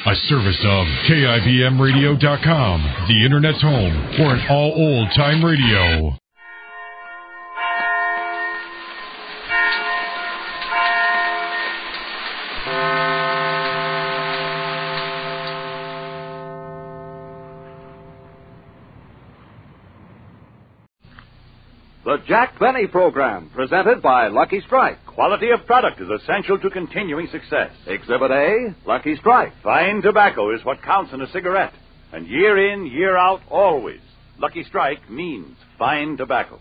A service of KIBMradio.com, the Internet's home for an all old-time radio. The Jack Benny Program, presented by Lucky Strike. Quality of product is essential to continuing success. Exhibit A, Lucky Strike. Fine tobacco is what counts in a cigarette. And year in, year out, always. Lucky Strike means fine tobacco.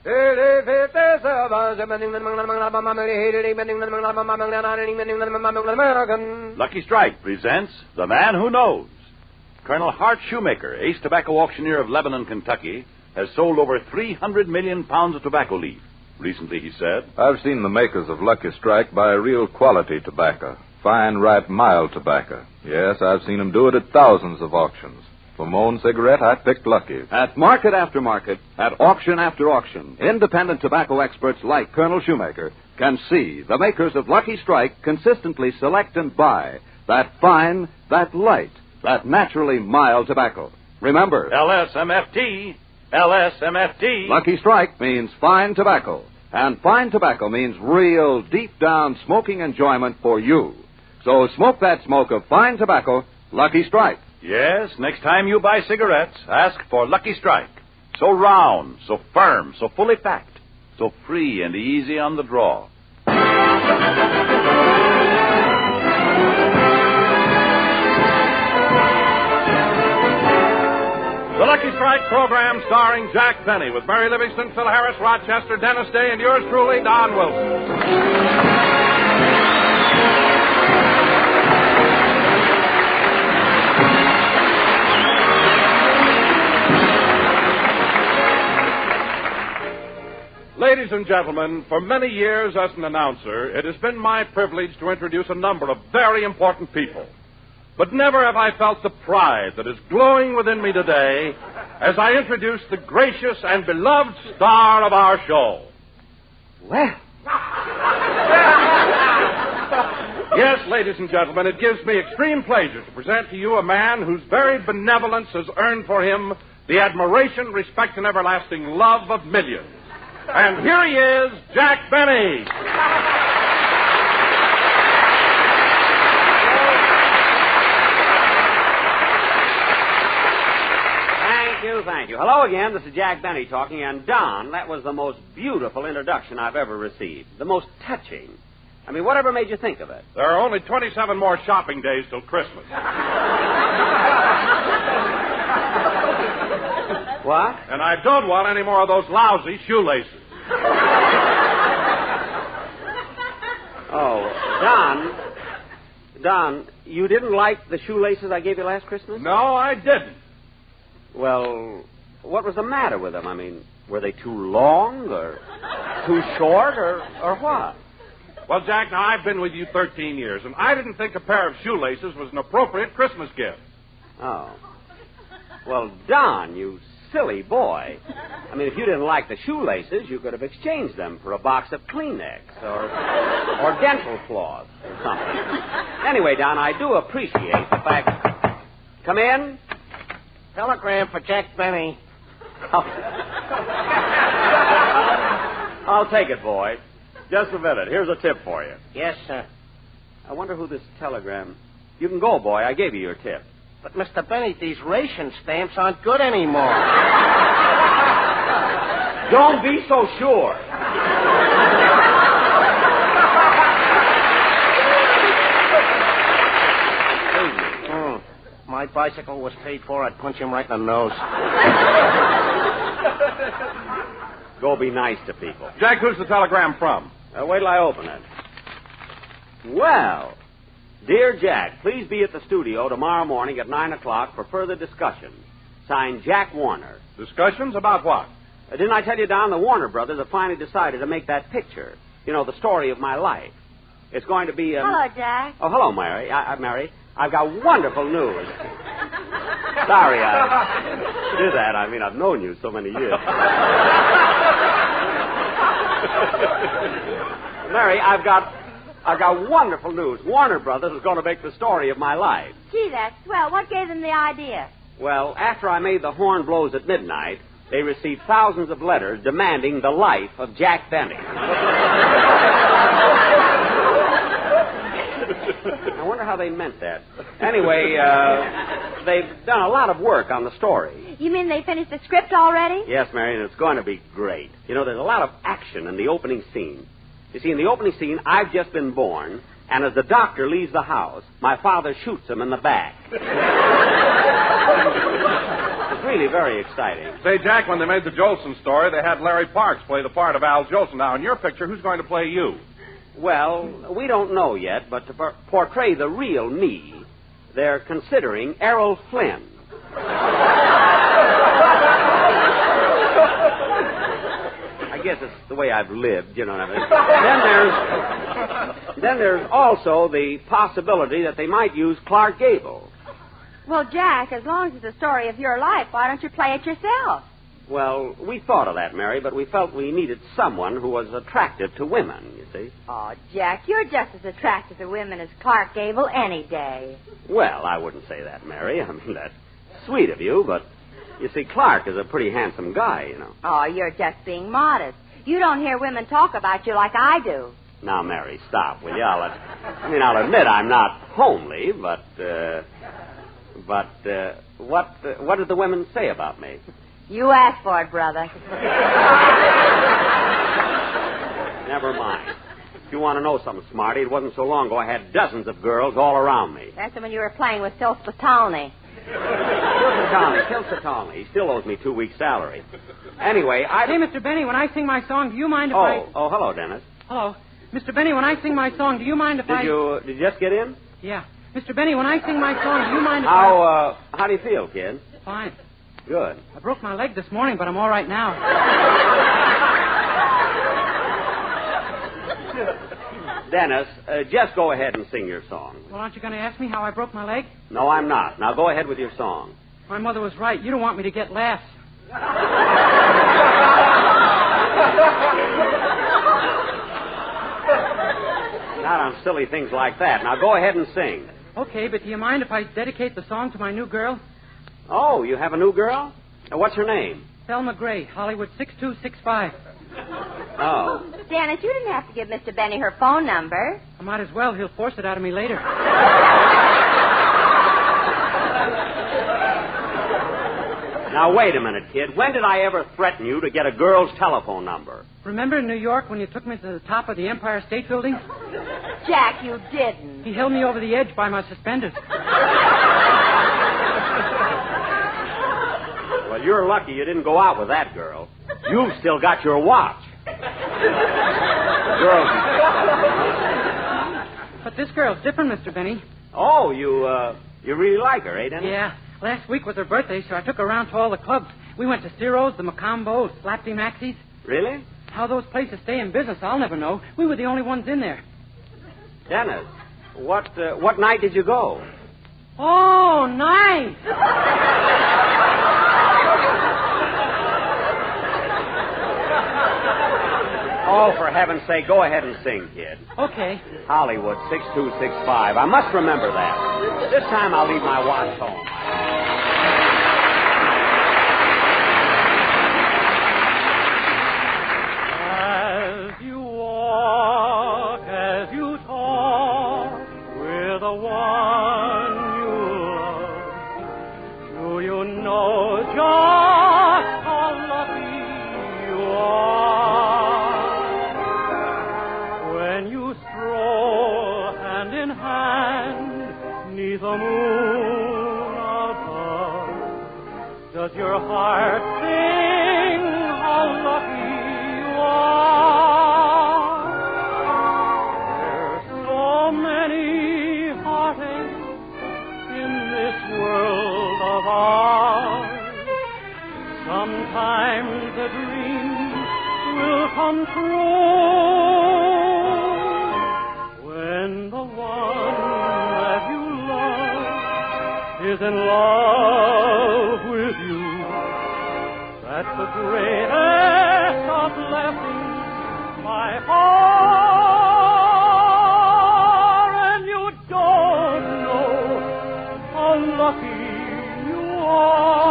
Lucky Strike presents The Man Who Knows. Colonel Hart Shoemaker, ace tobacco auctioneer of Lebanon, Kentucky, has sold over 300 million pounds of tobacco leaf. Recently, he said, I've seen the makers of Lucky Strike buy real quality tobacco, fine, ripe, mild tobacco. Yes, I've seen them do it at thousands of auctions. For my own cigarette, I picked Lucky. At market after market, at auction after auction, independent tobacco experts like Colonel Shoemaker can see the makers of Lucky Strike consistently select and buy that fine, that light, that naturally mild tobacco. Remember, LSMFT. LSMFT. Lucky Strike means fine tobacco. And fine tobacco means real, deep-down smoking enjoyment for you. So smoke that smoke of fine tobacco, Lucky Strike. Yes, next time you buy cigarettes, ask for Lucky Strike. So round, so firm, so fully packed, so free and easy on the draw. The Lucky Strike program starring Jack Benny with Mary Livingston, Phil Harris, Rochester, Dennis Day, and yours truly, Don Wilson. Ladies and gentlemen, for many years as an announcer, it has been my privilege to introduce a number of very important people. But never have I felt the pride that is glowing within me today as I introduce the gracious and beloved star of our show. Well. Yes, ladies and gentlemen, it gives me extreme pleasure to present to you a man whose very benevolence has earned for him the admiration, respect, and everlasting love of millions. And here he is, Jack Benny. Thank you. Hello again. This is Jack Benny talking. And, Don, that was the most beautiful introduction I've ever received. The most touching. I mean, whatever made you think of it? There are only 27 more shopping days till Christmas. What? And I don't want any more of those lousy shoelaces. Oh, Don, you didn't like the shoelaces I gave you last Christmas? No, I didn't. Well, what was the matter with them? I mean, were they too long or too short or what? Well, Jack, now I've been with you 13 years, and I didn't think a pair of shoelaces was an appropriate Christmas gift. Oh. Well, Don, you silly boy. I mean, if you didn't like the shoelaces, you could have exchanged them for a box of Kleenex or dental floss or something. Anyway, Don, I do appreciate the fact... Come in. Telegram for Jack Benny. I'll take it, boy. Just a minute. Here's a tip for you. Yes, sir. I wonder who this telegram... You can go, boy. I gave you your tip. But, Mr. Benny, these ration stamps aren't good anymore. Don't be so sure. My bicycle was paid for. I'd punch him right in the nose. Go be nice to people. Jack, who's the telegram from? Wait till I open it. Well, dear Jack, please be at the studio tomorrow morning at 9 o'clock for further discussions. Signed, Jack Warner. Discussions about what? Didn't I tell you, Don, the Warner brothers have finally decided to make that picture. You know, the story of my life. It's going to be... Hello, Jack. Oh, hello, Mary. Mary. I've got wonderful news. Sorry, I did that. I mean, I've known you so many years. Mary, I've got I got wonderful news. Warner Brothers is going to make the story of my life. Gee, that's swell. What gave them the idea? Well, after I made The Horn Blows at Midnight, they received thousands of letters demanding the life of Jack Benny. I wonder how they meant that. Anyway, they've done a lot of work on the story. You mean they finished the script already? Yes, Mary, and it's going to be great. You know, there's a lot of action in the opening scene. You see, in the opening scene, I've just been born, and as the doctor leaves the house, my father shoots him in the back. It's really very exciting. Say, Jack, when they made the Jolson story, they had Larry Parks play the part of Al Jolson. Now, in your picture, who's going to play you? Well, we don't know yet, but to portray the real me, they're considering Errol Flynn. I guess it's the way I've lived, you know what I mean. Then there's also the possibility that they might use Clark Gable. Well, Jack, as long as it's a story of your life, why don't you play it yourself? Well, we thought of that, Mary, but we felt we needed someone who was attractive to women, you see. Oh, Jack, you're just as attractive to women as Clark Gable any day. Well, I wouldn't say that, Mary. I mean, that's sweet of you, but you see, Clark is a pretty handsome guy, you know. Oh, you're just being modest. You don't hear women talk about you like I do. Now, Mary, stop, will you? I'll admit I'm not homely, but what did the women say about me? You asked for it, brother. Never mind. If you want to know something, Smarty, it wasn't so long ago I had dozens of girls all around me. That's when you were playing with Phil Spatalny. Phil Spatalny. He still owes me 2 weeks' salary. Anyway, Hey, Mr. Benny, when I sing my song, do you mind if I... Oh, hello, Dennis. Hello. Mr. Benny, when I sing my song, do you mind if Did you just get in? Yeah. Mr. Benny, when I sing my song, do you mind if How do you feel, kid? Fine. Good. I broke my leg this morning, but I'm all right now. Dennis, just go ahead and sing your song. Well, aren't you going to ask me how I broke my leg? No, I'm not. Now go ahead with your song. My mother was right. You don't want me to get laughs. Not on silly things like that. Now go ahead and sing. Okay, but do you mind if I dedicate the song to my new girl? Oh, you have a new girl? What's her name? Thelma Gray, Hollywood 6265. Oh. Dennis, you didn't have to give Mr. Benny her phone number. I might as well. He'll force it out of me later. Now, wait a minute, kid. When did I ever threaten you to get a girl's telephone number? Remember in New York when you took me to the top of the Empire State Building? Jack, you didn't. He held me over the edge by my suspenders. Well, you're lucky you didn't go out with that girl. You've still got your watch. Girls. But this girl's different, Mr. Benny. Oh, you really like her, eh, Dennis? Yeah. Last week was her birthday, so I took her around to all the clubs. We went to Ciro's, the Macombo, Slapty Maxie's. Really? How those places stay in business, I'll never know. We were the only ones in there. Dennis, what night did you go? Oh, nice. Oh, for heaven's sake, go ahead and sing, kid. Okay. Hollywood 6265. I must remember that. This time I'll leave my watch home. As you walk, as you talk with the one you love, do you know just how lucky you are when you stroll hand in hand neath the moon above? Does your heart sing how lucky you are? There's so many heartaches in this world of ours. Sometimes the dreams will come true when the one that you love is in love with you. That's the greatest of blessings my heart lucky you are.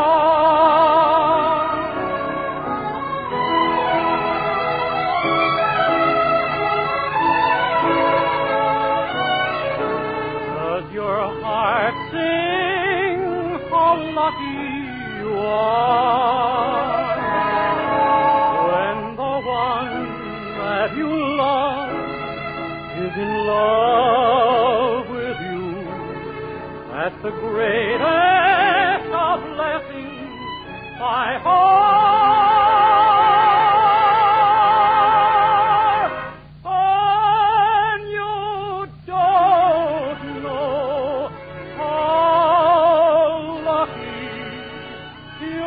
'Cause your heart sings how lucky you are when the one that you love is in love with you. That's the greatest of blessings by heart. And you don't know how lucky you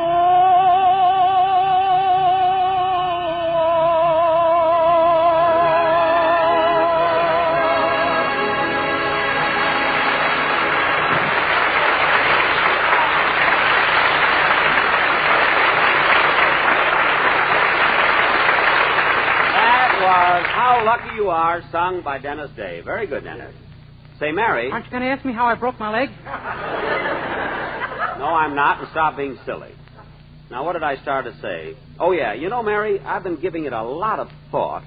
How Lucky You Are, sung by Dennis Day. Very good, Dennis. Say, Mary. Aren't you going to ask me how I broke my leg? No, I'm not, and stop being silly. Now, what did I start to say? Oh, yeah, you know, Mary, I've been giving it a lot of thought,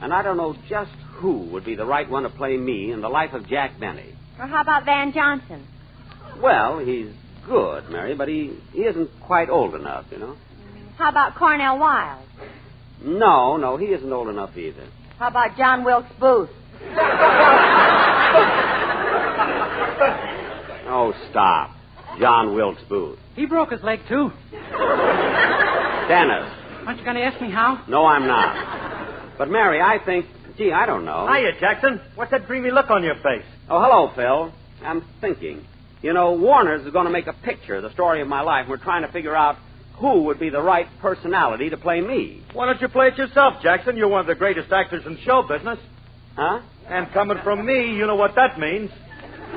and I don't know just who would be the right one to play me in The Life of Jack Benny. Or how about Van Johnson? Well, he's good, Mary, but he isn't quite old enough, you know. How about Cornell Wilde? No, he isn't old enough either. How about John Wilkes Booth? Oh, stop. John Wilkes Booth. He broke his leg, too. Dennis. Aren't you going to ask me how? No, I'm not. But, Mary, I think... Gee, I don't know. Hiya, Jackson. What's that dreamy look on your face? Oh, hello, Phil. I'm thinking. You know, Warner's is going to make a picture, the story of my life, and we're trying to figure out who would be the right personality to play me. Why don't you play it yourself, Jackson? You're one of the greatest actors in show business. Huh? And coming from me, you know what that means.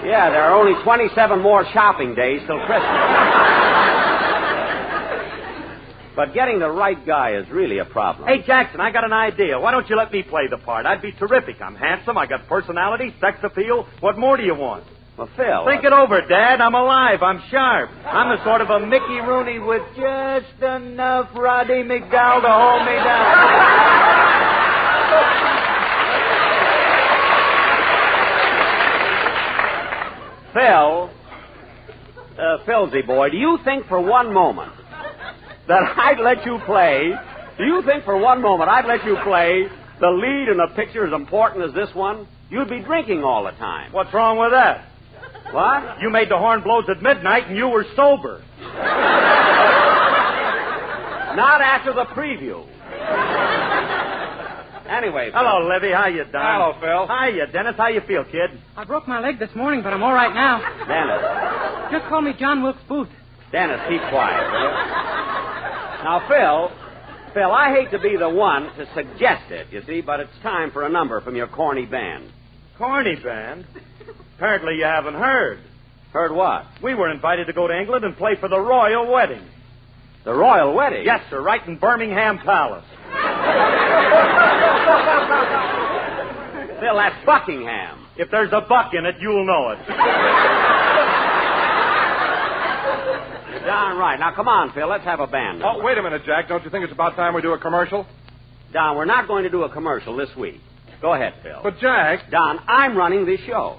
Yeah, there are only 27 more shopping days till Christmas. But getting the right guy is really a problem. Hey, Jackson, I got an idea. Why don't you let me play the part? I'd be terrific. I'm handsome. I got personality, sex appeal. What more do you want? Well, Phil... Think it over, Dad. I'm alive. I'm sharp. I'm a sort of a Mickey Rooney with just enough Roddy McDowell to hold me down. Philsy boy, do you think for one moment that I'd let you play... Do you think for one moment I'd let you play the lead in a picture as important as this one? You'd be drinking all the time. What's wrong with that? What? You made the horn blows at midnight and you were sober. Not after the preview. Anyway, Phil. Hello, Livy. How you, Don? Hello, Phil. Hiya, Dennis. How you feel, kid? I broke my leg this morning, but I'm all right now. Dennis. Just call me John Wilkes Booth. Dennis, keep quiet, will you? Now, Phil, I hate to be the one to suggest it, you see, but it's time for a number from your corny band. Corny band? Apparently you haven't heard. Heard what? We were invited to go to England and play for the royal wedding. The royal wedding? Yes, sir, right in Birmingham Palace. Phil, that's Buckingham. If there's a buck in it, you'll know it. You're darn right. Now, come on, Phil, let's have a band number. Oh, wait a minute, Jack. Don't you think it's about time we do a commercial? Don, we're not going to do a commercial this week. Go ahead, Phil. But, Jack... Don, I'm running this show.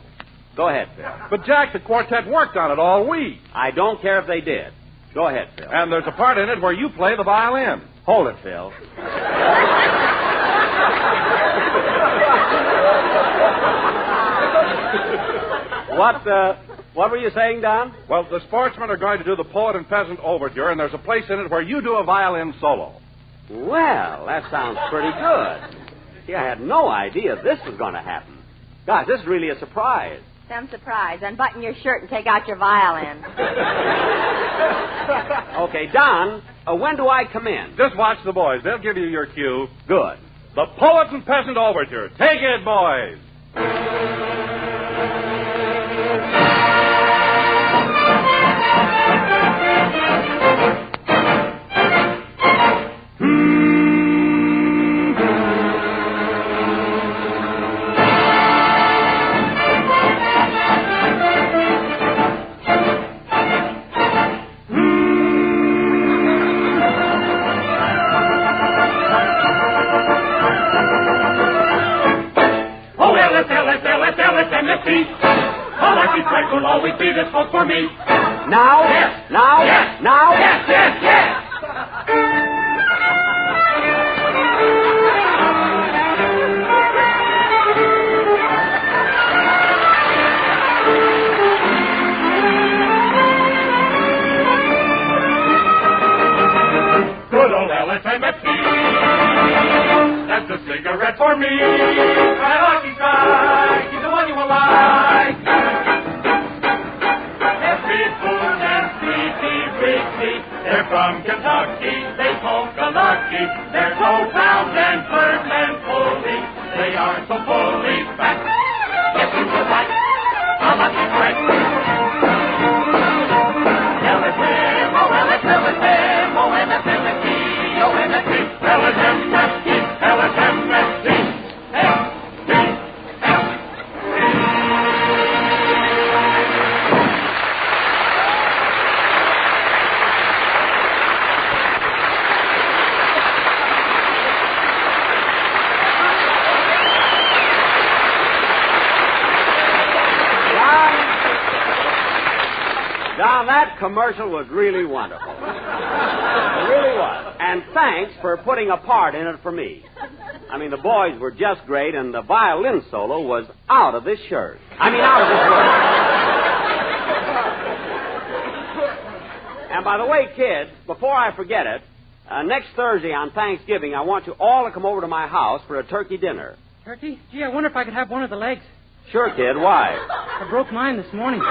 Go ahead, Phil. But, Jack, the quartet worked on it all week. I don't care if they did. Go ahead, Phil. And there's a part in it where you play the violin. Hold it, Phil. What were you saying, Don? Well, the Sportsmen are going to do the Poet and Peasant Overture, and there's a place in it where you do a violin solo. Well, that sounds pretty good. See, I had no idea this was going to happen. Gosh, this is really a surprise. Some surprise. Unbutton your shirt and take out your violin. Okay, Don, when do I come in? Just watch the boys. They'll give you your cue. Good. The Poet and Peasant Overture. Take it, boys. always be the smoke for me. Now? Yes. Now? Yes. Now? Yes, yes, yes. Good old LSMFT. That's a cigarette for me. My lucky strike. He's the one you will like. Every food and sweetie, Wrigley. They're from Kentucky. They smoke a lucky. They're so round and firm and fully. They are so fully packed. Yes, you will like a lucky strike. LSM, oh, LSM, oh, LSMFT. LSMFT, LSMFT, LSMFT, Now, that commercial was really wonderful. It really was. And thanks for putting a part in it for me. I mean, the boys were just great, and the violin solo was out of this shirt. I mean, out of this world. And by the way, kids, before I forget it, next Thursday on Thanksgiving, I want you all to come over to my house for a turkey dinner. Turkey? Gee, I wonder if I could have one of the legs. Sure, kid. Why? I broke mine this morning.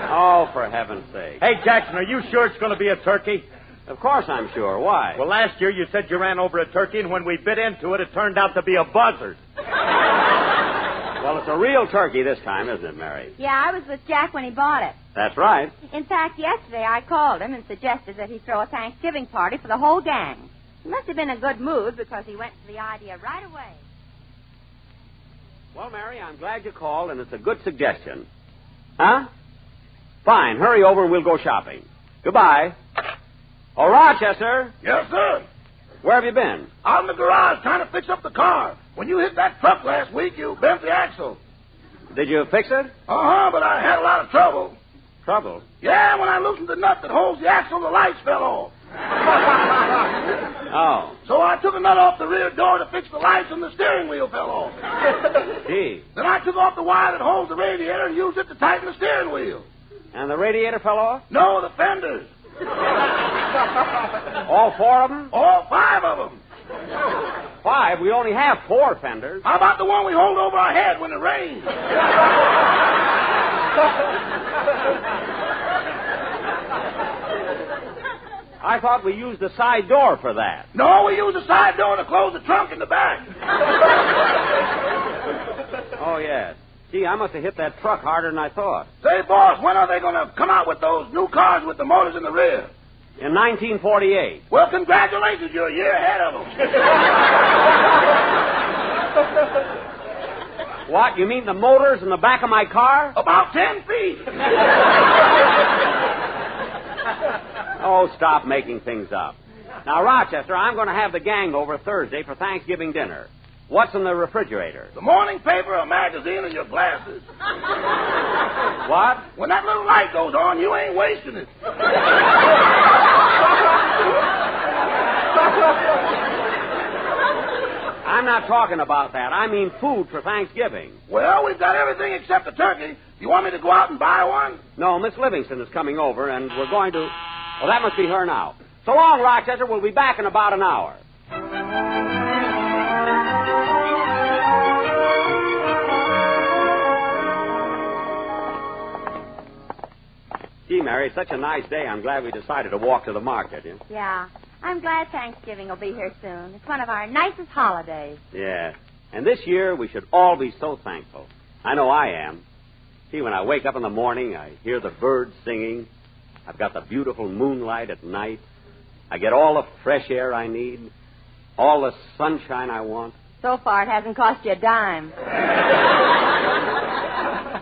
Oh, for heaven's sake. Hey, Jackson, are you sure it's going to be a turkey? Of course I'm sure. Why? Well, last year you said you ran over a turkey, and when we bit into it, it turned out to be a buzzard. Well, it's a real turkey this time, isn't it, Mary? Yeah, I was with Jack when he bought it. That's right. In fact, yesterday I called him and suggested that he throw a Thanksgiving party for the whole gang. He must have been in a good mood because he went to the idea right away. Well, Mary, I'm glad you called, and it's a good suggestion. Huh? Fine. Hurry over and we'll go shopping. Goodbye. Oh, Rochester. Yes, sir. Where have you been? Out in the garage trying to fix up the car. When you hit that truck last week, you bent the axle. Did you fix it? Uh-huh, but I had a lot of trouble. Trouble? Yeah, when I loosened the nut that holds the axle, the lights fell off. Oh. So I took a nut off the rear door to fix the lights, and the steering wheel fell off. Gee. Then I took off the wire that holds the radiator and used it to tighten the steering wheel. And the radiator fell off? No, the fenders. All four of them? All five of them. Five? We only have four fenders. How about the one we hold over our head when it rains? I thought we used the side door for that. No, we use the side door to close the trunk in the back. Oh, yes. Gee, I must have hit that truck harder than I thought. Say, boss, when are they going to come out with those new cars with the motors in the rear? In 1948. Well, congratulations, you're a year ahead of them. What? You mean the motors in the back of my car? About 10 feet. Oh, stop making things up. Now, Rochester, I'm going to have the gang over Thursday for Thanksgiving dinner. What's in the refrigerator? The morning paper, a magazine, and your glasses. What? When that little light goes on, you ain't wasting it. I'm not talking about that. I mean food for Thanksgiving. Well, we've got everything except the turkey. You want me to go out and buy one? No, Miss Livingston is coming over, and we're going to... Well, that must be her now. So long, Rochester. We'll be back in about an hour. Gee, Mary, it's such a nice day. I'm glad we decided to walk to the market. Yeah. I'm glad Thanksgiving will be here soon. It's one of our nicest holidays. Yeah. And this year, we should all be so thankful. I know I am. See, when I wake up in the morning, I hear the birds singing. I've got the beautiful moonlight at night. I get all the fresh air I need, all the sunshine I want. So far, it hasn't cost you a dime.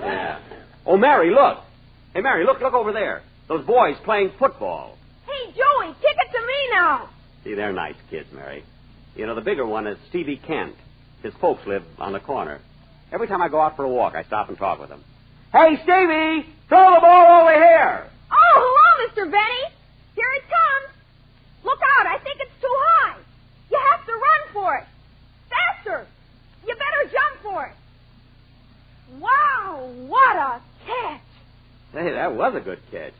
Yeah. Oh, Mary, look. Hey, Mary, look over there. Those boys playing football. Hey, Joey, kick it to me now. See, they're nice kids, Mary. You know, the bigger one is Stevie Kent. His folks live on the corner. Every time I go out for a walk, I stop and talk with him. Hey, Stevie, throw the ball over here. Oh, hello, Mr. Benny. Here it comes. Look out, I think it's too high. You have to run for it. Faster. You better jump for it. Wow, what a catch. Hey, that was a good catch.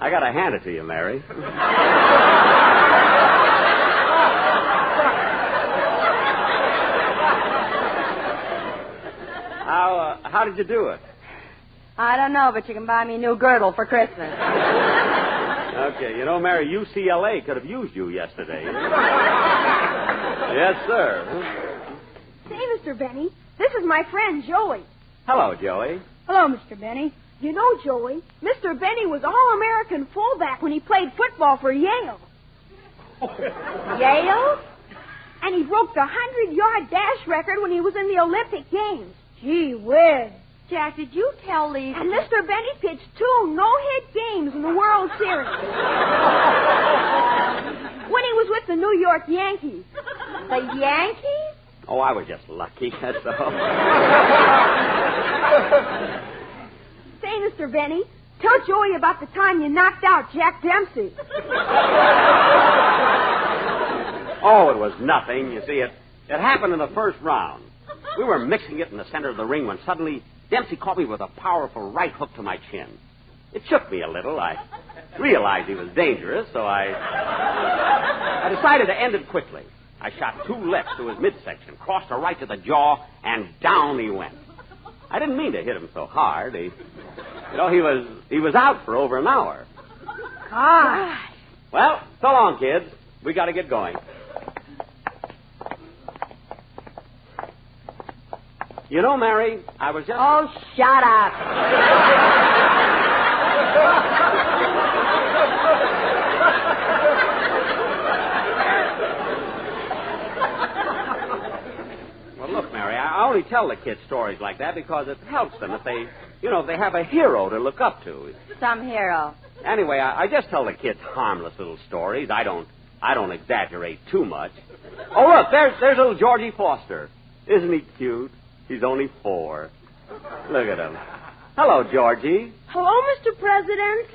I gotta hand it to you, Mary. How did you do it? I don't know, but you can buy me a new girdle for Christmas. Okay, you know, Mary, UCLA could have used you yesterday. Yes, sir. Say, Mr. Benny, this is my friend Joey. Hello, Joey. Hello, Mr. Benny. You know, Joey, Mr. Benny was All-American fullback when he played football for Yale. Yale? And he broke the 100-yard dash record when he was in the Olympic Games. Gee whiz. Jack, did you tell these... And Mr. Benny pitched 2 no-hit games in the World Series. When he was with the New York Yankees. The Yankees? Oh, I was just lucky, that's all. Say, Mr. Benny, tell Joey about the time you knocked out Jack Dempsey. Oh, it was nothing. You see, it happened in the first round. We were mixing it in the center of the ring when suddenly Dempsey caught me with a powerful right hook to my chin. It shook me a little. I realized he was dangerous, so I decided to end it quickly. I shot 2 lefts to his midsection, crossed a right to the jaw, and down he went. I didn't mean to hit him so hard. He was out for over an hour. Ah. Well, so long, kids. We got to get going. You know, Mary, I was just... Oh, shut up. Well, look, Mary, I only tell the kids stories like that because it helps them if they have a hero to look up to. Some hero. Anyway, I just tell the kids harmless little stories. I don't exaggerate too much. Oh, look, there's little Georgie Foster. Isn't he cute? He's only 4. Look at him. Hello, Georgie. Hello, Mr. President.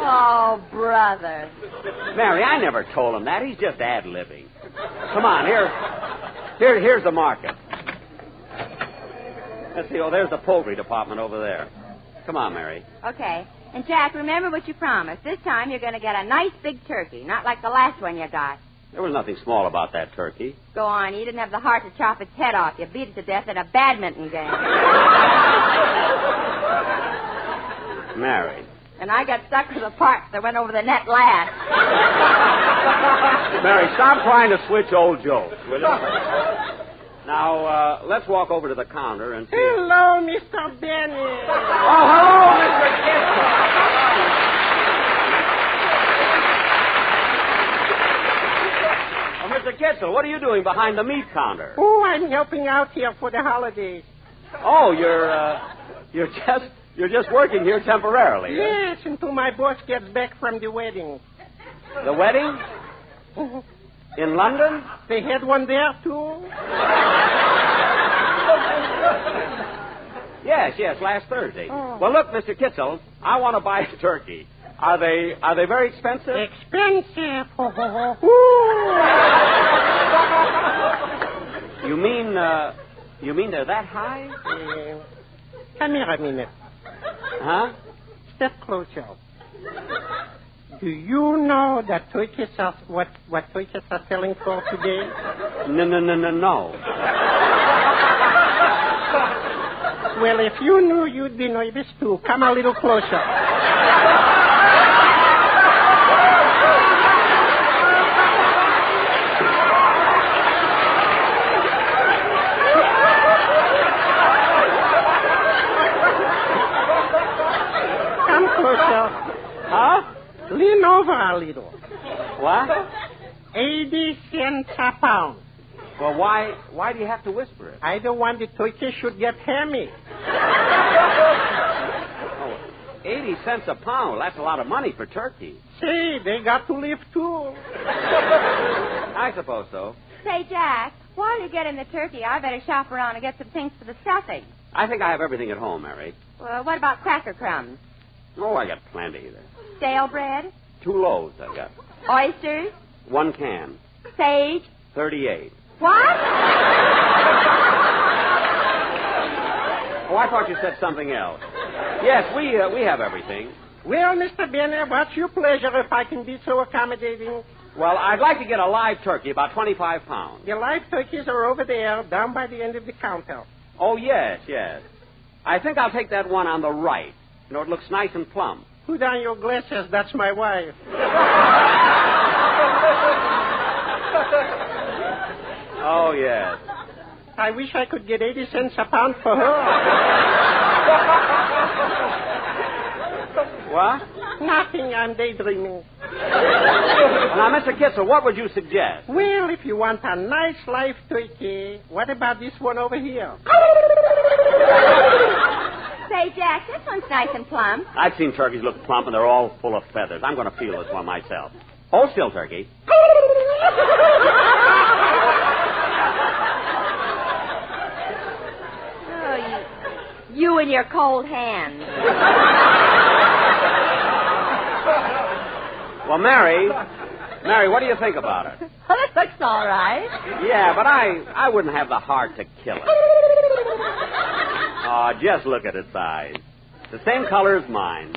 Oh, brother. Mary, I never told him that. He's just ad-libbing. Come on, here's the market. Let's see. Oh, there's the poultry department over there. Come on, Mary. Okay. And, Jack, remember what you promised. This time you're going to get a nice big turkey, not like the last one you got. There was nothing small about that turkey. Go on. You didn't have the heart to chop its head off. You beat it to death in a badminton game. Mary. And I got stuck with the parts that went over the net last. Mary, stop trying to switch old jokes, will you? Now, let's walk over to the counter and see... Hello, Mr. Benny. Oh, hello, Mr. Kitzel. Oh, Mr. Kitzel, what are you doing behind the meat counter? Oh, I'm helping out here for the holidays. Oh, you're just working here temporarily. Yes, until my boss gets back from the wedding. The wedding? In London? They had one there, too? Yes, last Thursday. Oh. Well, look, Mr. Kitzel, I want to buy a turkey. Are they very expensive? Expensive. You mean they're that high? Come here a minute. Huh? Step closer. Do you know that turkeys are what turkeys are selling for today? No. Well, if you knew, you'd be nervous too. Come a little closer. Come closer. Huh? Lean over a little. What? 80 cents a pound. Well, why do you have to whisper it? I don't want the turkey should get hammy. 80 cents a pound. That's a lot of money for turkey. See, they got to live too. I suppose so. Say, Jack, while you're getting the turkey, I better shop around and get some things for the stuffing. I think I have everything at home, Mary. Well, what about cracker crumbs? Oh, I got plenty there. Stale bread? 2 loaves I've got. Oysters? 1 can. Sage? 38. What? Oh, I thought you said something else. Yes, we have everything. Well, Mr. Benner, what's your pleasure if I can be so accommodating? Well, I'd like to get a live turkey, about 25 pounds. The live turkeys are over there, down by the end of the counter. Oh, yes. I think I'll take that one on the right. You know, it looks nice and plump. Put on your glasses, that's my wife. Oh, yes. I wish I could get 80 cents a pound for her. What? Nothing, I'm daydreaming. Now, Mr. Kitzel, what would you suggest? Well, if you want a nice live turkey, what about this one over here? Say, Jack, this one's nice and plump. I've seen turkeys look plump, and they're all full of feathers. I'm going to feel this one myself. Hold still, turkey. Oh, you and your cold hands. Well, Mary, what do you think about it? Oh, that looks all right. Yeah, but I wouldn't have the heart to kill it. Oh, just look at its eyes. The same color as mine.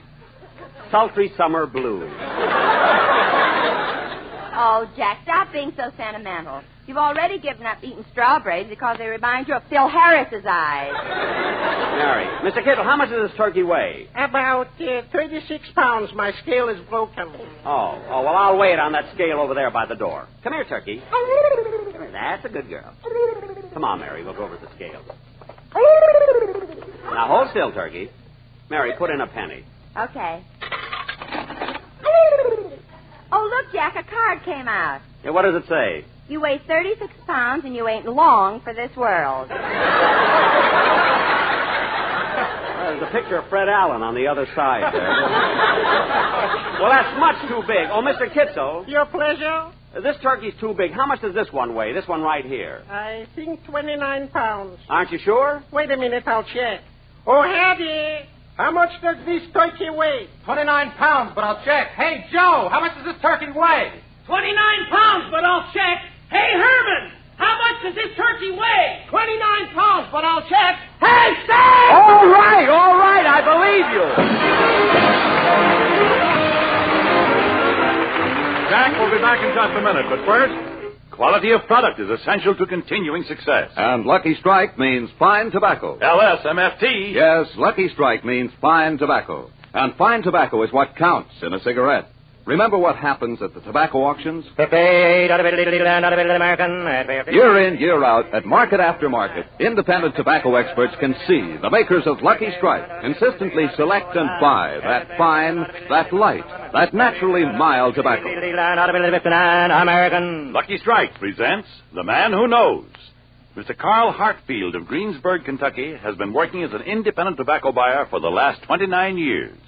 Sultry summer blue. Oh, Jack, stop being so sentimental. You've already given up eating strawberries because they remind you of Phil Harris's eyes. Mary, Mr. Kittle, how much does this turkey weigh? About 36 pounds. My scale is broken. Oh, well, I'll weigh it on that scale over there by the door. Come here, turkey. That's a good girl. Come on, Mary, we'll go over the scale. Now, hold still, turkey. Mary, put in a penny. Okay. Oh, look, Jack, a card came out. Yeah, what does it say? You weigh 36 pounds and you ain't long for this world. There's a picture of Fred Allen on the other side there. Well, that's much too big. Oh, Mr. Kitzel. Your pleasure? This turkey's too big. How much does this one weigh? This one right here. I think 29 pounds. Aren't you sure? Wait a minute, I'll check. Oh, Hattie, how much does this turkey weigh? 29 pounds, but I'll check. Hey, Joe, how much does this turkey weigh? 29 pounds, but I'll check. Hey, Herman, how much does this turkey weigh? 29 pounds, but I'll check. Hey, Sam! All right, I believe you. Jack will be back in just a minute, but first, quality of product is essential to continuing success. And Lucky Strike means fine tobacco. LSMFT. Yes, Lucky Strike means fine tobacco. And fine tobacco is what counts in a cigarette. Remember what happens at the tobacco auctions? Year in, year out, at market after market, independent tobacco experts can see the makers of Lucky Strike consistently select and buy that fine, that light, that naturally mild tobacco. Lucky Strike presents The Man Who Knows. Mr. Carl Hartfield of Greensburg, Kentucky, has been working as an independent tobacco buyer for the last 29 years.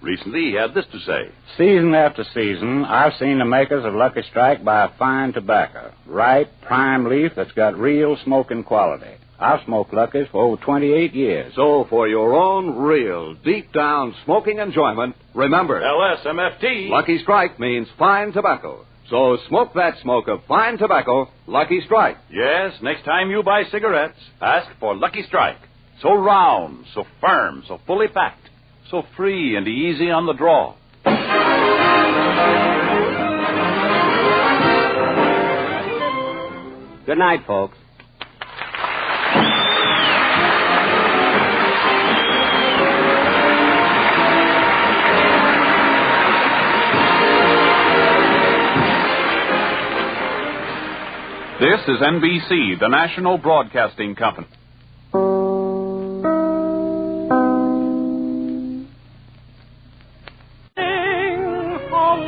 Recently, he had this to say. Season after season, I've seen the makers of Lucky Strike buy fine tobacco. Ripe, prime leaf that's got real smoking quality. I've smoked Lucky's for over 28 years. So for your own real, deep-down smoking enjoyment, remember... LSMFT. Lucky Strike means fine tobacco. So smoke that smoke of fine tobacco, Lucky Strike. Yes, next time you buy cigarettes, ask for Lucky Strike. So round, so firm, so fully packed. So free and easy on the draw. Good night, folks. This is NBC, the national broadcasting company.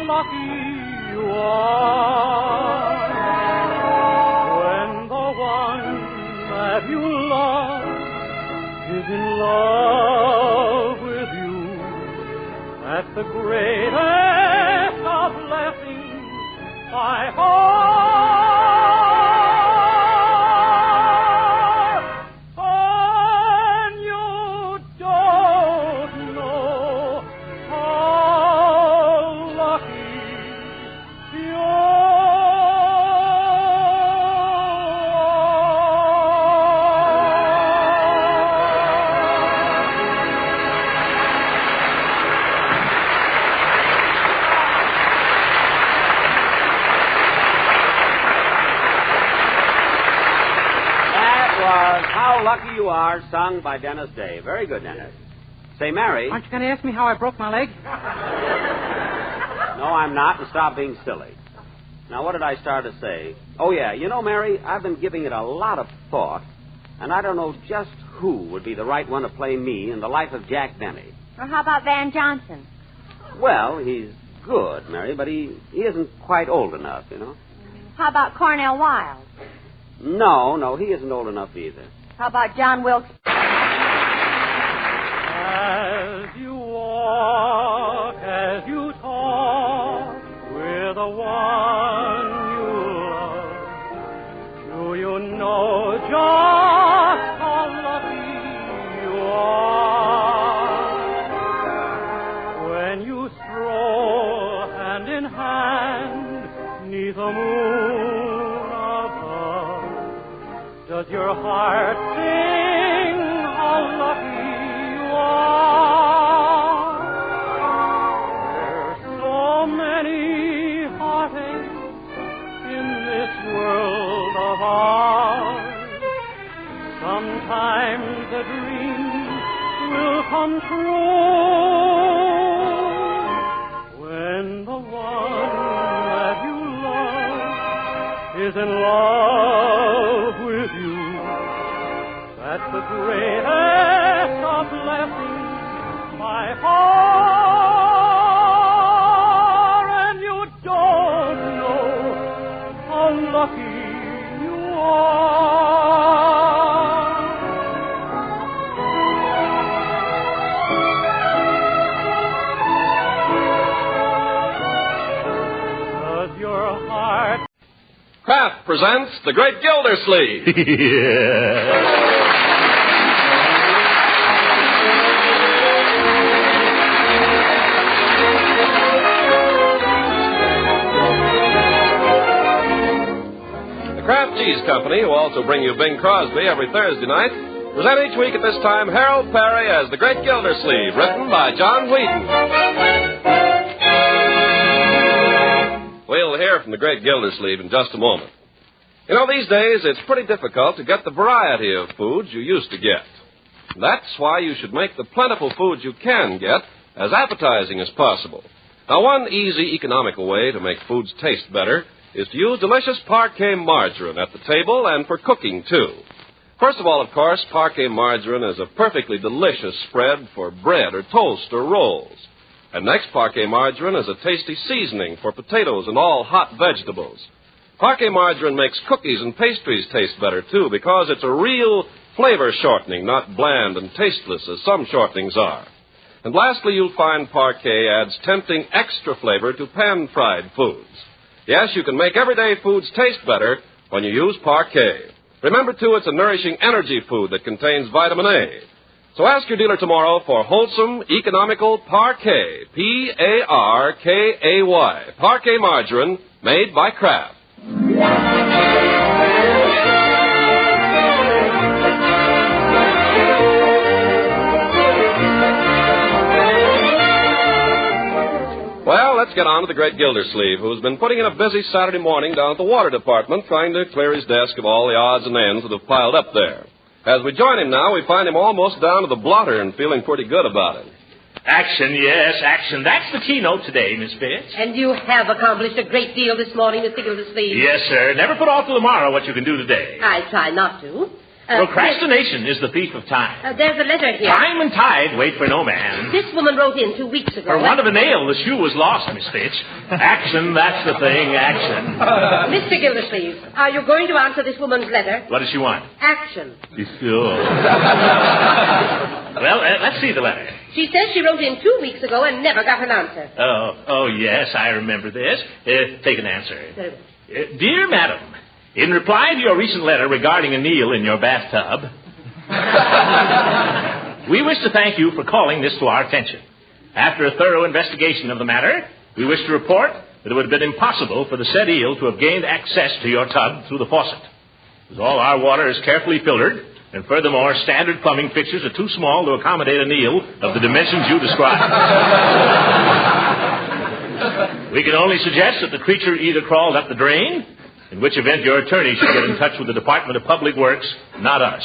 Lucky you are when the That's the greatest of blessings I hope. And you don't know how lucky you How Lucky You Are, sung by Dennis Day. Very good, Dennis. Say, Mary. Aren't you going to ask me how I broke my leg? No, I'm not, and stop being silly. Now, what did I start to say? Oh, yeah, you know, Mary, I've been giving it a lot of thought, and I don't know just who would be the right one to play me in The Life of Jack Benny. Or how about Van Johnson? Well, he's good, Mary, but he isn't quite old enough, you know. How about Cornell Wilde? No, he isn't old enough either. How about John Wilkes? As you walk, as you talk with the one you love, do you know just how lucky you are when you stroll hand in hand 'neath the moon above? Does your heart sing how lucky you are? There's so many heartaches in this world of ours. Sometimes the dreams will come true when the one that you love is in love with you. That's the greatest of blessings by far, and you don't know how lucky you are. Does your heart... Kraft presents The Great Gildersleeve. The Kraft Cheese Company, who also bring you Bing Crosby every Thursday night, present each week at this time Harold Perry as The Great Gildersleeve, written by John Wheaton. We'll hear from the Great Gildersleeve in just a moment. You know, these days it's pretty difficult to get the variety of foods you used to get. That's why you should make the plentiful foods you can get as appetizing as possible. Now, one easy, economical way to make foods taste better is to use delicious Parquet margarine at the table and for cooking, too. First of all, of course, Parquet margarine is a perfectly delicious spread for bread or toast or rolls. And next, Parquet margarine is a tasty seasoning for potatoes and all hot vegetables. Parquet margarine makes cookies and pastries taste better, too, because it's a real flavor shortening, not bland and tasteless as some shortenings are. And lastly, you'll find Parquet adds tempting extra flavor to pan-fried foods. Yes, you can make everyday foods taste better when you use Parquet. Remember, too, it's a nourishing energy food that contains vitamin A. So ask your dealer tomorrow for wholesome, economical Parquet, P-A-R-K-A-Y, Parquet margarine made by Kraft. Well, let's get on to the Great Gildersleeve, who's been putting in a busy Saturday morning down at the Water Department trying to clear his desk of all the odds and ends that have piled up there. As we join him now, we find him almost down to the blotter and feeling pretty good about it. Action, yes, action. That's the keynote today, Miss Fitz. And you have accomplished a great deal this morning, Mr. Gildersleeve. Yes, sir. Never put off till tomorrow what you can do today. I try not to. Procrastination is the thief of time. There's a letter here. Time and tide wait for no man. This woman wrote in 2 weeks ago. For want of a nail, the shoe was lost, Miss Fitch. Action, that's the thing, action. Mr. Gildersleeve, are you going to answer this woman's letter? What does she want? Action. Well, let's see the letter. She says she wrote in 2 weeks ago and never got an answer. Oh, yes, I remember this. Take an answer. Very well. Dear Madam, in reply to your recent letter regarding a Neil in your bathtub, we wish to thank you for calling this to our attention. After a thorough investigation of the matter, we wish to report that it would have been impossible for the said eel to have gained access to your tub through the faucet. As all our water is carefully filtered, and furthermore, standard plumbing fixtures are too small to accommodate an eel of the dimensions you described. We can only suggest that the creature either crawled up the drain, in which event your attorney should get in touch with the Department of Public Works, not us.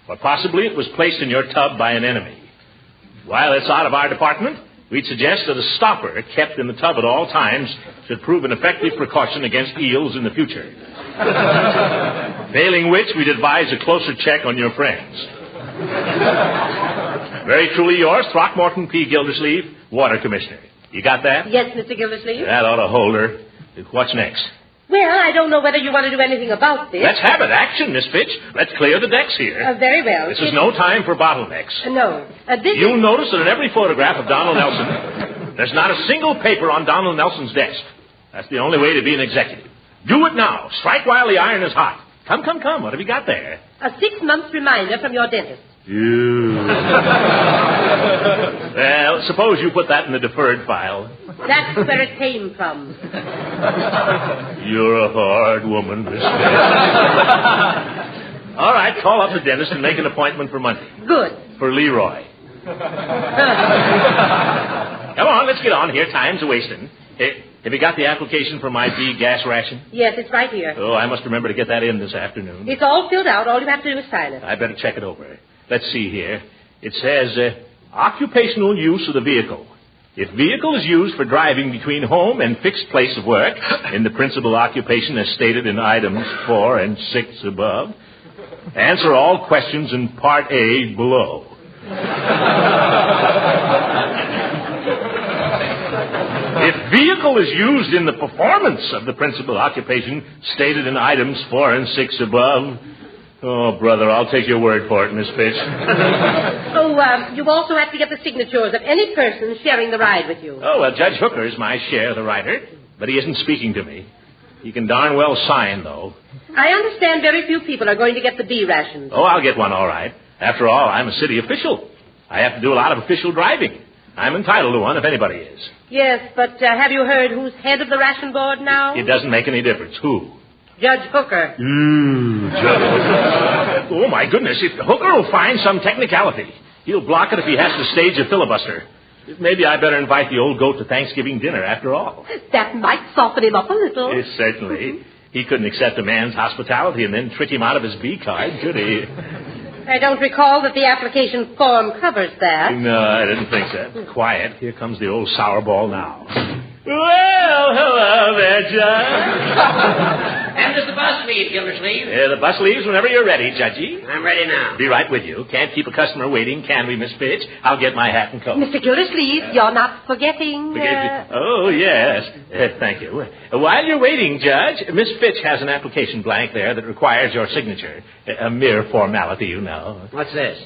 Or possibly it was placed in your tub by an enemy. While it's out of our department, we'd suggest that a stopper kept in the tub at all times should prove an effective precaution against eels in the future. Failing which, we'd advise a closer check on your friends. Very truly yours, Throckmorton P. Gildersleeve, Water Commissioner. You got that? Yes, Mr. Gildersleeve. That ought to hold her. What's next? Well, I don't know whether you want to do anything about this. Let's have it. Action, Miss Fitch. Let's clear the decks here. Very well. This is no time for bottlenecks. No. You'll notice that in every photograph of Donald Nelson, there's not a single paper on Donald Nelson's desk. That's the only way to be an executive. Do it now. Strike while the iron is hot. Come. What have you got there? A 6-month reminder from your dentist. Well, suppose you put that in the deferred file. That's where it came from. You're a hard woman, Miss Fitch. All right, call up the dentist and make an appointment for Monday. Good. For Leroy. Come on, let's get on here. Time's a-wasting. Hey, have you got the application for my B gas ration? Yes, it's right here. Oh, I must remember to get that in this afternoon. It's all filled out. All you have to do is sign it. I better check it over. Let's see here. It says, occupational use of the vehicle. If vehicle is used for driving between home and fixed place of work, in the principal occupation as stated in items 4 and 6 above, answer all questions in Part A below. If vehicle is used in the performance of the principal occupation stated in items 4 and 6 above, oh, brother, I'll take your word for it, Miss Fitch. You also have to get the signatures of any person sharing the ride with you. Oh, well, Judge Hooker's my share of the rider, but he isn't speaking to me. He can darn well sign, though. I understand very few people are going to get the B rations. Oh, I'll get one all right. After all, I'm a city official. I have to do a lot of official driving. I'm entitled to one if anybody is. Yes, but have you heard who's head of the ration board now? It doesn't make any difference. Who? Judge Hooker. Judge Hooker. Oh, my goodness. If Hooker will find some technicality, he'll block it if he has to stage a filibuster. Maybe I better invite the old goat to Thanksgiving dinner after all. That might soften him up a little. Yes, certainly. He couldn't accept a man's hospitality and then trick him out of his B card, could he? I don't recall that the application form covers that. No, I didn't think so. Quiet. Here comes the old sourball now. Well, hello there, Judge. And does the bus leave, Gildersleeve? The bus leaves whenever you're ready, Judgy. I'm ready now. Be right with you. Can't keep a customer waiting, can we, Miss Fitch? I'll get my hat and coat. Mr. Gildersleeve, you're not forgetting... Oh, yes. Thank you. While you're waiting, Judge, Miss Fitch has an application blank there that requires your signature. A mere formality, you know. What's this?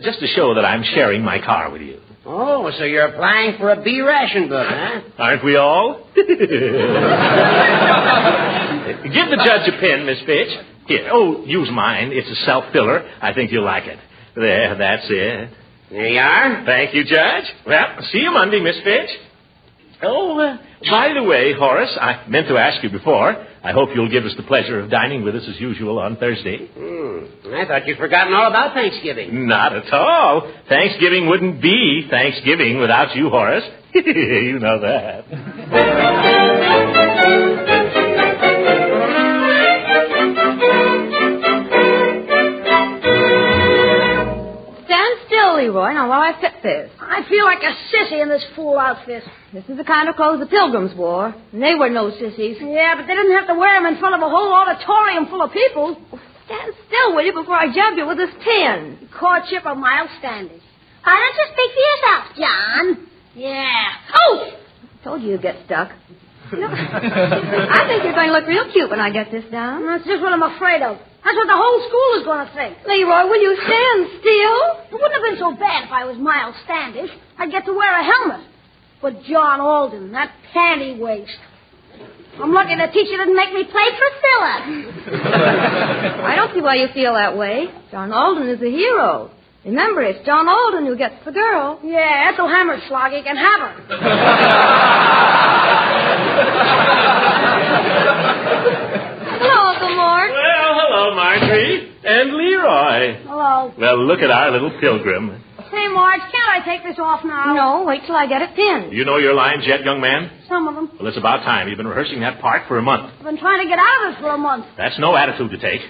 Just to show that I'm sharing my car with you. Oh, so you're applying for a B ration book, huh? Aren't we all? Give the judge a pen, Miss Fitch. Here, use mine. It's a self-filler. I think you'll like it. There, that's it. There you are. Thank you, Judge. Well, see you Monday, Miss Fitch. Oh, by the way, Horace, I meant to ask you before. I hope you'll give us the pleasure of dining with us as usual on Thursday. I thought you'd forgotten all about Thanksgiving. Not at all. Thanksgiving wouldn't be Thanksgiving without you, Horace. You know that. Stand still, Leroy. Now, while I fit this. I feel like a sissy in this fool outfit. This is the kind of clothes the Pilgrims wore. And they were no sissies. Yeah, but they didn't have to wear them in front of a whole auditorium full of people. Stand still, will you, before I jab you with this pin? Courtship of Miles Standish. Why don't you speak for yourself, John? Yeah. Oh! I told you you'd get stuck. You know, I think you're going to look real cute when I get this down. That's just what I'm afraid of. That's what the whole school is going to think. Leroy, will you stand still? It wouldn't have been so bad if I was Miles Standish. I'd get to wear a helmet. But John Alden, that panty waist. I'm lucky the teacher didn't make me play Priscilla. I don't see why you feel that way. John Alden is a hero. Remember, it's John Alden who gets the girl. Yeah, Ethel Hammerschlag, he can have her. Hello, Uncle Mort. Well, hello, Marjorie. And Leroy. Hello. Well, look at our little pilgrim. Hey, Marge, can't I take this off now? No, wait till I get it pinned. You know your lines yet, young man? Some of them. Well, it's about time. You've been rehearsing that part for a month. I've been trying to get out of this for a month. That's no attitude to take.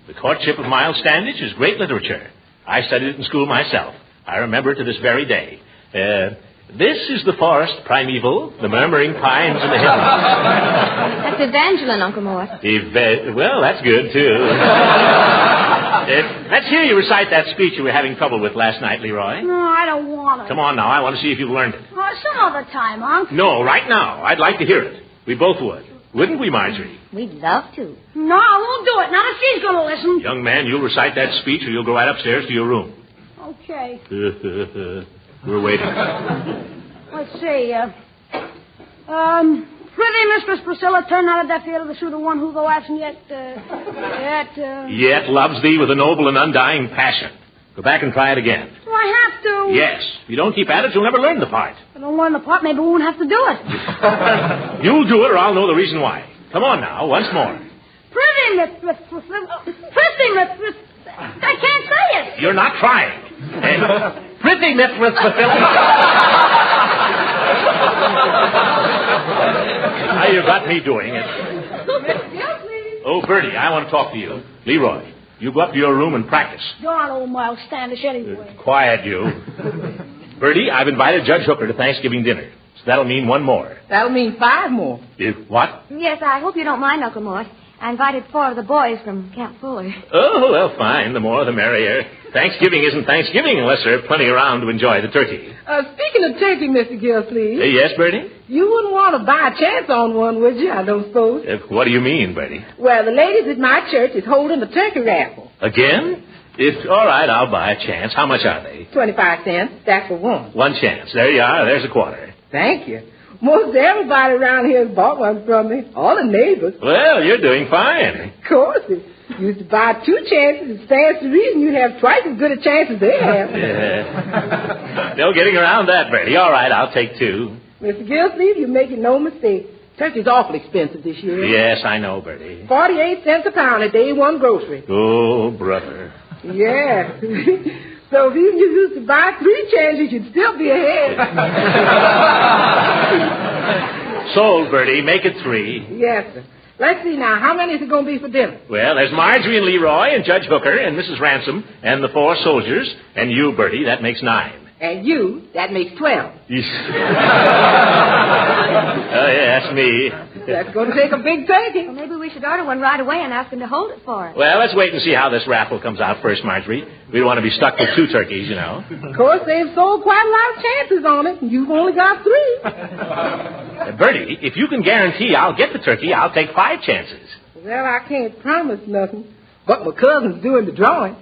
The Courtship of Miles Standish is great literature. I studied it in school myself. I remember it to this very day. This is the forest primeval, the murmuring pines and the hills. That's Evangeline, Uncle Mort. Well, that's good, too. Let's hear you recite that speech you were having trouble with last night, Leroy. No, I don't want to. Come on now, I want to see if you've learned it. Some other time, Unc. No, right now. I'd like to hear it. We both would. Wouldn't we, Marjorie? We'd love to. No, I won't do it. Not if she's going to listen. Young man, you'll recite that speech or you'll go right upstairs to your room. Okay. We're waiting. Let's see. Pretty Mistress Priscilla turned not a deaf ear to the suit of one who, though absent Yet loves thee with a noble and undying passion. Go back and try it again. Do I have to? Yes. If you don't keep at it, you'll never learn the part. If I don't learn the part, maybe we won't have to do it. You'll do it or I'll know the reason why. Come on now, once more. Pretty Mistress I can't say it. You're not trying. Pretty Mistress Priscilla. Now you got me doing it. Oh, Bertie, I want to talk to you. Leroy, you go up to your room and practice. Darn old Miles Standish anyway. Quiet, you. Bertie, I've invited Judge Hooker to Thanksgiving dinner. So that'll mean one more. That'll mean 5 more. What? Yes, I hope you don't mind, Uncle Mort. I invited 4 of the boys from Camp Fuller. Oh, well, fine. The more the merrier. Thanksgiving isn't Thanksgiving unless there are plenty around to enjoy the turkey. Speaking of turkey, Mr. Gildersleeve. Yes, Bertie? You wouldn't want to buy a chance on one, would you? I don't suppose. What do you mean, Bertie? Well, the ladies at my church is holding a turkey raffle. Again? All right, I'll buy a chance. How much are they? 25 cents. That's for one. One chance. There you are. There's a quarter. Thank you. Most everybody around here has bought one from me. All the neighbors. Well, you're doing fine. Of course. If you used to buy 2 chances, it stands to reason you'd have twice as good a chance as they have. No getting around that, Bertie. All right, I'll take 2. Mr. Gildersleeve, you're making no mistake. Turkey's awful expensive this year. Yes, I know, Bertie. 48 cents a pound at day one grocery. Oh, brother. Yeah. So if you used to buy 3 chances, you'd still be ahead. Sold, Bertie. Make it 3. Yes, sir. Let's see now. How many is it going to be for dinner? Well, there's Marjorie and Leroy and Judge Hooker and Mrs. Ransom and the 4 soldiers and you, Bertie. That makes 9. And you, that makes 12. Oh, yeah, that's me. That's going to take a big turkey. Well, maybe we should order one right away and ask him to hold it for us. Well, let's wait and see how this raffle comes out first, Marjorie. We don't want to be stuck with 2 turkeys, you know. Of course, they've sold quite a lot of chances on it, and you've only got 3. Bertie, if you can guarantee I'll get the turkey, I'll take 5 chances. Well, I can't promise nothing, but my cousin's doing the drawing.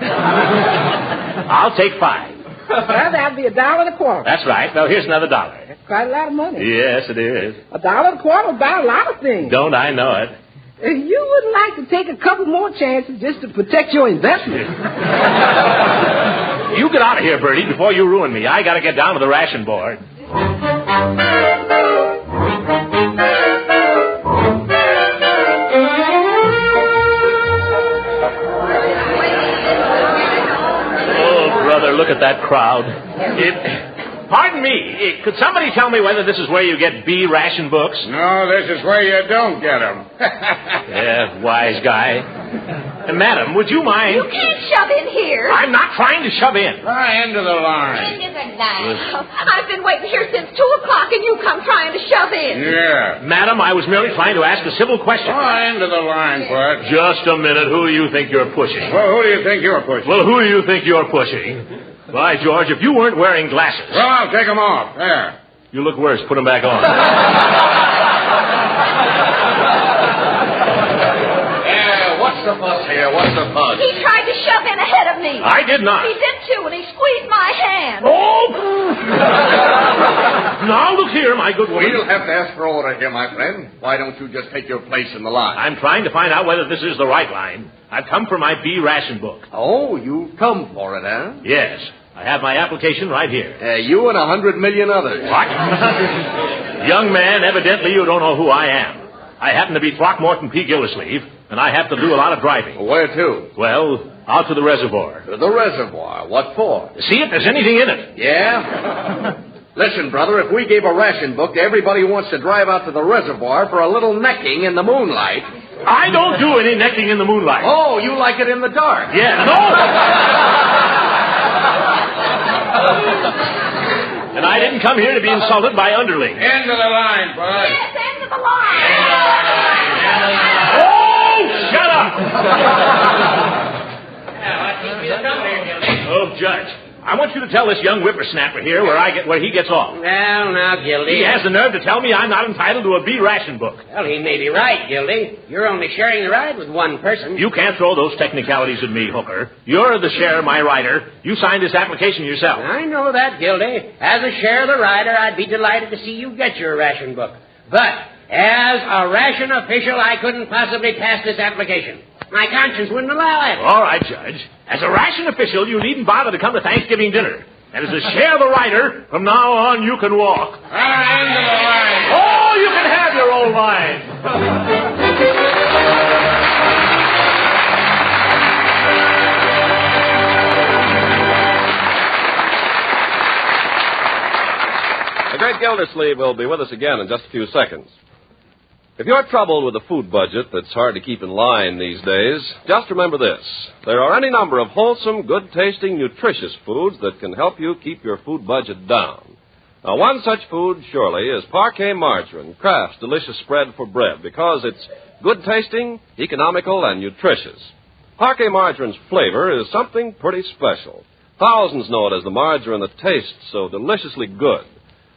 I'll take 5. Well, that'd be $1.25. That's right. Well, here's another $1. That's quite a lot of money. Yes, it is. $1.25 will buy a lot of things. Don't I know it? You wouldn't like to take a couple more chances just to protect your investment. You get out of here, Bertie, before you ruin me. I got to get down to the ration board. Look at that crowd. Pardon me. Could somebody tell me whether this is where you get B ration books? No, this is where you don't get them. Yeah, wise guy. Madam, would you mind? You can't shove in here. I'm not trying to shove in. Into the line. Into the line. I've been waiting here since 2 o'clock, and you come trying to shove in. Yeah. Madam, I was merely trying to ask a civil question. Into the line, Bud. Just a minute. Who do you think you're pushing? Well, who do you think you're pushing? Well, who do you think you're pushing? By George, if you weren't wearing glasses... Well, I'll take them off. There. You look worse. Put them back on. What's the fuss here? What's the fuss? He tried to shove in ahead of me. I did not. He did too, and he squeezed my hand. Oh! Now, look here, my good woman. We'll have to ask for order here, my friend. Why don't you just take your place in the line? I'm trying to find out whether this is the right line. I've come for my B ration book. Oh, you've come for it, huh? Yes. I have my application right here. You and 100 million others. What? Young man, evidently you don't know who I am. I happen to be Throckmorton P. Gildersleeve, and I have to do a lot of driving. Where to? Well, out to the reservoir. To the reservoir? What for? To see if there's anything in it. Yeah? Listen, brother, if we gave a ration book to everybody who wants to drive out to the reservoir for a little necking in the moonlight... I don't do any necking in the moonlight. Oh, you like it in the dark? Yeah, no! And I didn't come here to be insulted by underlings. End of the line, Bud. Yes, end of the line. Oh, shut up! Oh, Judge, I want you to tell this young whippersnapper here where he gets off. Well, now, Gildy. He has the nerve to tell me I'm not entitled to a B ration book. Well, he may be right, Gildy. You're only sharing the ride with one person. You can't throw those technicalities at me, Hooker. You're the share, my rider. You signed this application yourself. I know that, Gildy. As a share of the rider, I'd be delighted to see you get your ration book. But as a ration official, I couldn't possibly pass this application. My conscience wouldn't allow it. All right, Judge. As a ration official, you needn't bother to come to Thanksgiving dinner. And as a share of the rider, from now on, you can walk. End of the line. Oh, you can have your old line. The Great Gildersleeve will be with us again in just a few seconds. If you're troubled with a food budget that's hard to keep in line these days, just remember this. There are any number of wholesome, good-tasting, nutritious foods that can help you keep your food budget down. Now, one such food, surely, is Parquet Margarine, Kraft's delicious spread for bread, because it's good-tasting, economical, and nutritious. Parquet Margarine's flavor is something pretty special. Thousands know it as the margarine that tastes so deliciously good.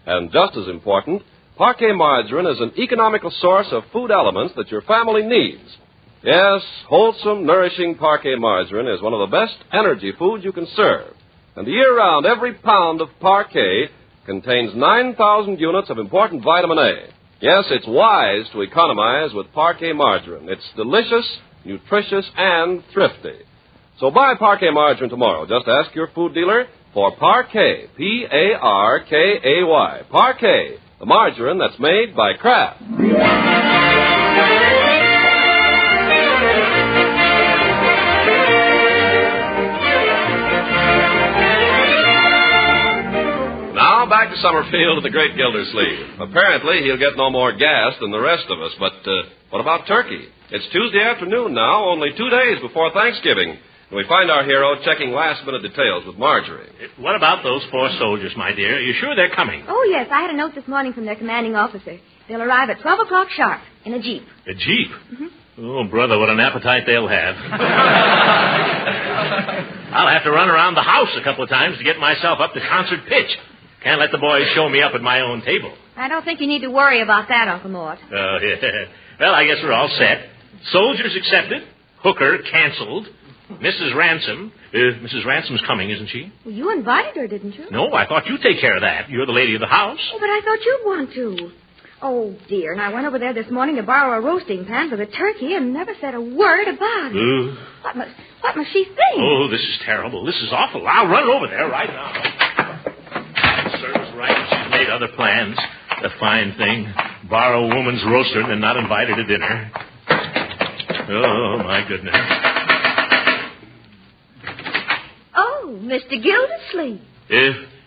And just as important, Parquet Margarine is an economical source of food elements that your family needs. Yes, wholesome, nourishing Parquet Margarine is one of the best energy foods you can serve. And year-round, every pound of Parquet contains 9,000 units of important vitamin A. Yes, it's wise to economize with Parquet Margarine. It's delicious, nutritious, and thrifty. So buy Parquet Margarine tomorrow. Just ask your food dealer for Parquet, P-A-R-K-A-Y. Parquet, the margarine that's made by Kraft. Now back to Summerfield at the Great Gildersleeve. Apparently he'll get no more gas than the rest of us, but what about turkey? It's Tuesday afternoon now, only 2 days before Thanksgiving. And we find our hero checking last-minute details with Marjorie. What about those 4 soldiers, my dear? Are you sure they're coming? Oh, yes. I had a note this morning from their commanding officer. They'll arrive at 12 o'clock sharp in a jeep. A jeep? Mm-hmm. Oh, brother, what an appetite they'll have. I'll have to run around the house a couple of times to get myself up to concert pitch. Can't let the boys show me up at my own table. I don't think you need to worry about that, Uncle Mort. Oh, yeah. Well, I guess we're all set. Soldiers accepted. Hooker canceled. Mrs. Ransom's coming, isn't she? Well, you invited her, didn't you? No, I thought you'd take care of that. You're the lady of the house. Oh, but I thought you'd want to. Oh, dear. And I went over there this morning to borrow a roasting pan for the turkey and never said a word about it. What must she think? Oh, this is terrible. This is awful. I'll run over there right now. Serves right. She's made other plans. A fine thing. Borrow a woman's roaster and then not invite her to dinner. Oh, my goodness. Oh, Mr. Gildersleeve.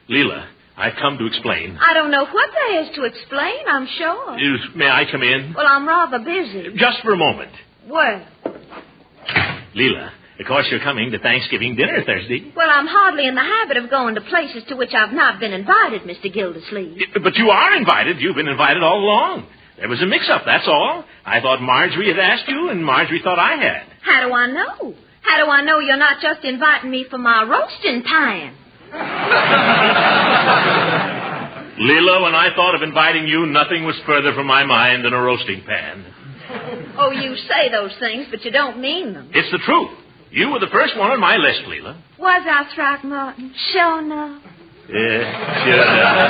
Leela, I've come to explain. I don't know what there is to explain, I'm sure. May I come in? Well, I'm rather busy. Just for a moment. Well. Leela, of course you're coming to Thanksgiving dinner Thursday. Well, I'm hardly in the habit of going to places to which I've not been invited, Mr. Gildersleeve. But you are invited. You've been invited all along. There was a mix-up, that's all. I thought Marjorie had asked you, and Marjorie thought I had. How do I know? How do I know you're not just inviting me for my roasting pan? Leela, when I thought of inviting you, nothing was further from my mind than a roasting pan. Oh, you say those things, but you don't mean them. It's the truth. You were the first one on my list, Leela. Was I, Throckmorton? Sure enough. Yeah, sure enough.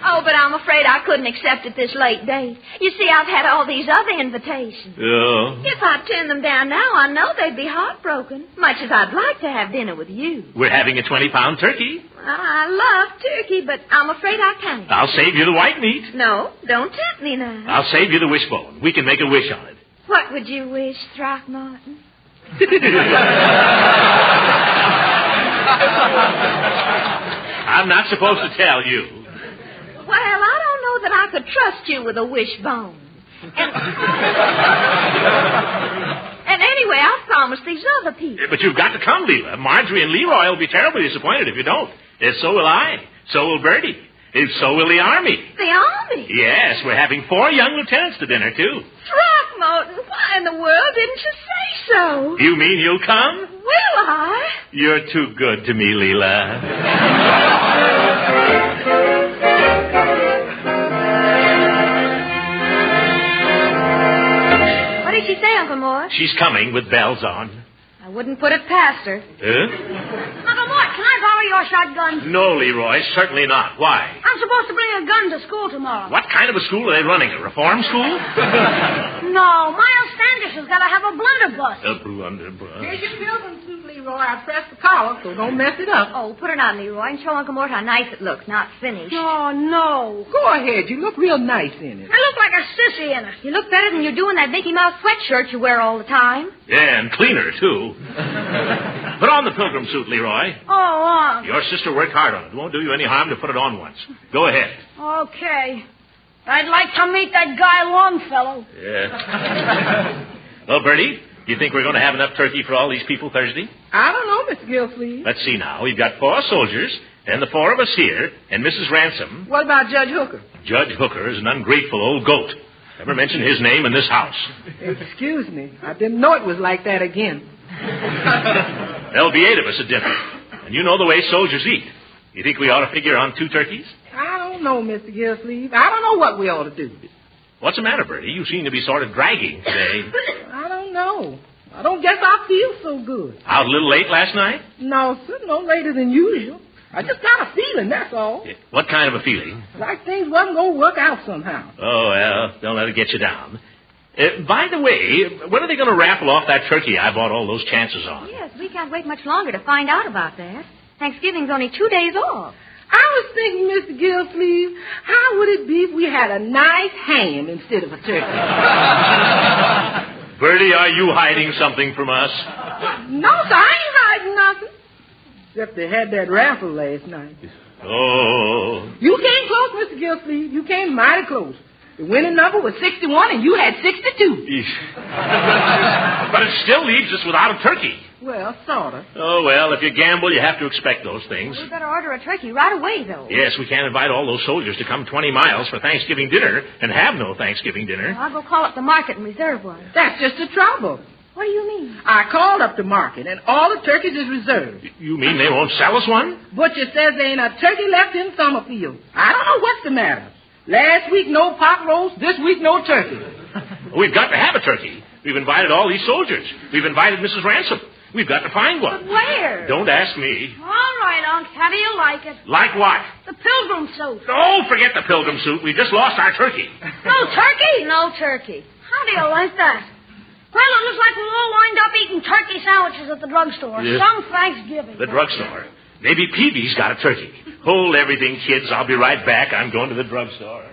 Oh, but I'm afraid I couldn't accept at this late date. You see, I've had all these other invitations. Oh. If I turned them down now, I know they'd be heartbroken, much as I'd like to have dinner with you. We're having a 20-pound turkey. I love turkey, but I'm afraid I can't. I'll save you the white meat. No, don't tempt me now. I'll save you the wishbone. We can make a wish on it. What would you wish, Throckmorton? I'm not supposed to tell you. Well, I don't know that I could trust you with a wishbone. And anyway, I've promised these other people. But you've got to come, Leela. Marjorie and Leroy will be terribly disappointed if you don't. So will I. So will Bertie. And so will the Army. The Army? Yes, we're having 4 young lieutenants to dinner, too. Throckmorton, why in the world didn't you say so? You mean you'll come? Will I? You're too good to me, Leela. What did she say, Uncle Mort? She's coming with bells on. I wouldn't put it past her. Uncle Mort, can I borrow your shotgun? No, Leroy, certainly not. Why? I'm supposed to bring a gun to school tomorrow. What kind of a school are they running? A reform school? No, Miles Standish has got to have a blunderbuss. A blunderbuss. Here's your pilgrim suit, Leroy. I pressed the collar, so don't mess it up. Oh, put it on, Leroy, and show Uncle Mort how nice it looks, not finished. Oh, no. Go ahead. You look real nice in it. I look like a sissy in it. You look better than you do in that Mickey Mouse sweatshirt you wear all the time. Yeah, and cleaner, too. Put on the pilgrim suit, Leroy. Oh, Your sister worked hard on it. It won't do you any harm to put it on once. Go ahead. Okay. I'd like to meet that guy Longfellow. Yeah. Well, Bertie, do you think we're going to have enough turkey for all these people Thursday? I don't know, Mr. Gildersleeve. Let's see now. We've got 4 soldiers, and the 4 of us here, and Mrs. Ransom. What about Judge Hooker? Judge Hooker is an ungrateful old goat. Never mention his name in this house. Excuse me. I didn't know it was like that again. There'll be 8 of us at dinner. And you know the way soldiers eat. You think we ought to figure on 2 turkeys? I don't know, Mr. Gildersleeve. I don't know what we ought to do. What's the matter, Bertie? You seem to be sort of dragging today. I don't know. I don't guess I feel so good. Out a little late last night? No, sir, no later than usual. I just got a feeling, that's all. What kind of a feeling? Like things wasn't going to work out somehow. Oh, well, don't let it get you down. By the way, when are they going to raffle off that turkey I bought all those chances on? Yes, we can't wait much longer to find out about that. Thanksgiving's only 2 days off. I was thinking, Mr. Gildersleeve, how would it be if we had a nice ham instead of a turkey? Bertie, are you hiding something from us? No, sir, I ain't hiding nothing. Except they had that raffle last night. Oh. You came close, Mr. Gildersleeve. You came mighty close. The winning number was 61, and you had 62. But it still leaves us without a turkey. Well, sort of. Oh, well, if you gamble, you have to expect those things. We better order a turkey right away, though. Yes, we can't invite all those soldiers to come 20 miles for Thanksgiving dinner and have no Thanksgiving dinner. Well, I'll go call up the market and reserve one. That's just the trouble. What do you mean? I called up the market, and all the turkeys is reserved. You mean they won't sell us one? Butcher says there ain't a turkey left in Summerfield. I don't know what's the matter. Last week, no pot roast. This week, no turkey. We've got to have a turkey. We've invited all these soldiers. We've invited Mrs. Ransom. We've got to find one. But where? Don't ask me. All right, Unc. How do you like it? Like what? The pilgrim suit. Oh, forget the pilgrim suit. We just lost our turkey. No turkey? No turkey. How do you like that? Well, it looks like we'll all wind up eating turkey sandwiches at the drugstore. Yeah. Some Thanksgiving. The drugstore. Maybe Peavy's got a turkey. Hold everything, kids. I'll be right back. I'm going to the drugstore.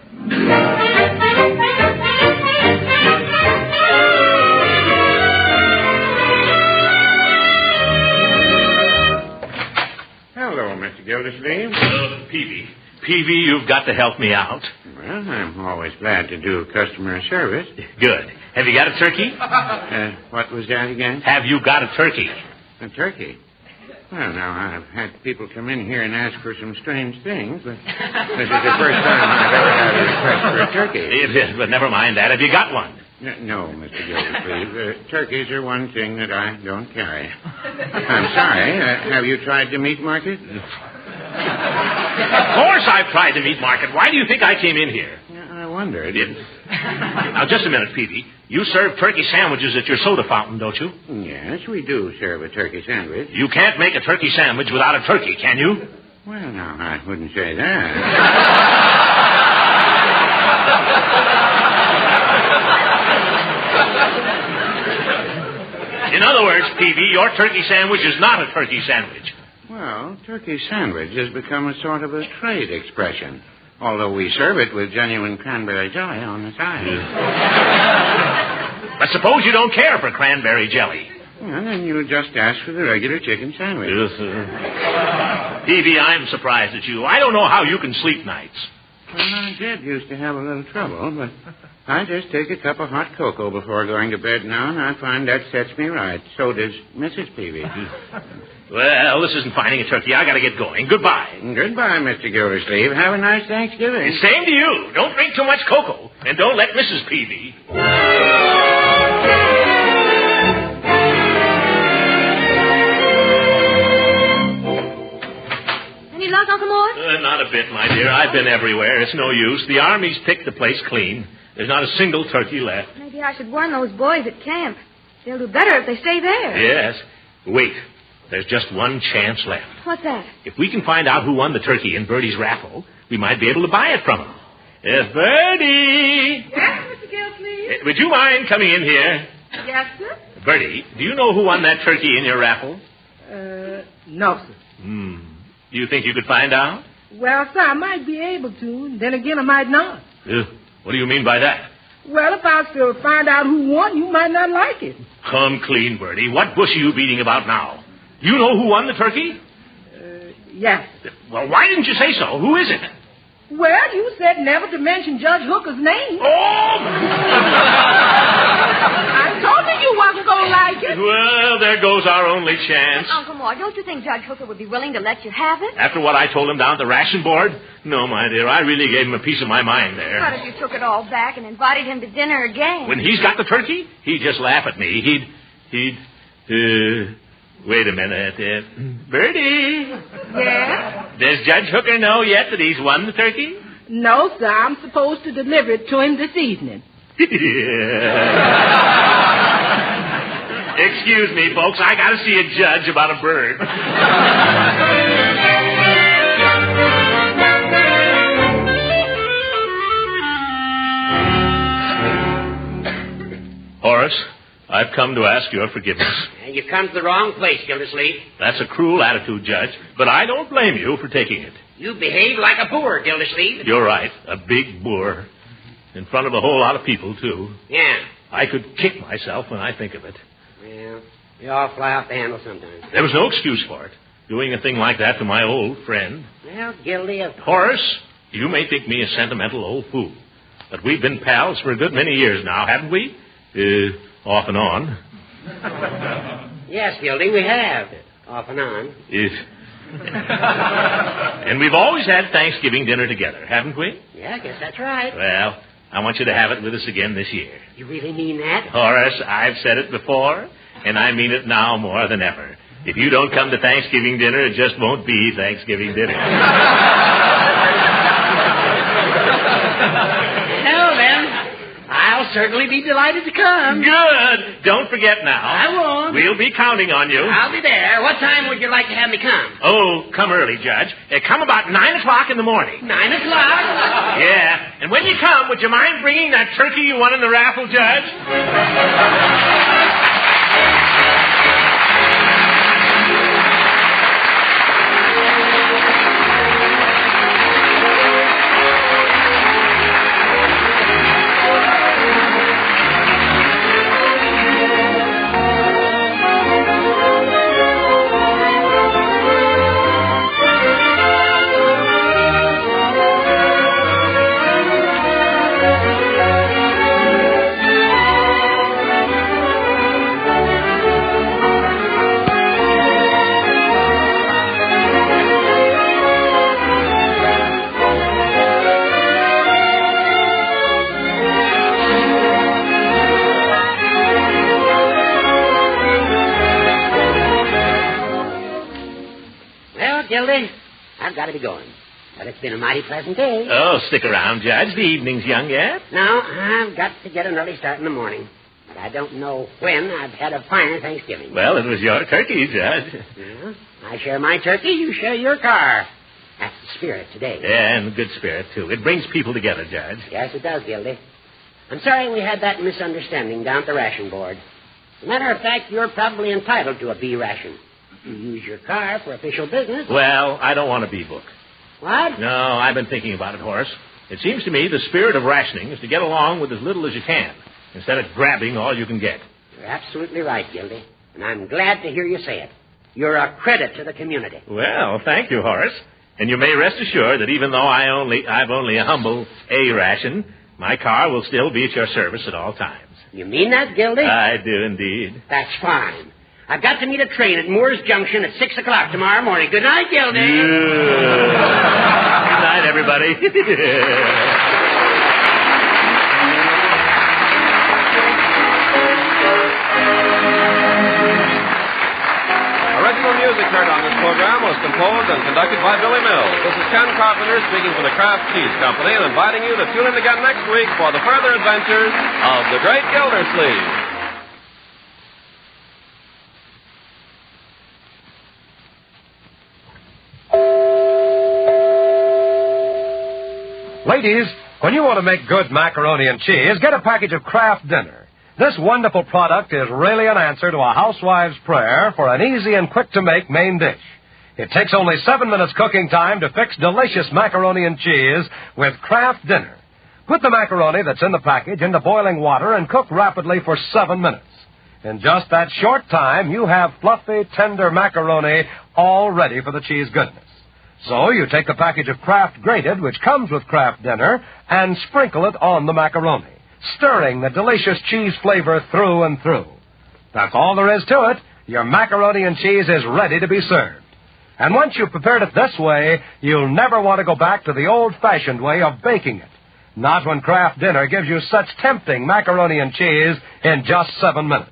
Hello, Mr. Gildersleeve. Peavy. Peavy, you've got to help me out. Well, I'm always glad to do customer service. Good. Have you got a turkey? What was that again? Have you got a turkey? A turkey? Well, now, I've had people come in here and ask for some strange things, but this is the first time I've ever had a request for a turkey. It is, but never mind that. Have you got one? No, Mr. Gildersleeve. Turkeys are one thing that I don't carry. I'm sorry. Have you tried the meat market? Of course I've tried the meat market. Why do you think I came in here? I wondered. Now, just a minute, Peavy. You serve turkey sandwiches at your soda fountain, don't you? Yes, we do serve a turkey sandwich. You can't make a turkey sandwich without a turkey, can you? Well, no, I wouldn't say that. In other words, Peavy, your turkey sandwich is not a turkey sandwich. Well, turkey sandwich has become a sort of a trade expression, although we serve it with genuine cranberry jelly on the side. But suppose you don't care for cranberry jelly. Well, then you just ask for the regular chicken sandwich. Yes, sir. Peavy, I'm surprised at you. I don't know how you can sleep nights. Well, I did used to have a little trouble, but I just take a cup of hot cocoa before going to bed now, and I find that sets me right. So does Mrs. Peavy. Well, this isn't finding a turkey. I got to get going. Goodbye. Goodbye, Mr. Gildersleeve. Have a nice Thanksgiving. Same to you. Don't drink too much cocoa, and don't let Mrs. Peavy. Any luck, Uncle Mort? Not a bit, my dear. I've been everywhere. It's no use. The Army's picked the place clean. There's not a single turkey left. Maybe I should warn those boys at camp. They'll do better if they stay there. Yes. Wait. There's just one chance left. What's that? If we can find out who won the turkey in Bertie's raffle, we might be able to buy it from him. Bertie! Yes, Mr. Gildersleeve? Would you mind coming in here? Yes, sir? Bertie, do you know who won that turkey in your raffle? No, sir. Do you think you could find out? Well, sir, I might be able to. Then again, I might not. What do you mean by that? Well, if I was to find out who won, you might not like it. Come clean, Bertie. What bush are you beating about now? You know who won the turkey? Yes. Well, why didn't you say so? Who is it? Well, you said never to mention Judge Hooker's name. Oh! I told you wasn't going to like it. Well, there goes our only chance. Uncle Mort, don't you think Judge Hooker would be willing to let you have it? After what I told him down at the ration board? No, my dear, I really gave him a piece of my mind there. What if you took it all back and invited him to dinner again? When he's got the turkey, he'd just laugh at me. Wait a minute. Bertie. Yeah? Does Judge Hooker know yet that he's won the turkey? No, sir. I'm supposed to deliver it to him this evening. Excuse me, folks. I got to see a judge about a bird. Horace, I've come to ask your forgiveness. You've come to the wrong place, Gildersleeve. That's a cruel attitude, Judge, but I don't blame you for taking it. You behave like a boor, Gildersleeve. You're right, a big boor. In front of a whole lot of people, too. Yeah. I could kick myself when I think of it. Well, you all fly off the handle sometimes. There was no excuse for it. Doing a thing like that to my old friend. Well, guilty of... Horace, you may think me a sentimental old fool, but we've been pals for a good many years now, haven't we? Off and on. Yes, Gildy, we have. Off and on. And we've always had Thanksgiving dinner together, haven't we? Yeah, I guess that's right. Well, I want you to have it with us again this year. You really mean that? Horace, I've said it before, and I mean it now more than ever. If you don't come to Thanksgiving dinner, it just won't be Thanksgiving dinner. Well, then, I'll certainly be delighted to come. Good. Don't forget now. I won't. We'll be counting on you. I'll be there. What time would you like to have me come? Oh, come early, Judge. Come about 9 o'clock in the morning. 9 o'clock? Yeah. And when you come, would you mind bringing that turkey you won in the raffle, Judge? I've got to be going. But it's been a mighty pleasant day. Oh, stick around, Judge. The evening's young yet. No, I've got to get an early start in the morning. But I don't know when I've had a finer Thanksgiving. Well, it was your turkey, Judge. Yeah, I share my turkey, you share your car. That's the spirit today. Yeah, and good spirit, too. It brings people together, Judge. Yes, it does, Gildy. I'm sorry we had that misunderstanding down at the ration board. As a matter of fact, you're probably entitled to a B ration. You use your car for official business. Well, I don't want a B book. What? No, I've been thinking about it, Horace. It seems to me the spirit of rationing is to get along with as little as you can, instead of grabbing all you can get. You're absolutely right, Gildy. And I'm glad to hear you say it. You're a credit to the community. Well, thank you, Horace. And you may rest assured that even though I've only a humble A ration, my car will still be at your service at all times. You mean that, Gildy? I do indeed. That's fine. I've got to meet a train at Moore's Junction at 6 o'clock tomorrow morning. Good night, Gildy. Good night, everybody. Original music heard on this program was composed and conducted by Billy Mills. This is Ken Carpenter speaking for the Kraft Cheese Company and inviting you to tune in again next week for the further adventures of the Great Gildersleeve. Ladies, when you want to make good macaroni and cheese, get a package of Kraft Dinner. This wonderful product is really an answer to a housewife's prayer for an easy and quick-to-make main dish. It takes only 7 minutes cooking time to fix delicious macaroni and cheese with Kraft Dinner. Put the macaroni that's in the package into boiling water and cook rapidly for 7 minutes. In just that short time, you have fluffy, tender macaroni all ready for the cheese goodness. So you take a package of Kraft Grated, which comes with Kraft Dinner, and sprinkle it on the macaroni, stirring the delicious cheese flavor through and through. That's all there is to it. Your macaroni and cheese is ready to be served. And once you've prepared it this way, you'll never want to go back to the old-fashioned way of baking it. Not when Kraft Dinner gives you such tempting macaroni and cheese in just 7 minutes.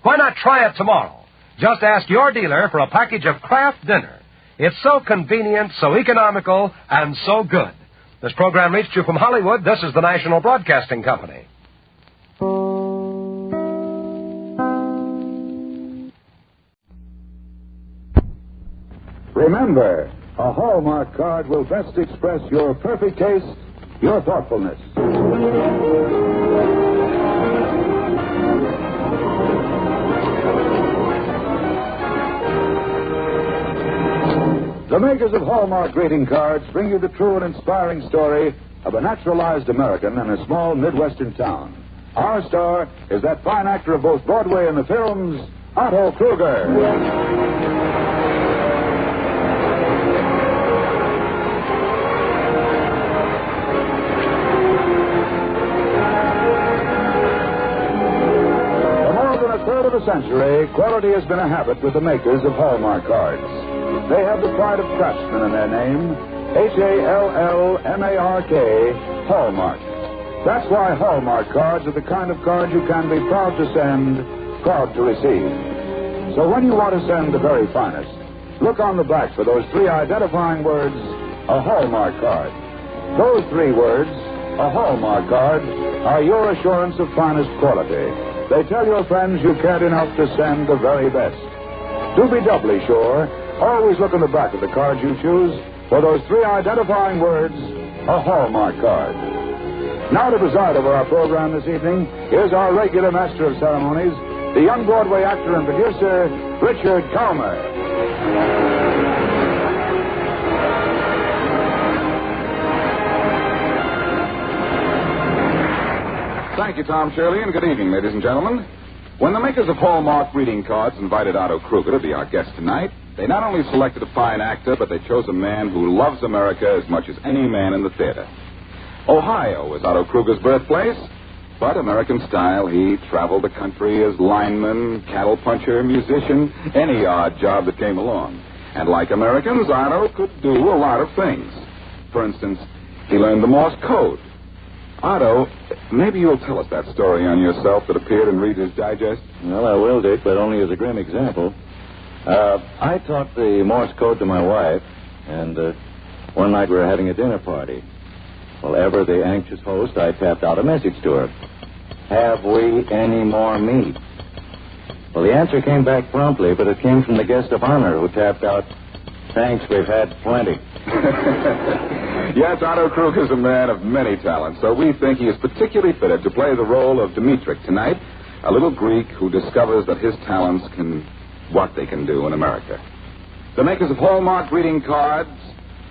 Why not try it tomorrow? Just ask your dealer for a package of Kraft Dinner. It's so convenient, so economical, and so good. This program reached you from Hollywood. This is the National Broadcasting Company. Remember, a Hallmark card will best express your perfect taste, your thoughtfulness. The makers of Hallmark greeting cards bring you the true and inspiring story of a naturalized American in a small Midwestern town. Our star is that fine actor of both Broadway and the films, Otto Kruger. Of a century, quality has been a habit with the makers of Hallmark cards. They have the pride of craftsmen in their name, Hallmark, Hallmark. That's why Hallmark cards are the kind of cards you can be proud to send, proud to receive. So when you want to send the very finest, look on the back for those 3 identifying words, a Hallmark card. Those 3 words, a Hallmark card, are your assurance of finest quality. They tell your friends you cared enough to send the very best. Do be doubly sure. Always look on the back of the card you choose for those 3 identifying words, a Hallmark card. Now to preside over our program this evening is our regular master of ceremonies, the young Broadway actor and producer, Richard Calmer. Thank you, Tom Shirley, and good evening, ladies and gentlemen. When the makers of Hallmark greeting cards invited Otto Kruger to be our guest tonight, they not only selected a fine actor, but they chose a man who loves America as much as any man in the theater. Ohio was Otto Kruger's birthplace, but American style, he traveled the country as lineman, cattle puncher, musician, any odd job that came along. And like Americans, Otto could do a lot of things. For instance, he learned the Morse code. Otto, maybe you'll tell us that story on yourself that appeared in Reader's Digest? Well, I will, Dick, but only as a grim example. I taught the Morse code to my wife, and One night we were having a dinner party. Well, ever the anxious host, I tapped out a message to her. Have we any more meat? Well, the answer came back promptly, but it came from the guest of honor who tapped out, thanks, we've had plenty. Yes, Otto Krug is a man of many talents, so we think he is particularly fitted to play the role of Dimitri tonight, a little Greek who discovers that his talents what they can do in America. The makers of Hallmark greeting cards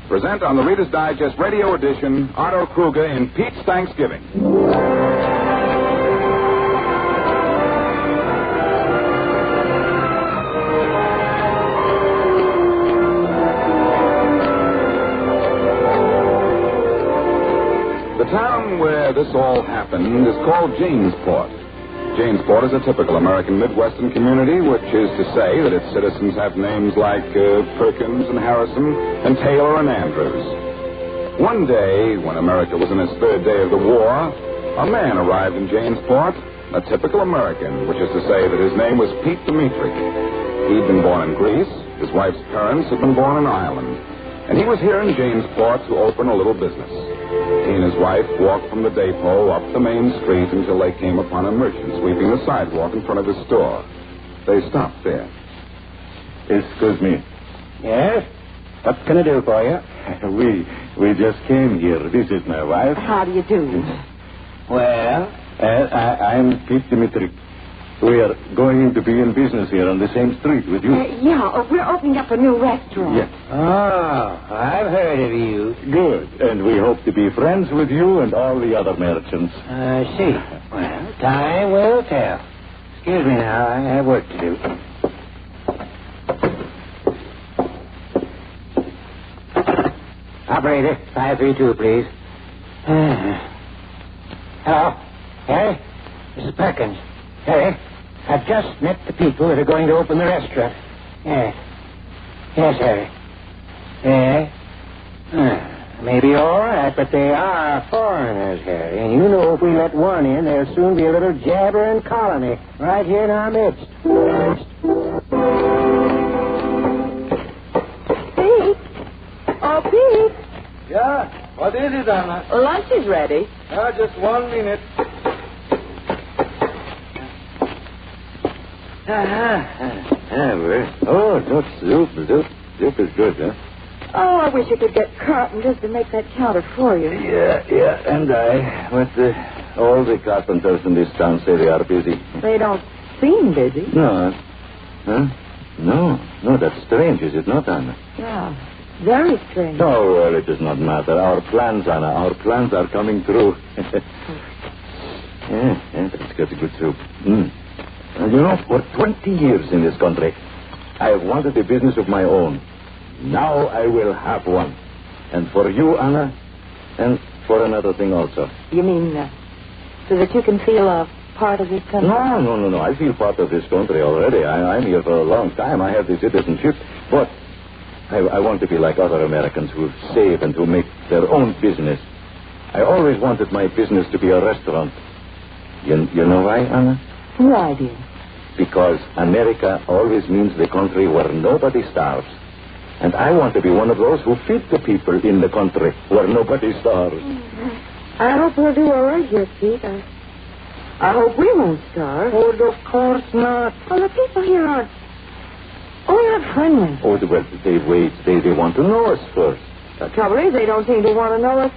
present on the Reader's Digest radio edition Otto Kruger in Pete's Thanksgiving. The town where this all happened is called Jamesport. Jamesport is a typical American Midwestern community, which is to say that its citizens have names like Perkins and Harrison and Taylor and Andrews. One day, when America was in its third day of the war, a man arrived in Jamesport, a typical American, which is to say that his name was Pete Dimitri. He'd been born in Greece, his wife's parents had been born in Ireland, and he was here in Jamesport to open a little business. He and his wife walked from the depot up the main street until they came upon a merchant sweeping the sidewalk in front of his store. They stopped there. Excuse me. Yes? What can I do for you? We just came here. This is my wife. How do you do? Well? I'm Pete Dimitri. We are going to be in business here on the same street with you. We're opening up a new restaurant. Yes. Oh, I've heard of you. Good. And we hope to be friends with you and all the other merchants. I see. Well, time will tell. Excuse me now. I have work to do. Operator, 532, please. Hello? Harry? This is Perkins. Harry? I've just met the people that are going to open the restaurant. Yes. Yes, Harry. Maybe all right, but they are foreigners, Harry. And you know if we let one in, there'll soon be a little jabbering colony right here in our midst. Pete? Oh, Pete? Yeah? What is it, Anna? Lunch is ready. Just 1 minute. That's soup. Soup is good, huh? Oh, I wish I could get Carlton just to make that counter for you. Yeah, and I. But all the carpenters in this town say they are busy. They don't seem busy. No. Huh? No, that's strange, is it not, Anna? Yeah, very strange. Oh, well, it does not matter. Our plans, Anna, our plans are coming true. That's got a good soup. You know, for 20 years in this country, I have wanted a business of my own. Now I will have one. And for you, Anna, and for another thing also. You mean so that you can feel a part of this country? No. I feel part of this country already. I'm here for a long time. I have the citizenship. But I want to be like other Americans who save and who make their own business. I always wanted my business to be a restaurant. You know why, Anna? Why, dear? Because America always means the country where nobody starves. And I want to be one of those who feed the people in the country where nobody starves. I hope we'll do all right here, Pete. I hope we won't starve. Oh, of course not. Well, the people here aren't... they're not friendly. Oh, well, they wait. They want to know us first. The trouble is, they don't seem to want to know us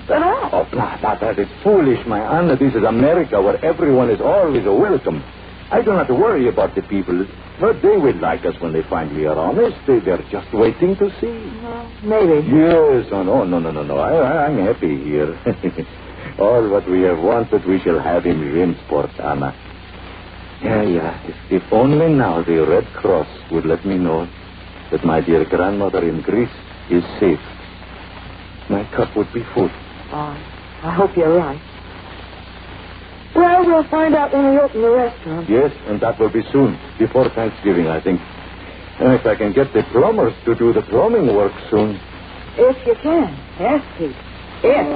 at all. Oh, that is foolish, my Anna. This is America where everyone is always welcome. I don't have to worry about the people, but they will like us when they find we are honest. They're just waiting to see. Well, maybe. Yes. Oh, no. I'm happy here. All what we have wanted, we shall have in Jamesport, Anna. Yeah. If only now the Red Cross would let me know that my dear grandmother in Greece is safe. My cup would be full. Oh, I hope you're right. Well, we'll find out when we open the restaurant. Yes, and that will be soon, before Thanksgiving, I think. And if I can get the plumbers to do the plumbing work soon. If you can. Yes, Pete. If.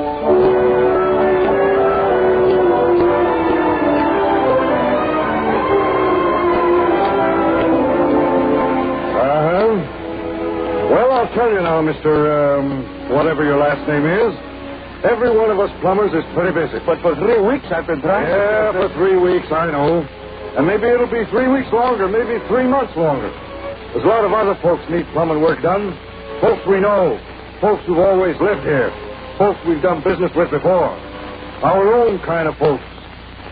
Well, I'll tell you now, Mr. Whatever your last name is, every one of us plumbers is pretty busy. But for 3 weeks I've been trying. Yeah, for 3 weeks, I know. And maybe it'll be 3 weeks longer, maybe 3 months longer. There's a lot of other folks need plumbing work done. Folks we know. Folks who've always lived here. Folks we've done business with before. Our own kind of folks,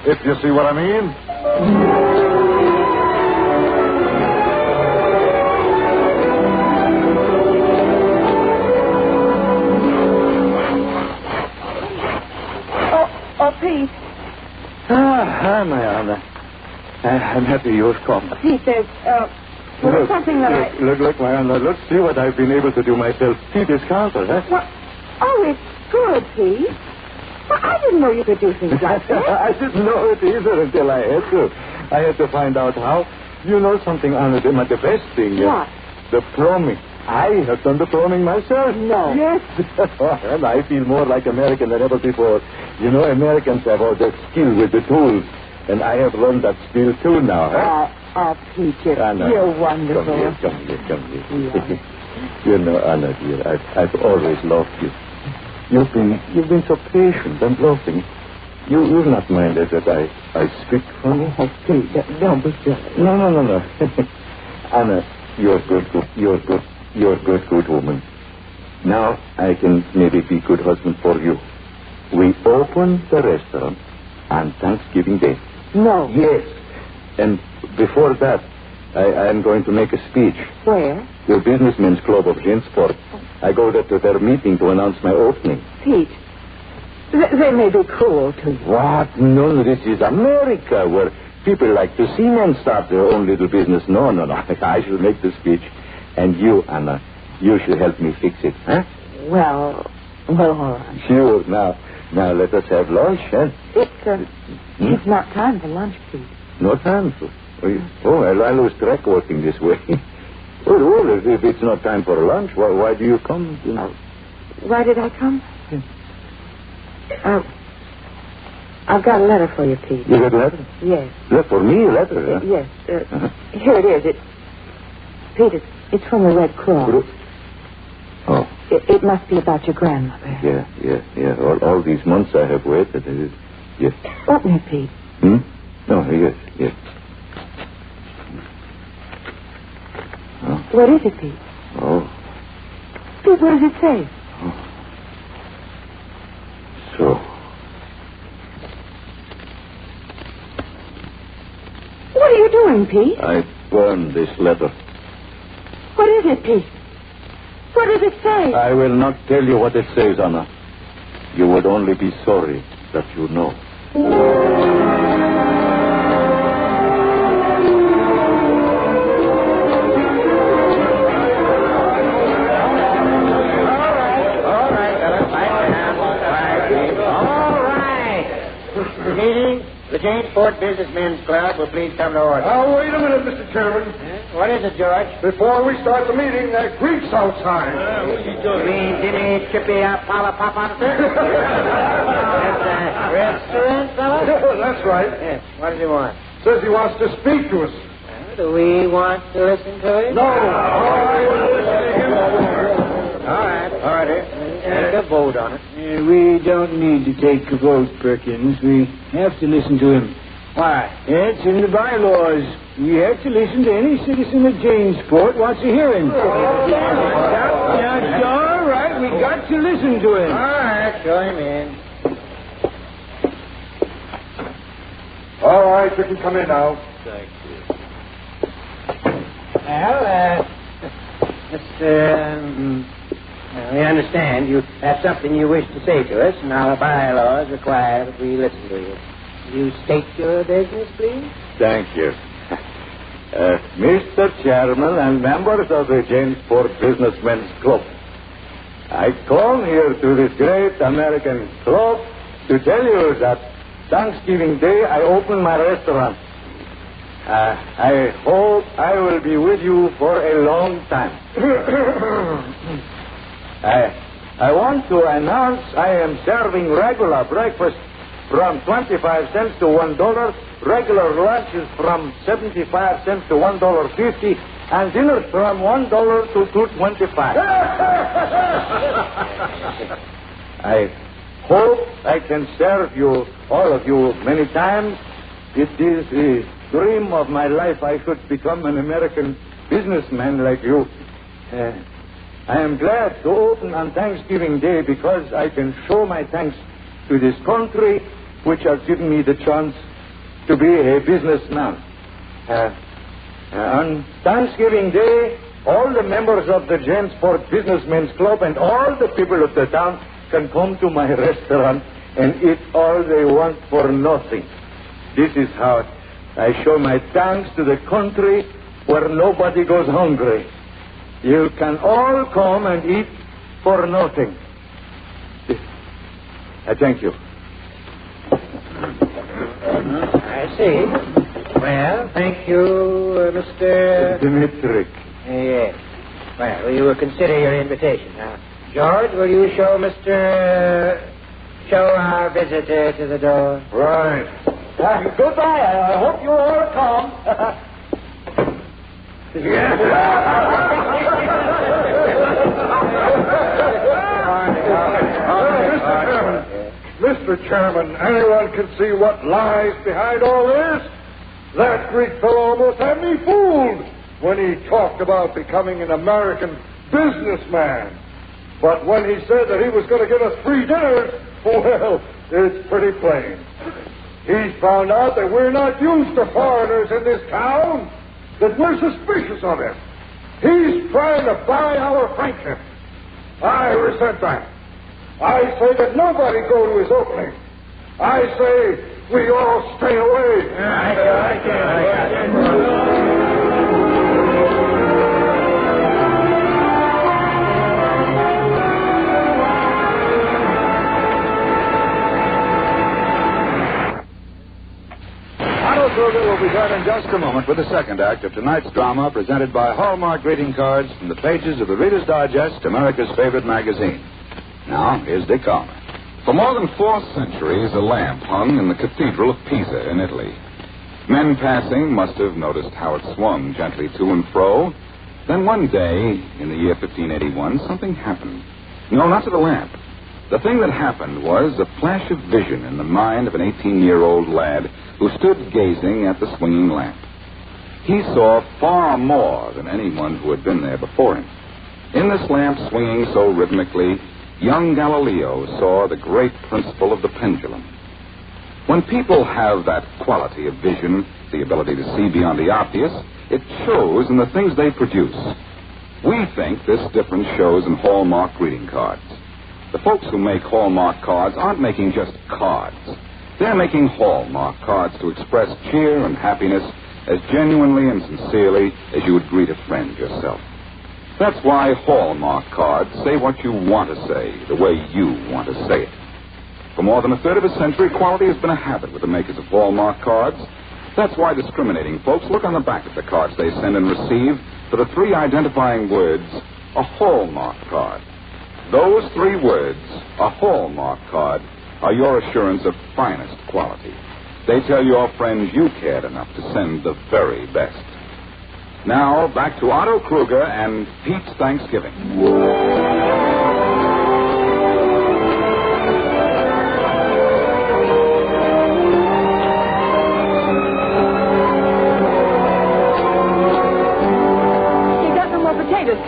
if you see what I mean. Oh, Pete. Hi, my Anna. I'm happy you've come. Pete, there's something that Look, my Anna, let's see what I've been able to do myself. See this counter, huh? What? Oh, it's good, Pete. Well, I didn't know you could do things like that. I didn't know it either until I had to. I had to find out how. You know something, Anna, the best thing. What? The plumbing. I have done the plumbing myself. No. Yes. And I feel more like American than ever before. You know, Americans have all that skill with the tools. And I have learned that skill too now. Oh, Pete, you're wonderful. Come here. Yeah. You know, Anna, dear, I've always loved you. You've been so patient and loving. You'll not mind that I speak funny. Oh, Pete, don't be silly. No. Anna, you're good. You're good woman. Now I can maybe be good husband for you. We open the restaurant on Thanksgiving Day. No. Yes. And before that, I am going to make a speech. Where? The Businessmen's Club of Jinsport. I go there to their meeting to announce my opening. Pete, they may be cruel to you. What? No, this is America, where people like to see men start their own little business. No. I shall make the speech. And you, Anna, you should help me fix it, huh? Well, all right. Sure. Now let us have lunch, huh? It's not time for lunch, Pete. No time for... Oh, I lose track working this way. Well, if it's not time for lunch, why do you come? You know? Why did I come? I've got a letter for you, Pete. You got a letter? Yes. For me, a letter, huh? Yes. Here it is. Pete, it's from the Red Cross. Oh. It must be about your grandmother. Yeah. All these months I have waited. Yes. Open it, Pete. No, yes. Oh. What is it, Pete? Oh. Pete, what does it say? Oh. So. What are you doing, Pete? I burned this letter. What is it, Pete? What does it say? I will not tell you what it says, Anna. You would only be sorry that you know. The Jamesport Businessmen's Club will please come to order. Oh, wait a minute, Mr. Chairman. What is it, George? Before we start the meeting, that creek's outside. What's he doing? You mean Jimmy Chippy Papa Papa? That's a restaurant, fella? That's right. Yes. What does he want? Says he wants to speak to us. Do we want to listen to him? No. All right. Order. Take a vote on it. We don't need to take a vote, Perkins. We have to listen to him. Why? It's in the bylaws. We have to listen to any citizen of Jamesport wants to hear him. That's all right. We got to listen to him. All right. Show him in. All right, you can come in now. Thank you. Well, we understand you have something you wish to say to us, and our bylaws require that we listen to you. You state your business, please? Thank you. Mr. Chairman and members of the Jamesport Businessmen's Club, I come here to this great American club to tell you that Thanksgiving Day I open my restaurant. I hope I will be with you for a long time. I want to announce I am serving regular breakfast from 25 cents to $1, regular lunches from 75 cents to $1.50, And dinners from $1 to $2.25. I hope I can serve you, all of you, many times. It is the dream of my life I should become an American businessman like you. I am glad to open on Thanksgiving Day because I can show my thanks to this country which has given me the chance to be a businessman. On Thanksgiving Day, all the members of the Jamesport Businessmen's Club and all the people of the town can come to my restaurant and eat all they want for nothing. This is how I show my thanks to the country where nobody goes hungry. You can all come and eat for nothing. I thank you. I see. Well, thank you, Mr. Dimitri. Yes. Well, we will consider your invitation. Now, George, will you show our visitor to the door? Right. Goodbye. I hope you all come. Mr. Chairman, anyone can see what lies behind all this. That Greek fellow almost had me fooled when he talked about becoming an American businessman. But when he said that he was going to give us free dinners, well, it's pretty plain. He's found out that we're not used to foreigners in this town, that we're suspicious of him. He's trying to buy our friendship. I resent that. I say that nobody go to his opening. I say we all stay away. Otto Kruger will be back in just a moment with the second act of tonight's drama presented by Hallmark greeting cards from the pages of the Reader's Digest, America's favorite magazine. Now, here's Dick Calmer. For more than 4 centuries, a lamp hung in the Cathedral of Pisa in Italy. Men passing must have noticed how it swung gently to and fro. Then one day, in the year 1581, something happened. No, not to the lamp. The thing that happened was a flash of vision in the mind of an 18-year-old lad who stood gazing at the swinging lamp. He saw far more than anyone who had been there before him. In this lamp swinging so rhythmically, young Galileo saw the great principle of the pendulum. When people have that quality of vision, the ability to see beyond the obvious, it shows in the things they produce. We think this difference shows in Hallmark greeting cards. The folks who make Hallmark cards aren't making just cards. They're making Hallmark cards to express cheer and happiness as genuinely and sincerely as you would greet a friend yourself. That's why Hallmark cards say what you want to say, the way you want to say it. For more than a third of a century, quality has been a habit with the makers of Hallmark cards. That's why discriminating folks look on the back of the cards they send and receive for the 3 identifying words, a Hallmark card. Those 3 words, a Hallmark card, are your assurance of finest quality. They tell your friends you cared enough to send the very best. Now, back to Otto Kruger and Pete's Thanksgiving.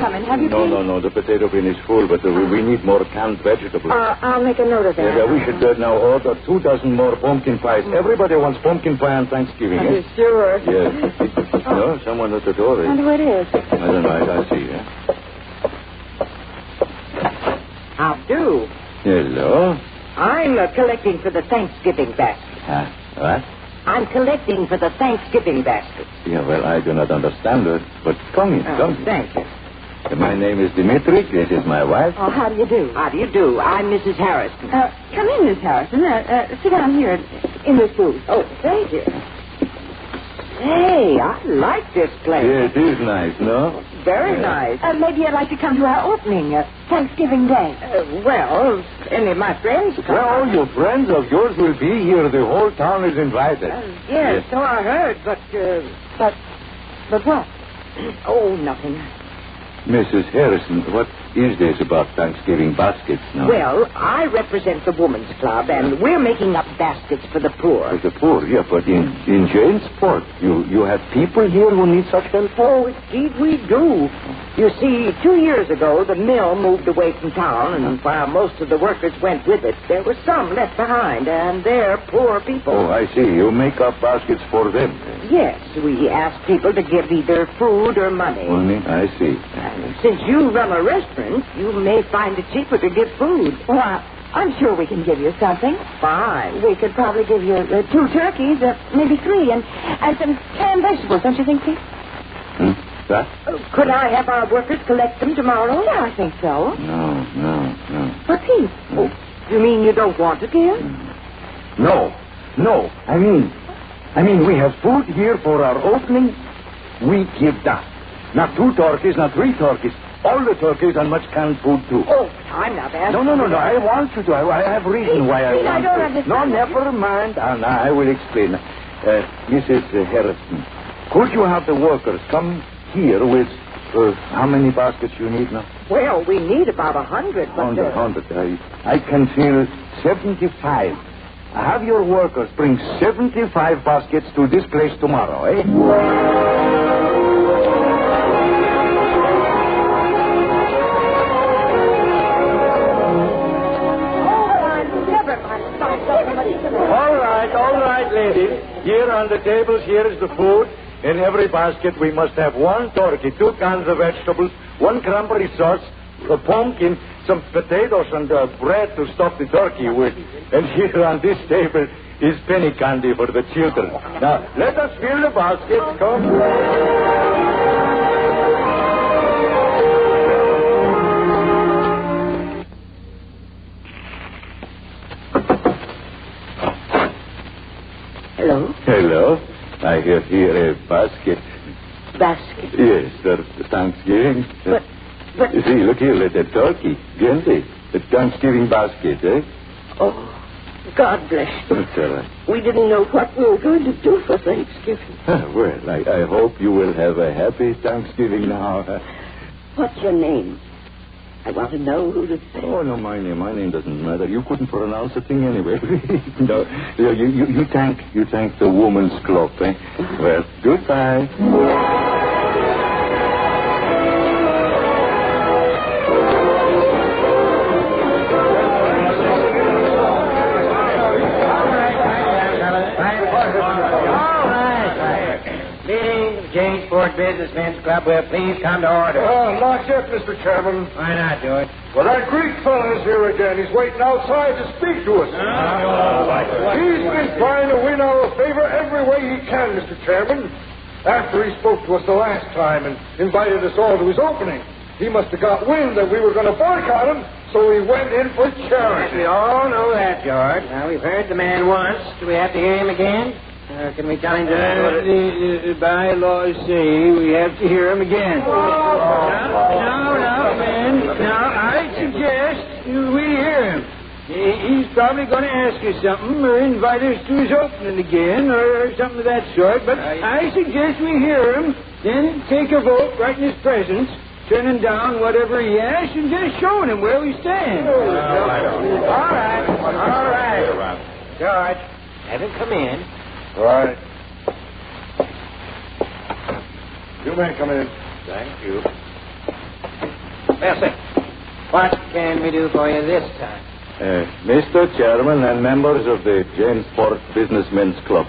Coming. Have you No. The potato bin is full, but we need more canned vegetables. I'll make a note of that. Yeah, we should now order 2 dozen more pumpkin pies. Everybody wants pumpkin pie on Thanksgiving. Are you sure? Yes. No, someone at the door. I wonder who it is. I don't know. I'll see. How do? Hello. I'm collecting for the Thanksgiving basket. What? I'm collecting for the Thanksgiving basket. Yeah, well, I do not understand it, but come in. Thank you. My name is Dimitri. This is my wife. Oh, how do you do? How do you do? I'm Mrs. Harrison. Come in, Miss Harrison. Sit down here in this booth. Oh, thank you. Hey, I like this place. Yeah, it is nice, no? Very nice. Maybe you'd like to come to our opening, Thanksgiving Day. Well, any of my friends come. Well, your friends of yours will be here. The whole town is invited. Yes, so I heard, but what? Oh, nothing. Mrs. Harrison, what is this about Thanksgiving baskets now? Well, I represent the Women's Club, and we're making up baskets for the poor. For the poor, yeah, but in Janesport, you have people here who need such help? Oh, indeed we do. You see, 2 years ago, the mill moved away from town, and while most of the workers went with it, there were some left behind, and they're poor people. Oh, I see. You make up baskets for them. Yes, we ask people to give either food or money. Money? I see. And since you run a restaurant, you may find it cheaper to give food. Well, I'm sure we can give you something. Fine. We could probably give you 2 turkeys, maybe 3, and some canned vegetables, don't you think, Pete? That? Could I have our workers collect them tomorrow? Yeah, I think so. No. But, Pete... Oh, you mean you don't want to give? No. I mean, we have food here for our opening. We give that. Not 2 turkeys, not 3 turkeys. All the turkeys and much canned food, too. Oh, I'm not asking. No. I want you to. I have reason why I want I don't understand. No, never mind. And I will explain. Mrs. Harrison, could you have the workers come here with how many baskets you need now? Well, we need about 100. But 100. I can feel 75. Have your workers bring 75 baskets to this place tomorrow, eh? All right, ladies. Here on the tables, here is the food. In every basket, we must have 1 turkey, 2 cans of vegetables, 1 cranberry sauce, a pumpkin, some potatoes, and bread to stuff the turkey with. And here on this table is penny candy for the children. Now, let us fill the baskets. Come. Hello. I have here a basket. Basket? Yes, for Thanksgiving. But... See, look here, the turkey. Gente. The Thanksgiving basket, eh? Oh, God bless you. That's all right. We didn't know what we were going to do for Thanksgiving. Well, I hope you will have a happy Thanksgiving now. What's your name? I want to know who to say. Oh, no, my name doesn't matter. You couldn't pronounce a thing anyway. No, you thank the Woman's Club, eh? Well, goodbye. Janesport Businessmen's Club will please come to order. Oh, not yet, Mr. Chairman. Why not, George? Well, that Greek fellow is here again. He's waiting outside to speak to us. He's been trying to win our favor every way he can, Mr. Chairman. After he spoke to us the last time and invited us all to his opening, he must have got wind that we were going to boycott him, so he went in for charity. We all know that, George. Now, we've heard the man once. Do we have to hear him again? Can we tell him to... The bylaws say we have to hear him again. Now, men. Now, I suggest we hear him. He's probably going to ask us something or invite us to his opening again or something of that sort. But I suggest we hear him, then take a vote right in his presence, turning down whatever he asks and just showing him where we stand. All right. George, have him come in. All right. You may come in. Thank you. Well, sir, what can we do for you this time? Mr. Chairman and members of the Janesport Businessmen's Club,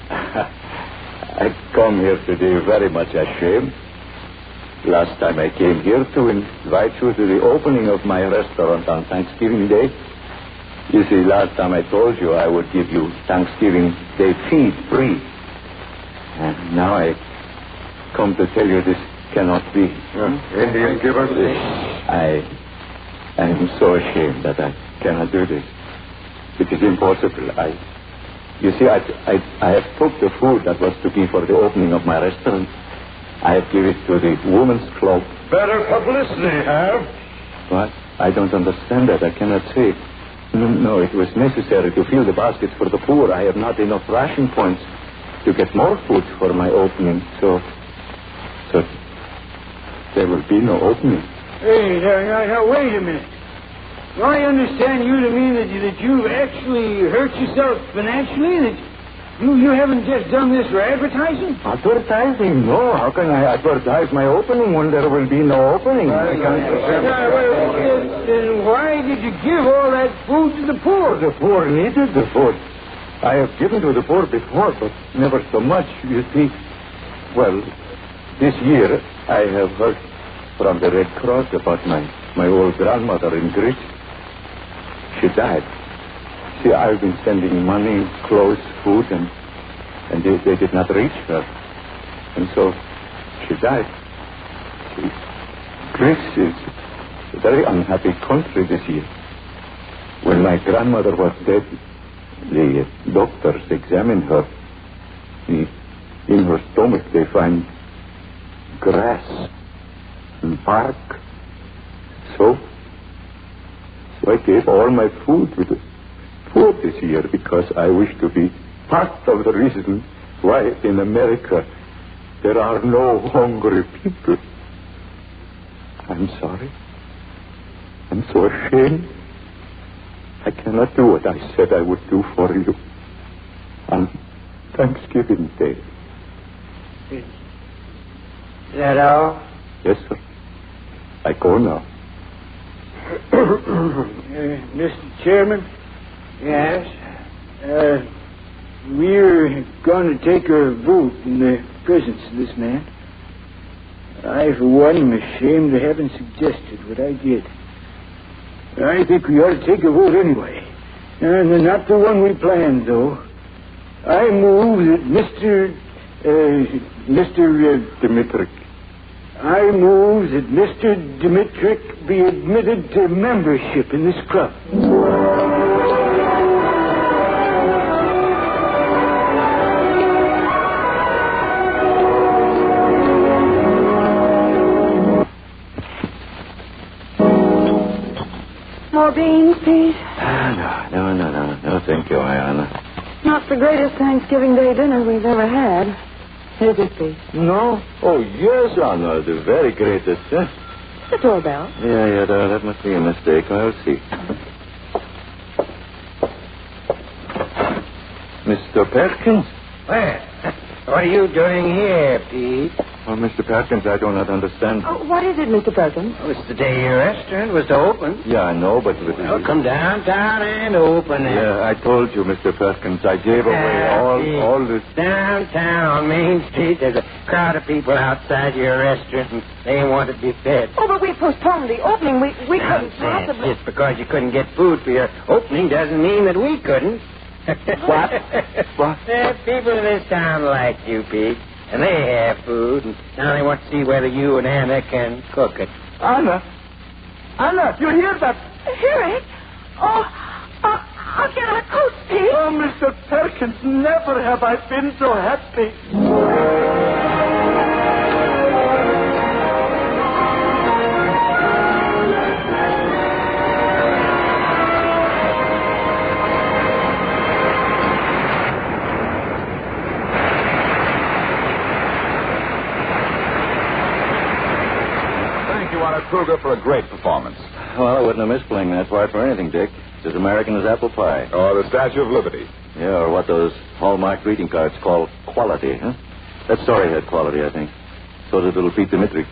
I come here today very much ashamed. Last time I came here to invite you to the opening of my restaurant on Thanksgiving Day. You see, last time I told you I would give you Thanksgiving Day feed free. And now I come to tell you this cannot be. Indian giver? I am so ashamed that I cannot do this. It is impossible. You see, I have took the food that was to be for the opening of my restaurant. I have given it to the Women's Club. Better publicity, have? What? I don't understand that. I cannot say. No, it was necessary to fill the baskets for the poor. I have not enough ration points to get more food for my opening, so there will be no opening. Hey, now, wait a minute. Do I understand you to mean that you've actually hurt yourself financially? That you haven't just done this for advertising? Advertising? No. How can I advertise my opening when there will be no opening? Then why did you give all that food to the poor? The poor needed the food. I have given to the poor before, but never so much, you see. Well, this year I have heard from the Red Cross about my old grandmother in Greece. She died. See, I've been sending money, clothes, food, and they did not reach her. And so she died. See, Greece is a very unhappy country this year. When my grandmother was dead, the doctors examined her. In her stomach they find grass and bark. So I gave all my food to the poor this year because I wish to be part of the reason why in America there are no hungry people. I'm sorry. I'm so ashamed. I cannot do what I said I would do for you on Thanksgiving Day. Is that all? Yes, sir. I go now. Mr. Chairman? Yes? We're going to take our vote in the presence of this man. I, for one, am ashamed of having suggested what I did. I think we ought to take a vote anyway. And not the one we planned, though. I move that Mr. Dimitrick. I move that Mr. Dimitrick be admitted to membership in this club. More beans, please? No, thank you, Ayana. Not the greatest Thanksgiving Day dinner we've ever had. Here's it, please. No? Oh, yes, Anna, the very greatest. The doorbell. Yeah, that must be a mistake. I'll see. Mr. Perkins? Well, what are you doing here, Pete? Oh, Mr. Perkins, I do not understand. Oh, what is it, Mr. Perkins? Oh, it's the day your restaurant was to open. Yeah, I know, but... Well, come downtown and open it. Yeah, I told you, Mr. Perkins, I gave away all this... Downtown on Main Street, there's a crowd of people outside your restaurant, and they want to be fed. Oh, but we postponed the opening. We couldn't Nonsense. possibly... Just because you couldn't get food for your opening doesn't mean that we couldn't. What? There are people in this town like you, Pete. And they have food, and now they want to see whether you and Anna can cook it. Anna, do you hear that? Hear it? Oh, I'll get our coat, Pete. Oh, Mr. Perkins, never have I been so happy. Kruger for a great performance. Well, I wouldn't have missed playing that part for anything, Dick. It's as American as apple pie. Or the Statue of Liberty. Yeah, or what those Hallmark greeting cards call quality, huh? That story had quality, I think. So did little Pete Dimitrick.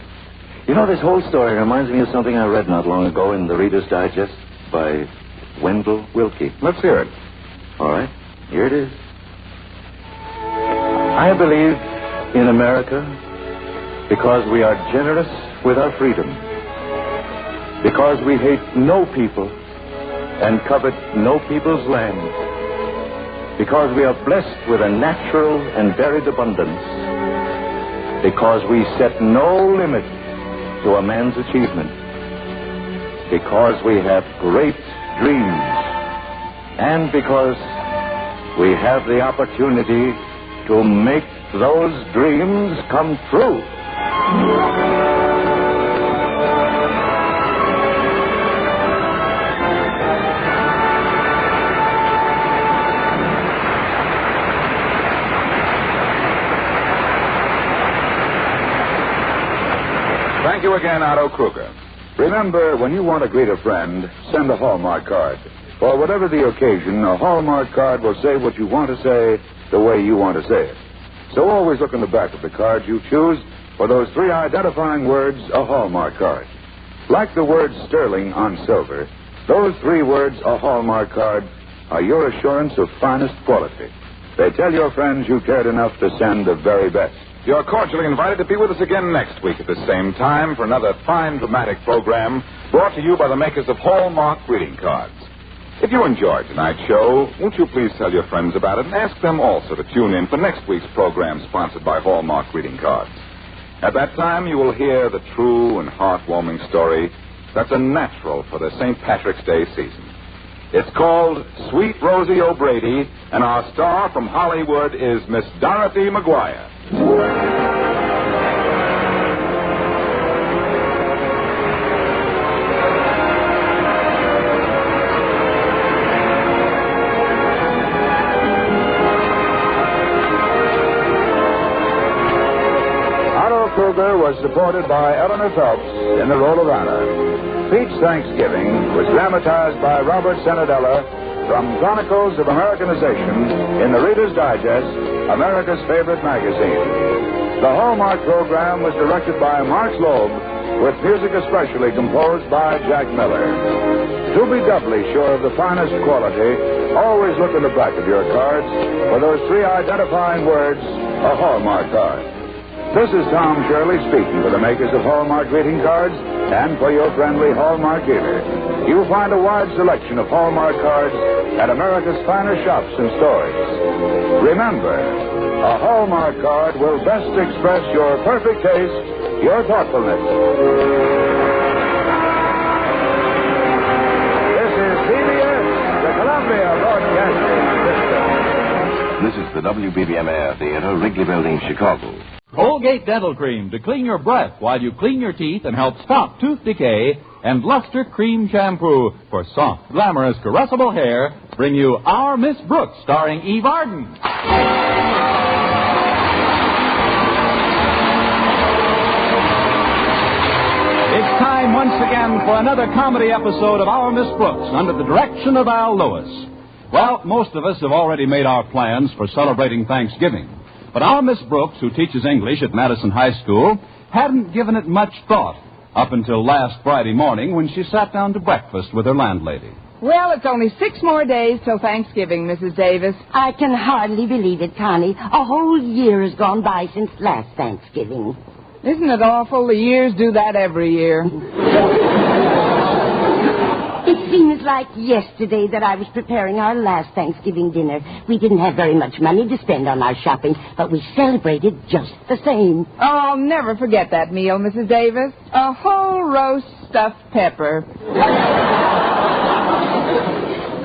You know, this whole story reminds me of something I read not long ago in the Reader's Digest by Wendell Willkie. Let's hear it. All right, here it is. I believe in America because we are generous with our freedom. Because we hate no people and covet no people's land. Because we are blessed with a natural and varied abundance. Because we set no limit to a man's achievement. Because we have great dreams. And because we have the opportunity to make those dreams come true. Thank you, you again, Otto Kruger. Remember, when you want to greet a friend, send a Hallmark card. For whatever the occasion, a Hallmark card will say what you want to say the way you want to say it. So always look in the back of the card you choose for those 3 identifying words, a Hallmark card. Like the word sterling on silver, those 3 words, a Hallmark card, are your assurance of finest quality. They tell your friends you cared enough to send the very best. You're cordially invited to be with us again next week at the same time for another fine dramatic program brought to you by the makers of Hallmark greeting cards. If you enjoyed tonight's show, won't you please tell your friends about it and ask them also to tune in for next week's program sponsored by Hallmark greeting cards. At that time, you will hear the true and heartwarming story that's a natural for the St. Patrick's Day season. It's called Sweet Rosie O'Brady, and our star from Hollywood is Miss Dorothy McGuire. Otto Kruger was supported by Eleanor Phelps in the role of Anna. Pete's Thanksgiving was dramatized by Robert Senadella from Chronicles of Americanization in the Reader's Digest, America's favorite magazine. The Hallmark program was directed by Mark Loeb, with music especially composed by Jack Miller. To be doubly sure of the finest quality, always look in the back of your cards for those 3 identifying words, a Hallmark card. This is Tom Shirley speaking for the makers of Hallmark greeting cards and for your friendly Hallmark dealer. You'll find a wide selection of Hallmark cards at America's finest shops and stores. Remember, a Hallmark card will best express your perfect taste, your thoughtfulness. This is CBS, the Columbia Broadcasting System. This is the WBBM Air Theater, Wrigley Building, Chicago. Colgate Dental Cream to clean your breath while you clean your teeth and help stop tooth decay. And Luster Cream Shampoo for soft, glamorous, caressable hair bring you Our Miss Brooks, starring Eve Arden. It's time once again for another comedy episode of Our Miss Brooks under the direction of Al Lewis. Well, most of us have already made our plans for celebrating Thanksgiving. But our Miss Brooks, who teaches English at Madison High School, hadn't given it much thought up until last Friday morning when she sat down to breakfast with her landlady. Well, it's only 6 more days till Thanksgiving, Mrs. Davis. I can hardly believe it, Connie. A whole year has gone by since last Thanksgiving. Isn't it awful? The years do that every year. It seems like yesterday that I was preparing our last Thanksgiving dinner. We didn't have very much money to spend on our shopping, but we celebrated just the same. Oh, I'll never forget that meal, Mrs. Davis. A whole roast stuffed pepper.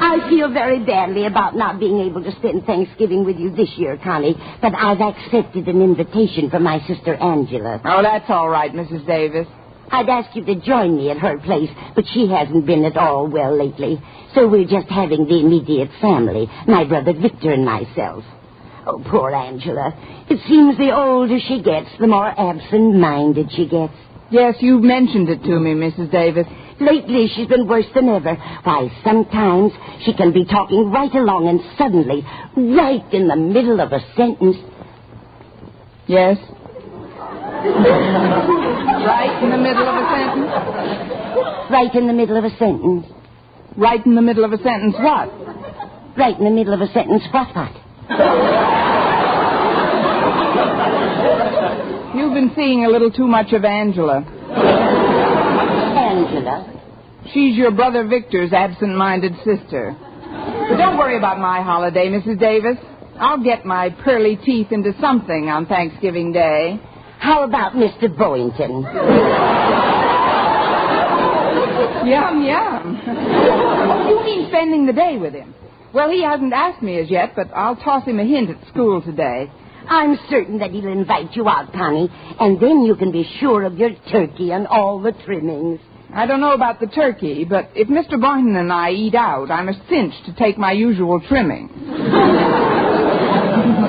I feel very badly about not being able to spend Thanksgiving with you this year, Connie, but I've accepted an invitation from my sister Angela. Oh, that's all right, Mrs. Davis. I'd ask you to join me at her place, but she hasn't been at all well lately. So we're just having the immediate family, my brother Victor and myself. Oh, poor Angela. It seems the older she gets, the more absent-minded she gets. Yes, you've mentioned it to me, Mrs. Davis. Lately, she's been worse than ever. Why, sometimes she can be talking right along and suddenly, right in the middle of a sentence... Yes? Right in the middle of a sentence? Right in the middle of a sentence. Right in the middle of a sentence what? Right in the middle of a sentence what? You've been seeing a little too much of Angela. Angela? She's your brother Victor's absent-minded sister. But don't worry about my holiday, Mrs. Davis. I'll get my pearly teeth into something on Thanksgiving Day. How about Mr. Boynton? Yum, yum. You mean spending the day with him? Well, he hasn't asked me as yet, but I'll toss him a hint at school today. I'm certain that he'll invite you out, Connie, and then you can be sure of your turkey and all the trimmings. I don't know about the turkey, but if Mr. Boynton and I eat out, I'm a cinch to take my usual trimming.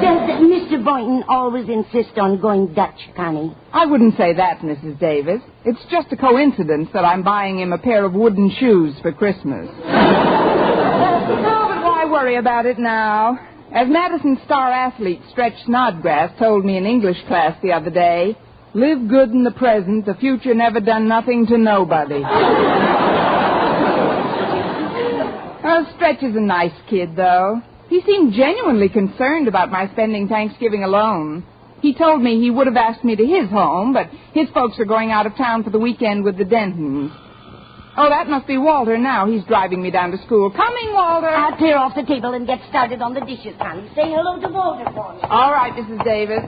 Does Mr. Mr. Boynton always insist on going Dutch, Connie? I wouldn't say that, Mrs. Davis. It's just a coincidence that I'm buying him a pair of wooden shoes for Christmas. No, but why worry about it now? As Madison star athlete Stretch Snodgrass told me in English class the other day, live good in the present, the future never done nothing to nobody. Stretch is a nice kid, though. He seemed genuinely concerned about my spending Thanksgiving alone. He told me he would have asked me to his home, but his folks are going out of town for the weekend with the Dentons. Oh, that must be Walter now. He's driving me down to school. Coming, Walter. I'll clear off the table and get started on the dishes, Connie. Say hello to Walter for me. All right, Mrs. Davis.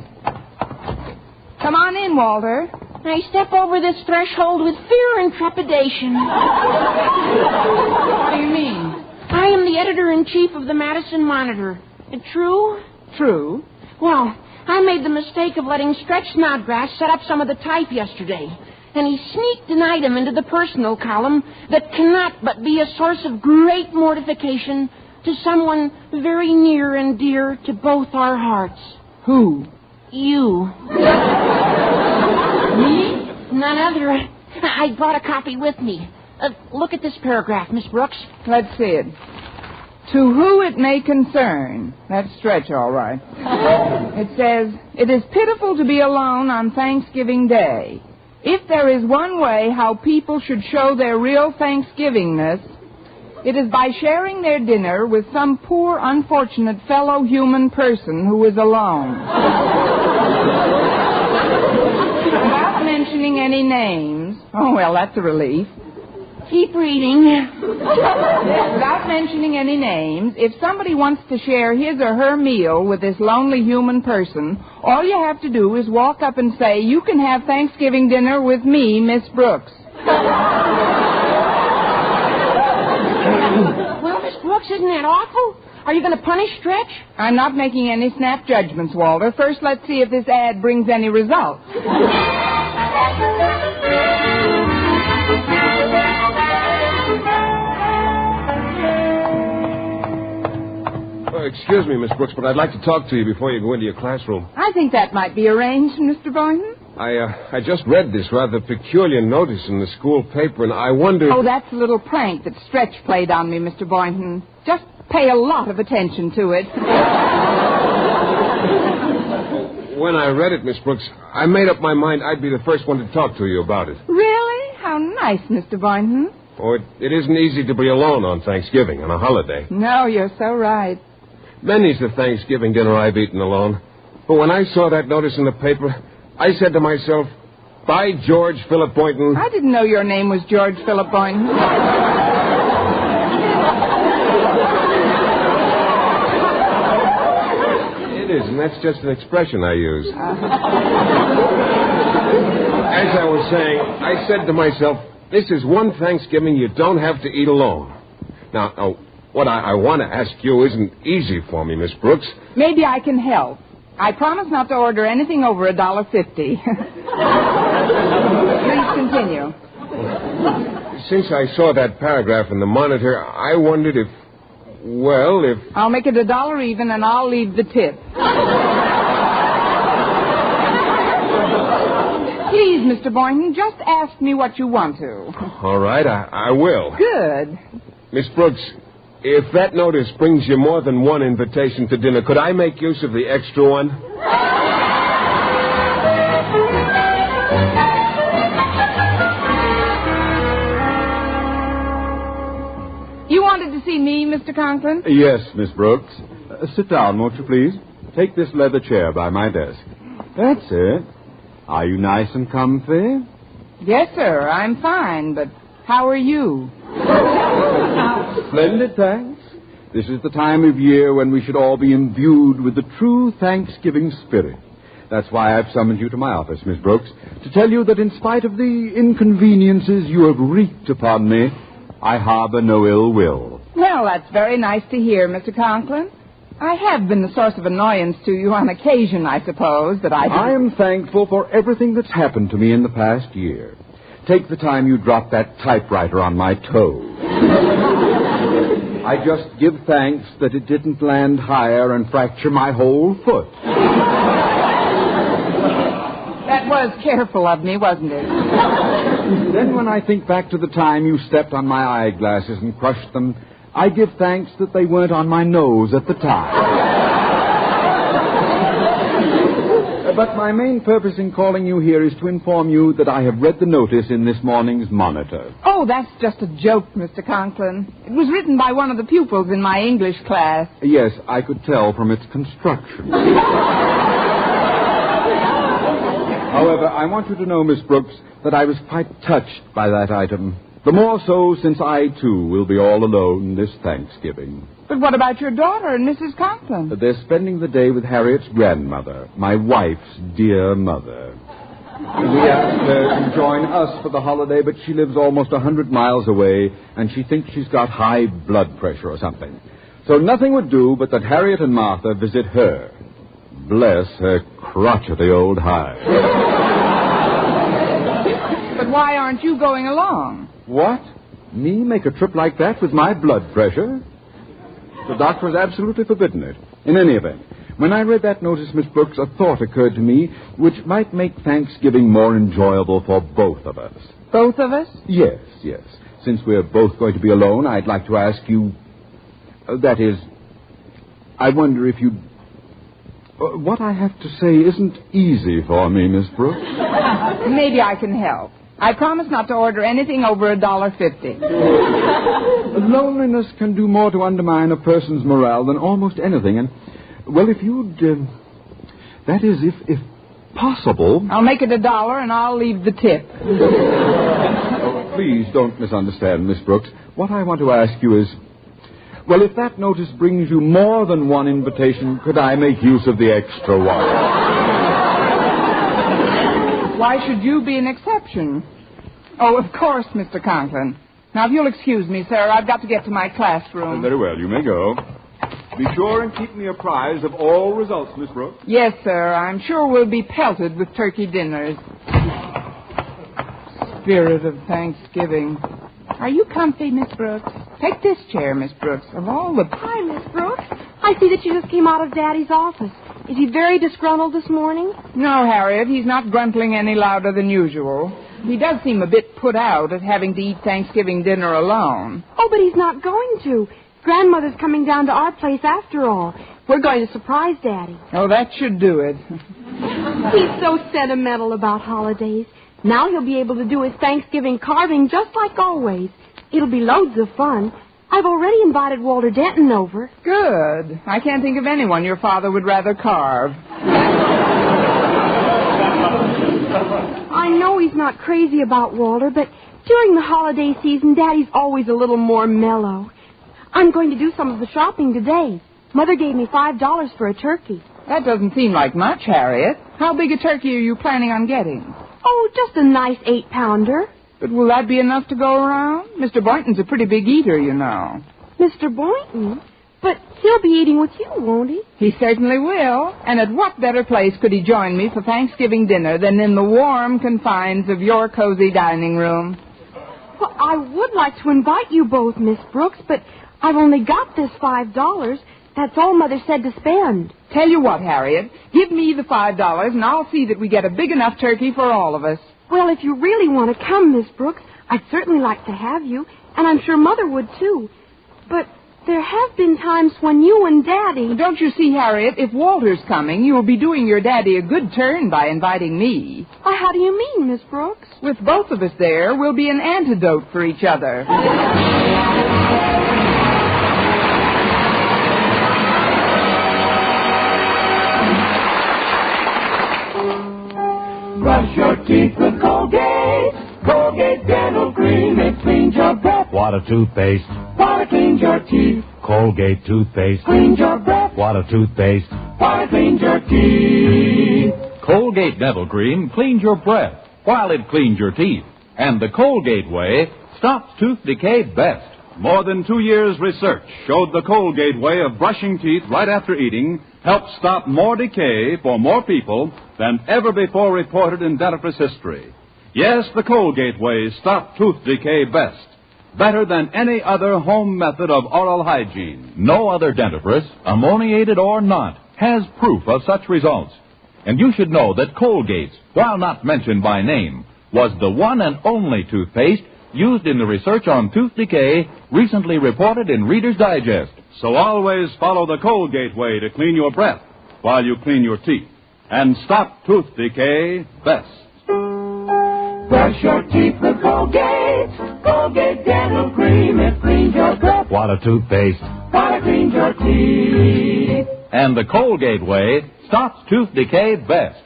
Come on in, Walter. I step over this threshold with fear and trepidation. What do you mean? I am the editor-in-chief of the Madison Monitor. True? True. Well, I made the mistake of letting Stretch Snodgrass set up some of the type yesterday. And he sneaked an item into the personal column that cannot but be a source of great mortification to someone very near and dear to both our hearts. Who? You. Me? None other. I brought a copy with me. Look at this paragraph, Miss Brooks. Let's see it. To who it may concern. That's Stretch, all right. It says, it is pitiful to be alone on Thanksgiving Day. If there is one way how people should show their real Thanksgivingness, it is by sharing their dinner with some poor, unfortunate fellow human person who is alone. Without mentioning any names. Oh, well, that's a relief. Keep reading. Without mentioning any names, if somebody wants to share his or her meal with this lonely human person, all you have to do is walk up and say, you can have Thanksgiving dinner with me, Miss Brooks. Well, Miss Brooks, isn't that awful? Are you going to punish Stretch? I'm not making any snap judgments, Walter. First, let's see if this ad brings any results. Excuse me, Miss Brooks, but I'd like to talk to you before you go into your classroom. I think that might be arranged, Mr. Boynton. I just read this rather peculiar notice in the school paper, and I wondered... Oh, that's a little prank that Stretch played on me, Mr. Boynton. Just pay a lot of attention to it. When I read it, Miss Brooks, I made up my mind I'd be the first one to talk to you about it. Really? How nice, Mr. Boynton. Oh, it isn't easy to be alone on Thanksgiving, on a holiday. No, you're so right. Many's the Thanksgiving dinner I've eaten alone. But when I saw that notice in the paper, I said to myself, by George Philip Boynton... I didn't know your name was George Philip Boynton. It is, and that's just an expression I use. As I was saying, I said to myself, this is one Thanksgiving you don't have to eat alone. Now, what I want to ask you isn't easy for me, Miss Brooks. Maybe I can help. I promise not to order anything over $1.50. Please continue. Since I saw that paragraph in the Monitor, I wondered if... I'll make it $1 even, and I'll leave the tip. Please, Mr. Boynton, just ask me what you want to. All right, I will. Good. Miss Brooks, if that notice brings you more than one invitation to dinner, could I make use of the extra one? You wanted to see me, Mr. Conklin? Yes, Miss Brooks. Sit down, won't you, please? Take this leather chair by my desk. That's it. Are you nice and comfy? Yes, sir. I'm fine, but how are you? Splendid, thanks. This is the time of year when we should all be imbued with the true Thanksgiving spirit. That's why I've summoned you to my office, Miss Brooks, to tell you that in spite of the inconveniences you have wreaked upon me, I harbor no ill will. Well, that's very nice to hear, Mr. Conklin. I have been the source of annoyance to you on occasion, I suppose, but I am thankful for everything that's happened to me in the past year. Take the time you dropped that typewriter on my toe. I just give thanks that it didn't land higher and fracture my whole foot. That was careful of me, wasn't it? Then when I think back to the time you stepped on my eyeglasses and crushed them, I give thanks that they weren't on my nose at the time. But my main purpose in calling you here is to inform you that I have read the notice in this morning's Monitor. Oh, that's just a joke, Mr. Conklin. It was written by one of the pupils in my English class. Yes, I could tell from its construction. However, I want you to know, Miss Brooks, that I was quite touched by that item. The more so since I, too, will be all alone this Thanksgiving. But what about your daughter and Mrs. Conklin? They're spending the day with Harriet's grandmother, my wife's dear mother. We asked her to join us for the holiday, but she lives almost 100 miles away, and she thinks she's got high blood pressure or something. So nothing would do but that Harriet and Martha visit her. Bless her crotchety old hide. But why aren't you going along? What? Me make a trip like that with my blood pressure? The doctor has absolutely forbidden it. In any event, when I read that notice, Miss Brooks, a thought occurred to me which might make Thanksgiving more enjoyable for both of us. Both of us? Yes. Since we're both going to be alone, I'd like to ask you... that is, I wonder if you'd... what I have to say isn't easy for me, Miss Brooks. Maybe I can help. I promise not to order anything over $1.50. Loneliness can do more to undermine a person's morale than almost anything. And, well, if you'd... that is, if possible... I'll make it $1 and I'll leave the tip. Oh, please don't misunderstand, Miss Brooks. What I want to ask you is... well, if that notice brings you more than one invitation, could I make use of the extra one? Why should you be an exception? Oh, of course, Mr. Conklin. Now, if you'll excuse me, sir, I've got to get to my classroom. Very well, you may go. Be sure and keep me apprised of all results, Miss Brooks. Yes, sir. I'm sure we'll be pelted with turkey dinners. Spirit of Thanksgiving. Are you comfy, Miss Brooks? Take this chair, Miss Brooks. Of all the... Hi, Miss Brooks. I see that you just came out of Daddy's office. Is he very disgruntled this morning? No, Harriet, he's not gruntling any louder than usual. He does seem a bit put out at having to eat Thanksgiving dinner alone. Oh, but he's not going to. Grandmother's coming down to our place after all. We're going to surprise Daddy. Oh, that should do it. He's so sentimental about holidays. Now he'll be able to do his Thanksgiving carving just like always. It'll be loads of fun. I've already invited Walter Denton over. Good. I can't think of anyone your father would rather carve. I know he's not crazy about Walter, but during the holiday season, Daddy's always a little more mellow. I'm going to do some of the shopping today. Mother gave me $5 for a turkey. That doesn't seem like much, Harriet. How big a turkey are you planning on getting? Oh, just a nice 8-pounder. But will that be enough to go around? Mr. Boynton's a pretty big eater, you know. Mr. Boynton? But he'll be eating with you, won't he? He certainly will. And at what better place could he join me for Thanksgiving dinner than in the warm confines of your cozy dining room? Well, I would like to invite you both, Miss Brooks, but I've only got this $5. That's all Mother said to spend. Tell you what, Harriet, give me the $5 and I'll see that we get a big enough turkey for all of us. Well, if you really want to come, Miss Brooks, I'd certainly like to have you, and I'm sure Mother would, too. But there have been times when you and Daddy... Don't you see, Harriet, if Walter's coming, you'll be doing your Daddy a good turn by inviting me. Why, how do you mean, Miss Brooks? With both of us there, we'll be an antidote for each other. Brush your teeth with Colgate. Colgate Dental Cream. It cleans your breath. Water toothpaste. Water cleans your teeth. Colgate toothpaste. Cleans your breath. Water toothpaste. Water cleans your teeth. Colgate Dental Cream cleans your breath while it cleans your teeth. And the Colgate way stops tooth decay best. More than 2 years' research showed the Colgate way of brushing teeth right after eating helps stop more decay for more people than ever before reported in dentifrice history. Yes, the Colgate way stopped tooth decay best. Better than any other home method of oral hygiene. No other dentifrice, ammoniated or not, has proof of such results. And you should know that Colgate, while not mentioned by name, was the one and only toothpaste used in the research on tooth decay recently reported in Reader's Digest. So always follow the Colgate way to clean your breath while you clean your teeth. And stop tooth decay best. Brush your teeth with Colgate. Colgate Dental Cream. It cleans your breath. What a toothpaste. While it cleans your teeth. And the Colgate way stops tooth decay best.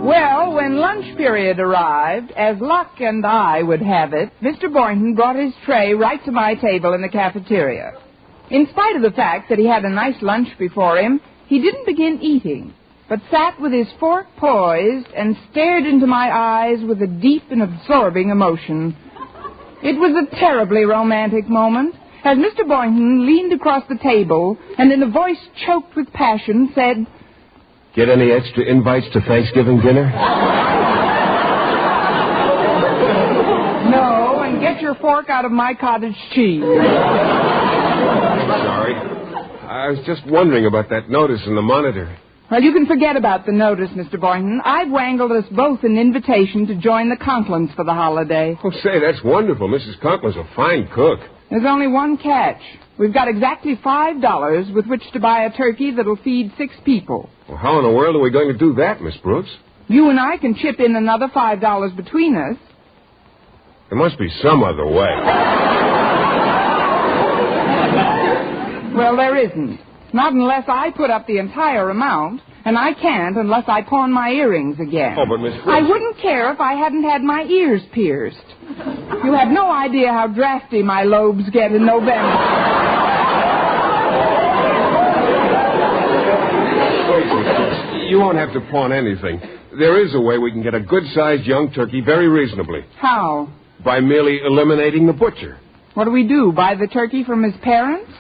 Well, when lunch period arrived, as luck and I would have it, Mr. Boynton brought his tray right to my table in the cafeteria. In spite of the fact that he had a nice lunch before him, he didn't begin eating, but sat with his fork poised and stared into my eyes with a deep and absorbing emotion. It was a terribly romantic moment as Mr. Boynton leaned across the table and in a voice choked with passion said, "Get any extra invites to Thanksgiving dinner?" "No, and get your fork out of my cottage cheese." Sorry. I was just wondering about that notice in the monitor. Well, you can forget about the notice, Mr. Boynton. I've wangled us both an invitation to join the Conklins for the holiday. Oh, say, that's wonderful. Mrs. Conklin's a fine cook. There's only one catch. We've got exactly $5 with which to buy a turkey that'll feed 6 people. Well, how in the world are we going to do that, Miss Brooks? You and I can chip in another $5 between us. There must be some other way. Well, there isn't. Not unless I put up the entire amount, and I can't unless I pawn my earrings again. Oh, but Miss Brooks... I wouldn't care if I hadn't had my ears pierced. You have no idea how drafty my lobes get in November. You won't have to pawn anything. There is a way we can get a good-sized young turkey very reasonably. How? By merely eliminating the butcher. What do we do, buy the turkey from his parents?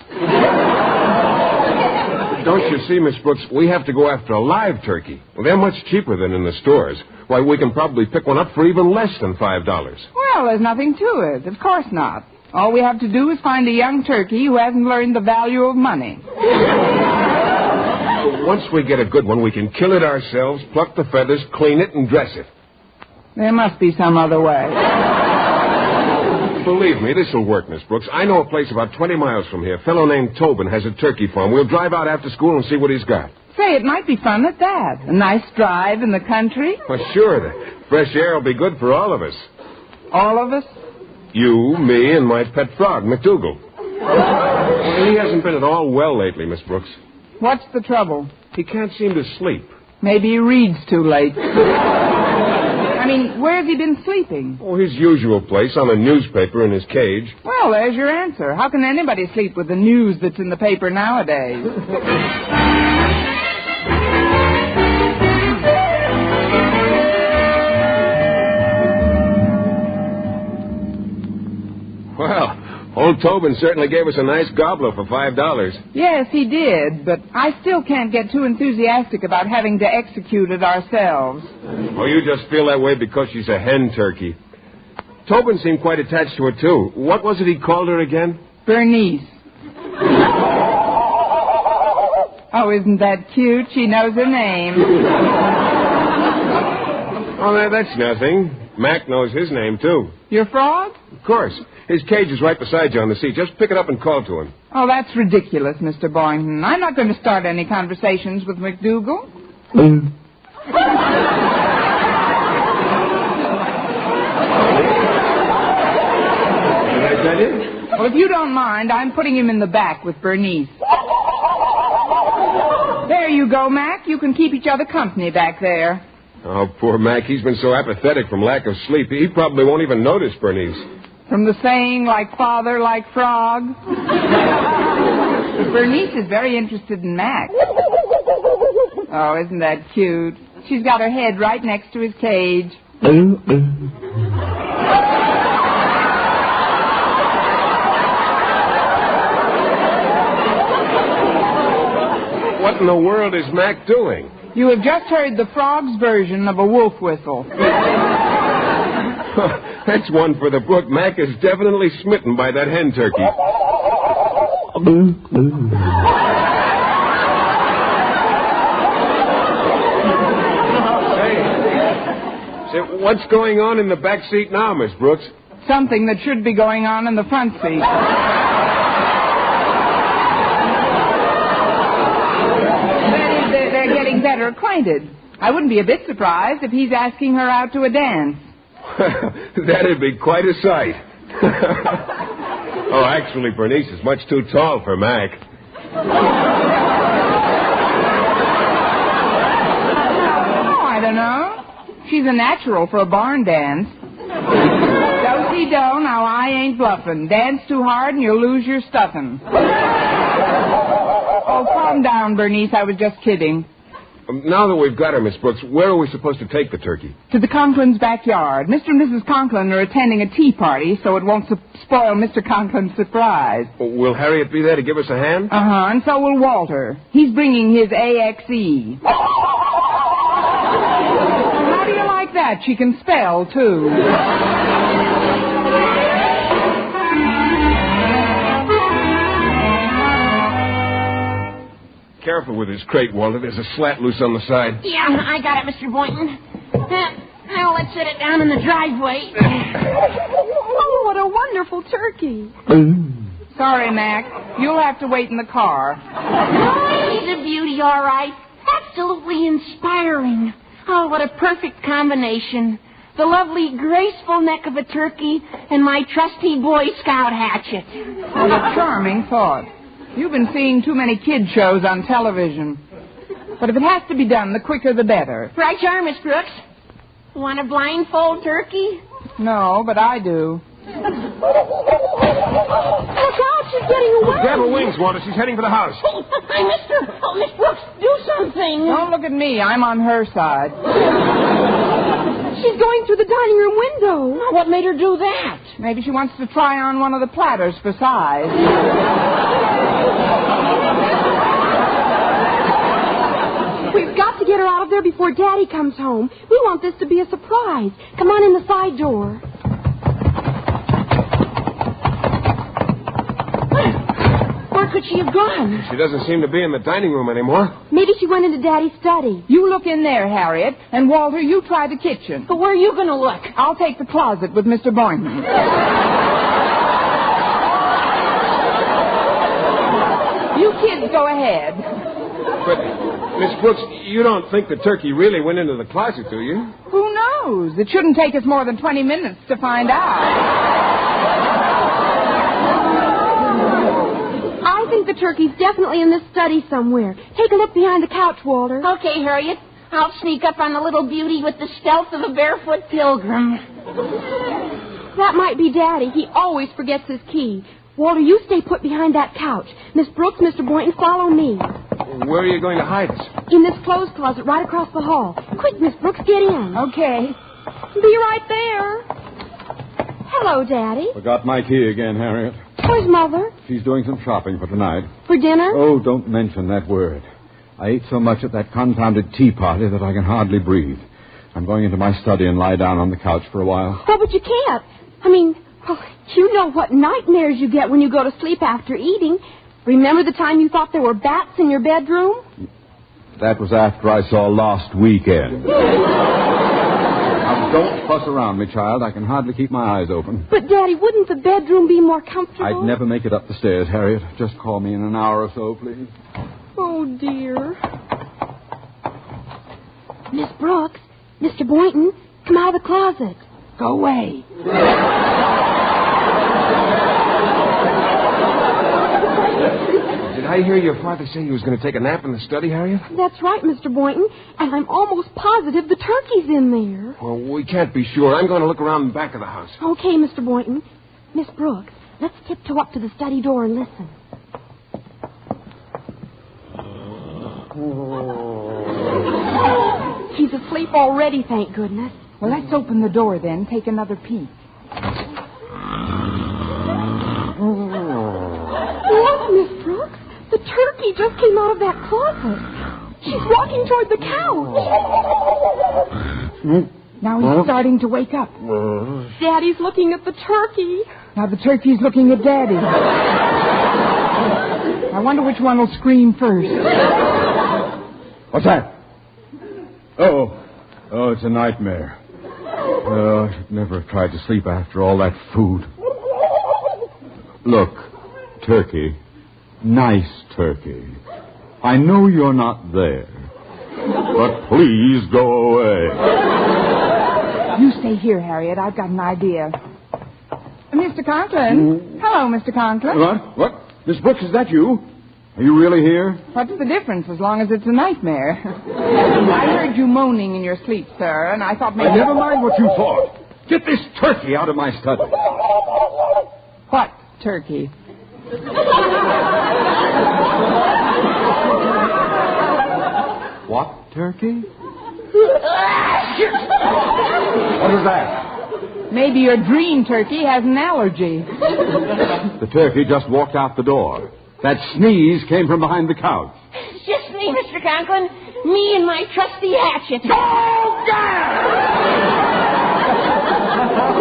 Don't you see, Miss Brooks, we have to go after a live turkey. Well, they're much cheaper than in the stores. Why, we can probably pick one up for even less than $5. Well, there's nothing to it. Of course not. All we have to do is find a young turkey who hasn't learned the value of money. Once we get a good one, we can kill it ourselves, pluck the feathers, clean it, and dress it. There must be some other way. Believe me, this will work, Miss Brooks. I know a place about 20 miles from here. A fellow named Tobin has a turkey farm. We'll drive out after school and see what he's got. Say, it might be fun at that. A nice drive in the country. Well, sure. The fresh air will be good for all of us. All of us? You, me, and my pet frog, McDougal. Well, he hasn't been at all well lately, Miss Brooks. What's the trouble? He can't seem to sleep. Maybe he reads too late. I mean, where's he been sleeping? Oh, his usual place, on a newspaper in his cage. Well, there's your answer. How can anybody sleep with the news that's in the paper nowadays? Well, old Tobin certainly gave us a nice gobbler for $5. Yes, he did, but I still can't get too enthusiastic about having to execute it ourselves. Oh, you just feel that way because she's a hen turkey. Tobin seemed quite attached to her, too. What was it he called her again? Bernice. Oh, isn't that cute? She knows her name. Oh, that's nothing. Mac knows his name, too. Your frog? Of course. His cage is right beside you on the seat. Just pick it up and call to him. Oh, that's ridiculous, Mr. Boynton. I'm not going to start any conversations with McDougal. Did I tell you? Well, if you don't mind, I'm putting him in the back with Bernice. There you go, Mac. You can keep each other company back there. Oh, poor Mac. He's been so apathetic from lack of sleep. He probably won't even notice Bernice. From the saying, like father, like frog. Bernice is very interested in Mac. Oh, isn't that cute? She's got her head right next to his cage. What in the world is Mac doing? You have just heard the frog's version of a wolf whistle. That's one for the book. Mac is definitely smitten by that hen turkey. Say, what's going on in the back seat now, Miss Brooks? Something that should be going on in the front seat. They're getting better acquainted. I wouldn't be a bit surprised if he's asking her out to a dance. That'd be quite a sight. Oh, actually, Bernice is much too tall for Mac. Oh, I don't know. She's a natural for a barn dance. Do-si-do, now I ain't bluffing. Dance too hard and you'll lose your stuffing. Oh, calm down, Bernice. I was just kidding. Now that we've got her, Miss Brooks, where are we supposed to take the turkey? To the Conklin's backyard. Mr. and Mrs. Conklin are attending a tea party, so it won't spoil Mr. Conklin's surprise. Will Harriet be there to give us a hand? Uh-huh, and so will Walter. He's bringing his AXE. How do you like that? She can spell, too. Careful with his crate, Walter. There's a slat loose on the side. Yeah, I got it, Mr. Boynton. Now let's set it down in the driveway. Oh, what a wonderful turkey. Sorry, Mac. You'll have to wait in the car. Oh, he's a beauty, all right. Absolutely inspiring. Oh, what a perfect combination. The lovely, graceful neck of a turkey and my trusty Boy Scout hatchet. What a charming thought. You've been seeing too many kid shows on television. But if it has to be done, the quicker the better. Right you are, Miss Brooks. Want a blindfold turkey? No, but I do. Look out, she's getting away. Grab her wings, Walter. She's heading for the house. Oh, I missed her. Oh, Miss Brooks, do something. Don't look at me. I'm on her side. She's going through the dining room window. What made her do that? Maybe she wants to try on one of the platters for size. We've got to get her out of there before Daddy comes home. We want this to be a surprise. Come on in the side door. Where could she have gone? She doesn't seem to be in the dining room anymore. Maybe she went into Daddy's study. You look in there, Harriet, and Walter, you try the kitchen. But where are you going to look? I'll take the closet with Mr. Boynton. You kids go ahead. But, Miss Brooks, you don't think the turkey really went into the closet, do you? Who knows? It shouldn't take us more than 20 minutes to find out. I think the turkey's definitely in this study somewhere. Take a look behind the couch, Walter. Okay, Harriet. I'll sneak up on the little beauty with the stealth of a barefoot pilgrim. That might be Daddy. He always forgets his key. Walter, you stay put behind that couch. Miss Brooks, Mr. Boynton, follow me. Where are you going to hide us? In this clothes closet right across the hall. Quick, Miss Brooks, get in. Okay. Be right there. Hello, Daddy. Forgot my key again, Harriet. Where's Mother? She's doing some shopping for tonight. For dinner? Oh, don't mention that word. I ate so much at that confounded tea party that I can hardly breathe. I'm going into my study and lie down on the couch for a while. Oh, but you can't. I mean, you know what nightmares you get when you go to sleep after eating. Remember the time you thought there were bats in your bedroom? That was after I saw Lost Weekend. Now, don't fuss around me, child. I can hardly keep my eyes open. But, Daddy, wouldn't the bedroom be more comfortable? I'd never make it up the stairs, Harriet. Just call me in an hour or so, please. Oh, dear. Miss Brooks, Mr. Boynton, come out of the closet. Go away. Did I hear your father say he was going to take a nap in the study, Harriet? That's right, Mr. Boynton. And I'm almost positive the turkey's in there. Well, we can't be sure. I'm going to look around the back of the house. Okay, Mr. Boynton. Miss Brooks, let's tiptoe up to the study door and listen. He's asleep already, thank goodness. Well, let's open the door then. Take another peek. Look, Miss Brooks. The turkey just came out of that closet. She's walking toward the couch. Now he's starting to wake up. Daddy's looking at the turkey. Now the turkey's looking at Daddy. I wonder which one will scream first. What's that? Oh, it's a nightmare. I should never have tried to sleep after all that food. Look, turkey. Nice turkey. I know you're not there. But please go away. You stay here, Harriet. I've got an idea. Mr. Conklin. Hello, Mr. Conklin. What? Miss Brooks, is that you? Are you really here? What's the difference as long as it's a nightmare? I heard you moaning in your sleep, sir, and I thought maybe... Never mind what you thought. Get this turkey out of my study. What turkey? What turkey? What is that? Maybe your dream turkey has an allergy. The turkey just walked out the door. That sneeze came from behind the couch. It's just me, Mr. Conklin. Me and my trusty hatchet. Oh, God!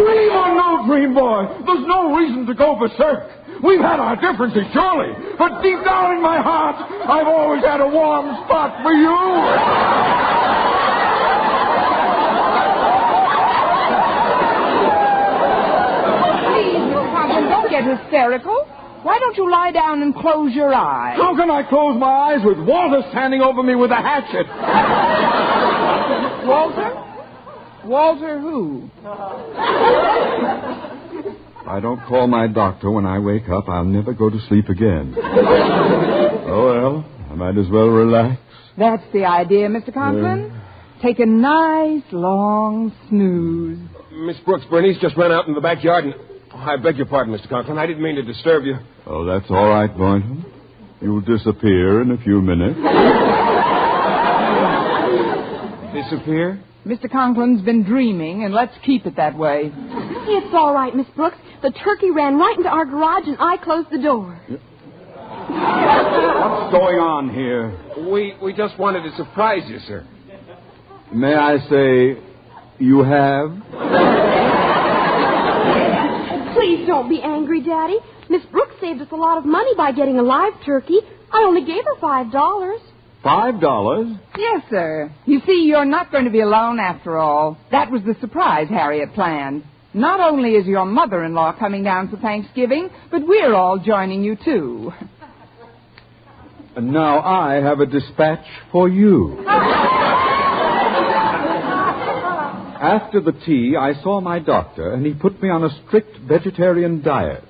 Dream or no dream, boy, there's no reason to go berserk. We've had our differences, surely. But deep down in my heart, I've always had a warm spot for you. Please, Mr. Conklin, don't get hysterical. Why don't you lie down and close your eyes? How can I close my eyes with Walter standing over me with a hatchet? Walter? Walter who? If I don't call my doctor when I wake up, I'll never go to sleep again. Oh, well, I might as well relax. That's the idea, Mr. Conklin. Take a nice, long snooze. Miss Brooks, Bernice just ran out in the backyard and... I beg your pardon, Mr. Conklin. I didn't mean to disturb you. Oh, that's all right, Boynton. You'll disappear in a few minutes. Disappear? Mr. Conklin's been dreaming, and let's keep it that way. It's all right, Miss Brooks. The turkey ran right into our garage, and I closed the door. What's going on here? We just wanted to surprise you, sir. May I say, you have? Please don't be angry, Daddy. Miss Brooks saved us a lot of money by getting a live turkey. I only gave her $5. $5? Yes, sir. You see, you're not going to be alone after all. That was the surprise Harriet planned. Not only is your mother-in-law coming down for Thanksgiving, but we're all joining you, too. And now I have a dispatch for you. After the tea, I saw my doctor, and he put me on a strict vegetarian diet.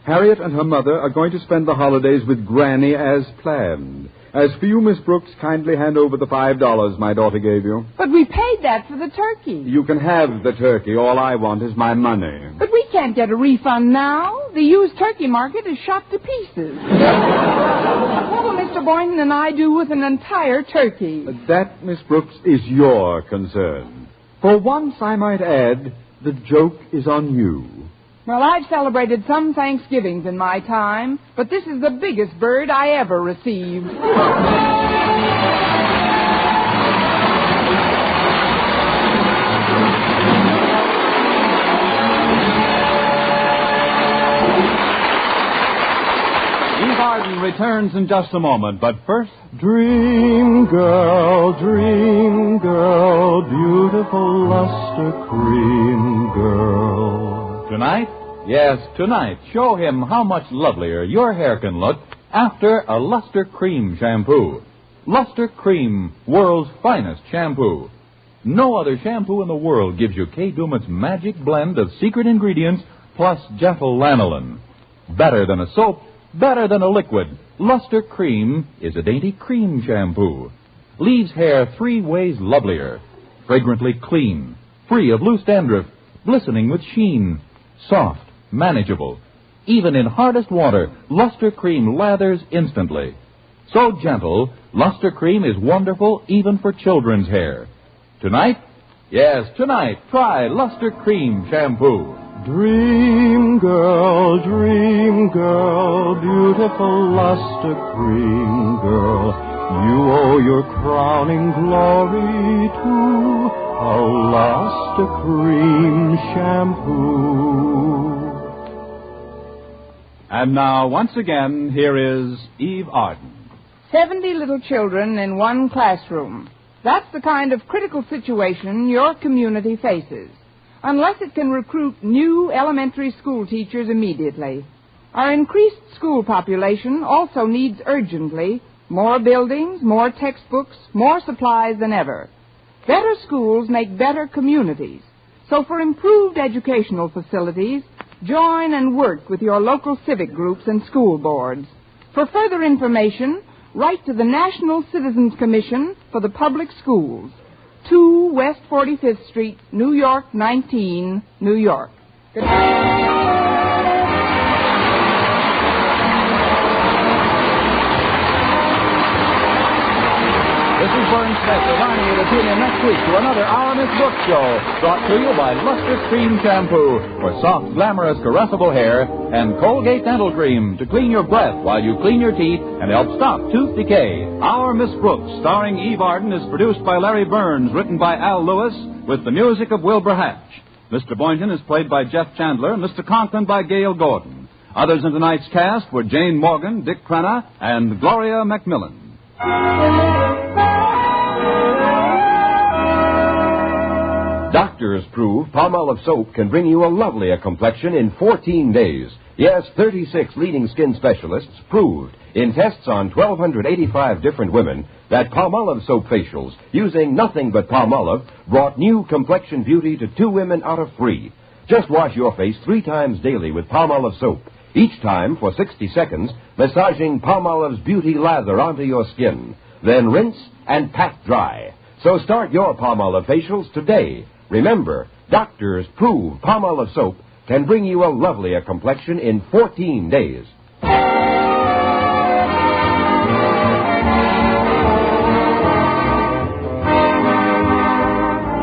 Harriet and her mother are going to spend the holidays with Granny as planned. As for you, Miss Brooks, kindly hand over the $5 my daughter gave you. But we paid that for the turkey. You can have the turkey. All I want is my money. But we can't get a refund now. The used turkey market is shot to pieces. What will Mr. Boynton and I do with an entire turkey? That, Miss Brooks, is your concern. For once, I might add, the joke is on you. Well, I've celebrated some Thanksgivings in my time, but this is the biggest bird I ever received. Eve Arden returns in just a moment, but first... Dream girl, beautiful luster cream girl. Tonight? Yes, tonight. Show him how much lovelier your hair can look after a Luster Cream shampoo. Luster Cream, world's finest shampoo. No other shampoo in the world gives you Kay Daumit's magic blend of secret ingredients plus gentle lanolin. Better than a soap, better than a liquid. Luster Cream is a dainty cream shampoo. Leaves hair 3 ways lovelier. Fragrantly clean, free of loose dandruff, glistening with sheen. Soft, manageable. Even in hardest water, Luster Cream lathers instantly. So gentle, Luster Cream is wonderful even for children's hair. Tonight? Yes, tonight, try Luster Cream shampoo. Dream girl, beautiful luster cream girl. You owe your crowning glory to lost cream shampoo. And now, once again, here is Eve Arden. 70 little children in one classroom. That's the kind of critical situation your community faces, unless it can recruit new elementary school teachers immediately. Our increased school population also needs urgently more buildings, more textbooks, more supplies than ever. Better schools make better communities. So for improved educational facilities, join and work with your local civic groups and school boards. For further information, write to the National Citizens Commission for the Public Schools, 2 West 45th Street, New York, 19, New York. Good night. This is Vern Smith reminding you to tune in next week to another Our Miss Brooks show, brought to you by Lustrous Cream Shampoo for soft, glamorous, caressable hair, and Colgate Dental Cream to clean your breath while you clean your teeth and help stop tooth decay. Our Miss Brooks, starring Eve Arden, is produced by Larry Burns, written by Al Lewis, with the music of Wilbur Hatch. Mr. Boynton is played by Jeff Chandler, and Mr. Conklin by Gail Gordon. Others in tonight's cast were Jane Morgan, Dick Crenna, and Gloria Macmillan. Doctors prove Palmolive soap can bring you a lovelier complexion in 14 days. Yes, 36 leading skin specialists proved in tests on 1,285 different women that Palmolive soap facials using nothing but Palmolive brought new complexion beauty to 2 women out of 3. Just wash your face 3 times daily with Palmolive soap, each time for 60 seconds, massaging Palmolive's beauty lather onto your skin. Then rinse and pat dry. So start your Palmolive facials today. Remember, doctors prove Palmolive soap can bring you a lovelier complexion in 14 days.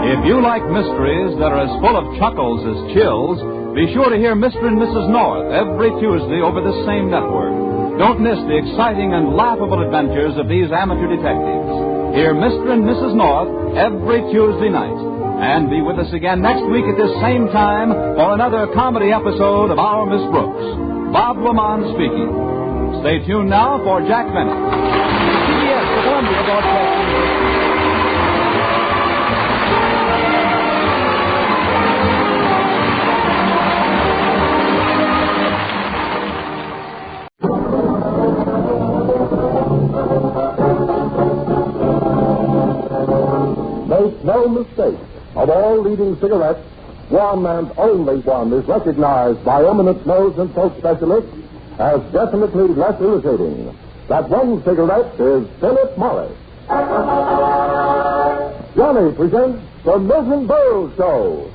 If you like mysteries that are as full of chuckles as chills, be sure to hear Mr. and Mrs. North every Tuesday over this same network. Don't miss the exciting and laughable adventures of these amateur detectives. Hear Mr. and Mrs. North every Tuesday night. And be with us again next week at this same time for another comedy episode of Our Miss Brooks. Bob Lamont speaking. Stay tuned now for Jack Bennett. CBS, the Columbia Broadcasting System. Make no mistake. Of all leading cigarettes, one and only one is recognized by eminent nose and throat specialists as definitely less irritating. That one cigarette is Philip Morris. Johnny presents the Milton Berle Show.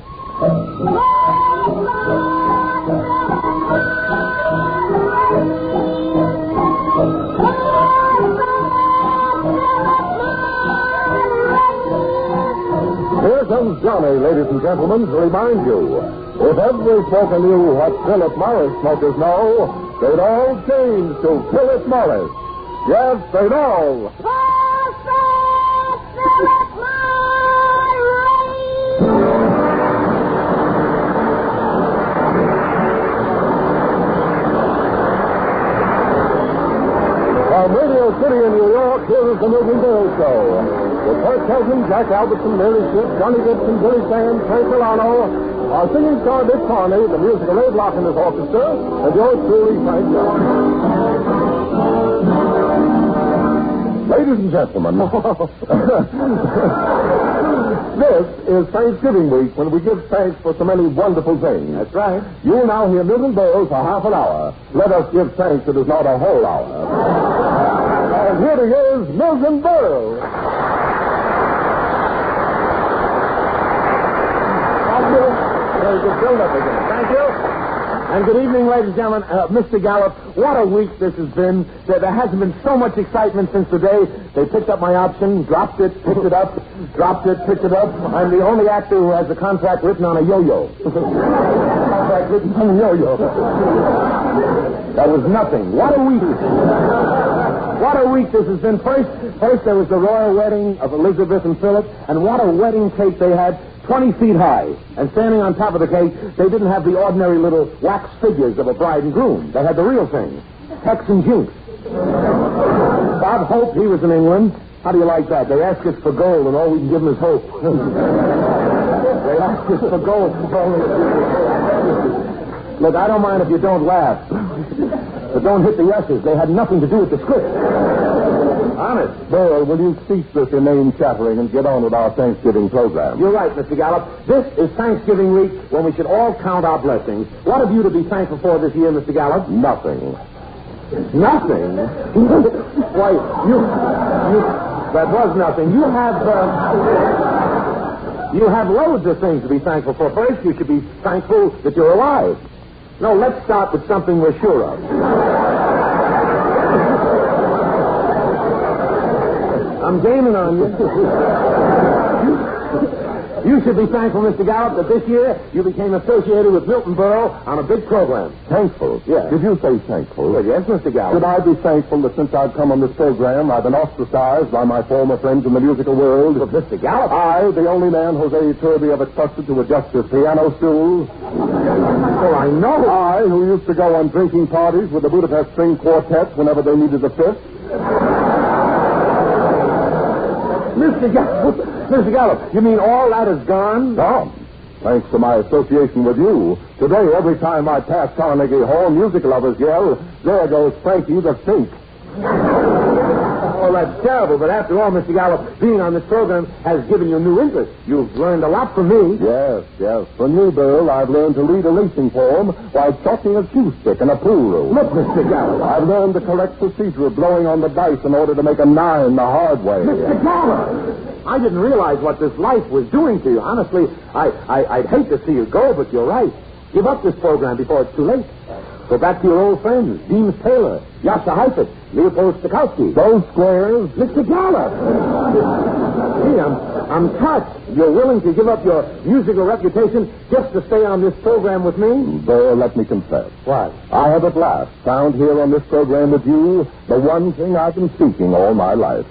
Here comes Johnny, ladies and gentlemen, to remind you, if every smoker knew what Philip Morris smokers know, they'd all change to Philip Morris. Yes, they'd all. From Radio City in New York, here is the Milton Berle Show. With Kurt Kelton, Jack Albertson, Mary Shipp, Johnny Gibson, Billy Sands, Frank Milano, our singing star Dick Carney, the music of Abe Locke and his orchestra, and yours truly, Frank Young. Ladies and gentlemen, this is Thanksgiving week when we give thanks for so many wonderful things. That's right. You'll now hear Milton Berle for half an hour. Let us give thanks it is not a whole hour. And here he is, Milton Berle. Thank you. And good evening, ladies and gentlemen. Mr. Gallup, what a week this has been. There hasn't been so much excitement since the day they picked up my option, dropped it, picked it up, dropped it, picked it up. I'm the only actor who has a contract written on a yo-yo. backslidden tongue yo-yo. That was nothing. What a week. What a week this has been. First there was the royal wedding of Elizabeth and Philip, and what a wedding cake they had, 20 feet high. And standing on top of the cake, they didn't have the ordinary little wax figures of a bride and groom. They had the real thing, Tex and Jinx. Bob Hope, he was in England. How do you like that? They ask us for gold, and all we can give them is hope. They ask us for gold. Look, I don't mind if you don't laugh. But don't hit the S's. They had nothing to do with the script. Honest. Burl, will you cease this inane chattering and get on with our Thanksgiving program? You're right, Mr. Gallup. This is Thanksgiving week when we should all count our blessings. What have you to be thankful for this year, Mr. Gallup? Nothing. Nothing? Why, that was nothing. You have loads of things to be thankful for. First, you should be thankful that you're alive. No, let's start with something we're sure of. I'm gaming on you. You should be thankful, Mr. Gallup, that this year you became associated with Milton Berle on a big program. Thankful? Yes. Did you say thankful? Well, yes, Mr. Gallup. Should I be thankful that since I've come on this program, I've been ostracized by my former friends in the musical world? But, Mr. Gallup... I, the only man Jose Turby ever trusted to adjust his piano stool. Well, I know. I, who used to go on drinking parties with the Budapest String Quartet whenever they needed a fifth. Mr. Gallup, you mean all that is gone? Gone. Thanks to my association with you. Today, every time I pass Carnegie Hall, music lovers yell, "There goes Frankie the Fink." Oh, that's terrible, but after all, Mr. Gallup, being on this program has given you new interest. You've learned a lot from me. Yes. From you, Bill, I've learned to read a racing form while chalking a cue stick in a pool room. Look, Mr. Gallup. I've learned the correct procedure of blowing on the dice in order to make a 9 the hard way. Mr. Gallup! I didn't realize what this life was doing to you. Honestly, I'd hate to see you go, but you're right. Give up this program before it's too late. Go back to your old friends, Deems Taylor, Yasha Heifetz, Leopold Stokowski. Those squares? Mr. Gallup! Gee, I'm touched. You're willing to give up your musical reputation just to stay on this program with me? There, let me confess. What? I have at last found here on this program with you the one thing I've been seeking all my life.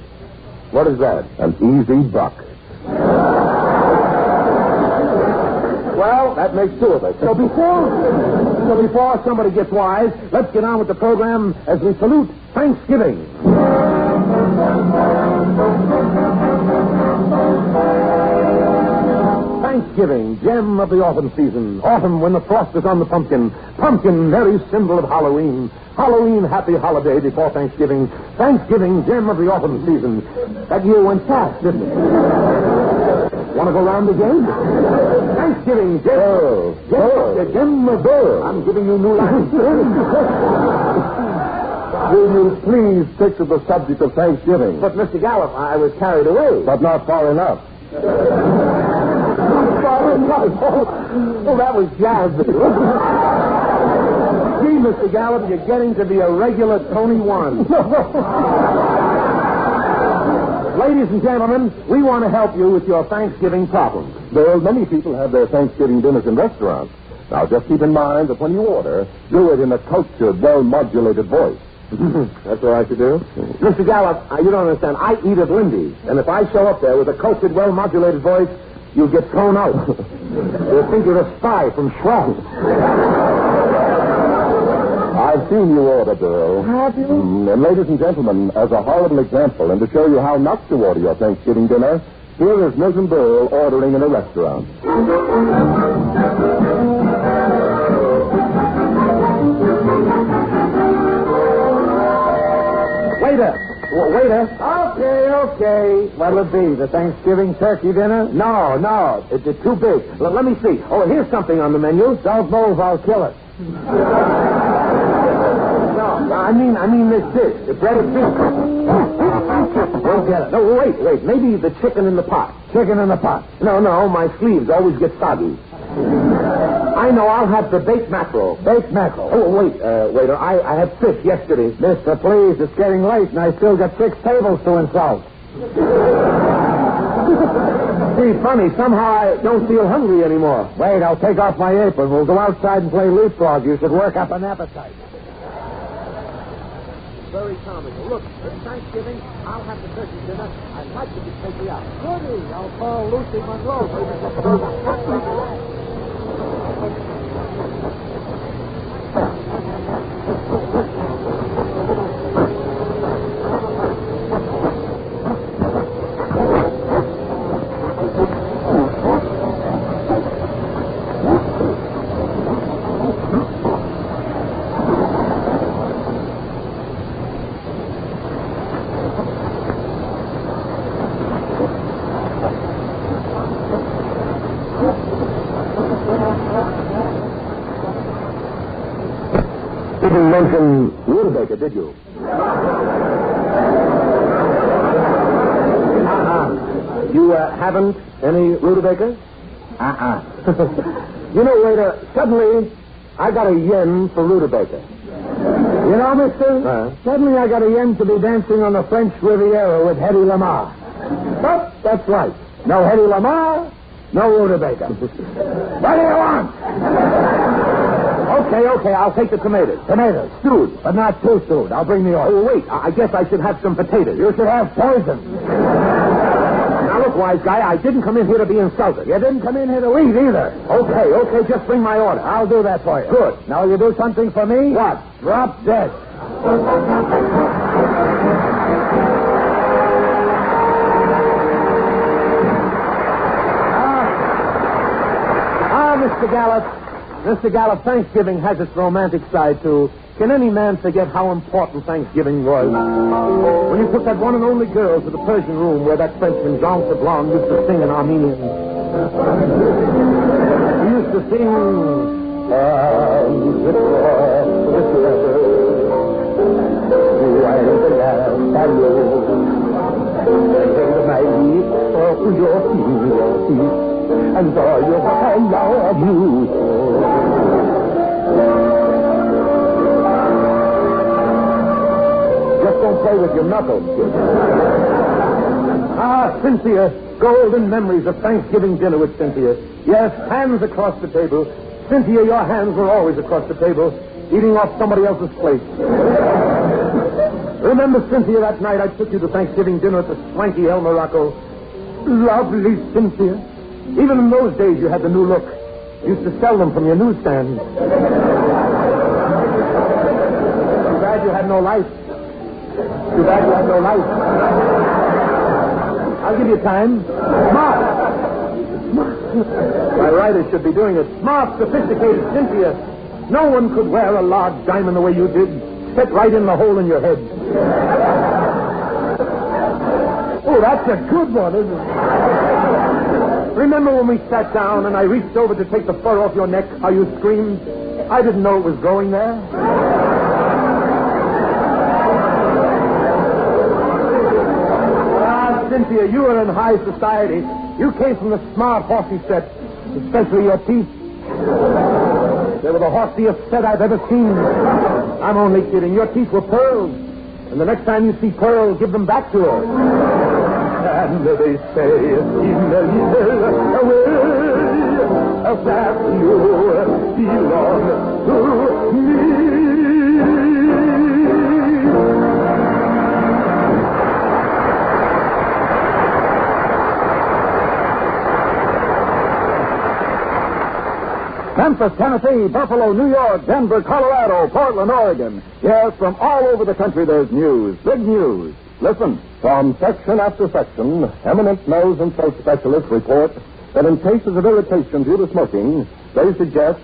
What is that? An easy buck. Well, that makes two of us. So before somebody gets wise, let's get on with the program as we salute Thanksgiving. Thanksgiving, gem of the autumn season. Autumn when the frost is on the pumpkin. Pumpkin, very symbol of Halloween. Halloween, happy holiday before Thanksgiving. Thanksgiving, gem of the autumn season. That year went fast, didn't it? Want to go round again? Thanksgiving, gem. Gem of Burl. I'm giving you new lines. Will you please stick to the subject of Thanksgiving? But, Mr. Gallup, I was carried away. But not far enough. Oh, that was jazz. Gee, Mr. Gallup, you're getting to be a regular Tony One. Ladies and gentlemen, we want to help you with your Thanksgiving problems. Well, many people have their Thanksgiving dinners in restaurants. Now, just keep in mind that when you order, do it in a cultured, well-modulated voice. That's what I should do? Mr. Gallup, you don't understand. I eat at Lindy's, and if I show up there with a cultured, well-modulated voice, you'll get thrown out. They'll think you're a spy from Schwab. I've seen you order, Bill. Have you? And ladies and gentlemen, as a horrible example, and to show you how not to order your Thanksgiving dinner, here is Milton Berle ordering in a restaurant. Waiter! Okay. What'll it be, the Thanksgiving turkey dinner? No. It's too big. Let me see. Oh, here's something on the menu. Don't move, I'll kill it. No, I mean this dish. The breaded beef. Don't get it. No, wait. Maybe the chicken in the pot. Chicken in the pot? No, my sleeves always get soggy. I know, I'll have the baked mackerel. Baked mackerel? Oh, wait, waiter, I had fish yesterday. Mister, please, it's getting late, and I still got 6 tables to insult. Gee, funny. Somehow I don't feel hungry anymore. Wait, I'll take off my apron. We'll go outside and play leapfrog. You should work up an appetite. Very comical. Look, it's Thanksgiving. I'll have the turkey dinner. I'd like to take you out. Goody. I'll call Lucy Monroe. You didn't mention Rutabaga, did you? You haven't any Rutabaga? You know, waiter, suddenly I got a yen for Rutabaga. You know, mister, suddenly I got a yen to be dancing on the French Riviera with Hedy Lamarr. But that's right. No Hedy Lamarr, no Rutabaga. What do you want? Okay, I'll take the tomatoes. Tomatoes, stewed, but not too stewed. I'll bring the oil. Oh, wait, I guess I should have some potatoes. You should have poison. Now, look, wise guy, I didn't come in here to be insulted. You didn't come in here to eat either. Okay, just bring my order. I'll do that for you. Good. Now, you do something for me? What? Drop dead. Mr. Gallup, Thanksgiving has its romantic side, too. Can any man forget how important Thanksgiving was? When you took that one and only girl to the Persian room where that Frenchman, Jean Sablon, used to sing in Armenian. He used to sing... And so you I love you. Just don't play with your knuckles, kid. Cynthia. Golden memories of Thanksgiving dinner with Cynthia. Yes, hands across the table. Cynthia, your hands were always across the table, eating off somebody else's plate. Remember, Cynthia, that night I took you to Thanksgiving dinner at the swanky El Morocco? Lovely, Cynthia. Even in those days, you had the new look. You used to sell them from your newsstand. Too bad you had no life. I'll give you time. Smart. My writer should be doing it. Smart, sophisticated Cynthia. No one could wear a large diamond the way you did. Fit right in the hole in your head. Oh, that's a good one, isn't it? Remember when we sat down and I reached over to take the fur off your neck, how you screamed? I didn't know it was going there. Cynthia, you were in high society. You came from the smart horsey set, especially your teeth. They were the horsiest set I've ever seen. I'm only kidding. Your teeth were pearls. And the next time you see pearl, give them back to her. And they say in the little way that you belong to me. Memphis, Tennessee, Buffalo, New York, Denver, Colorado, Portland, Oregon. Yes, from all over the country there's news, big news. Listen, from section after section, eminent nose and throat specialists report that in cases of irritation due to smoking, they suggest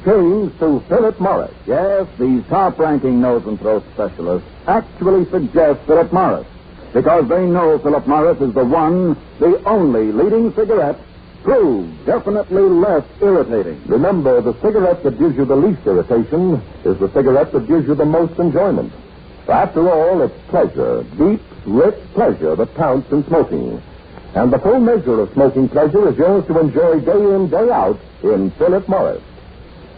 change to Philip Morris. Yes, these top-ranking nose and throat specialists actually suggest Philip Morris because they know Philip Morris is the one, the only leading cigarette proved definitely less irritating. Remember, the cigarette that gives you the least irritation is the cigarette that gives you the most enjoyment. After all, it's pleasure, deep, rich pleasure that counts in smoking. And the full measure of smoking pleasure is yours to enjoy day in, day out in Philip Morris.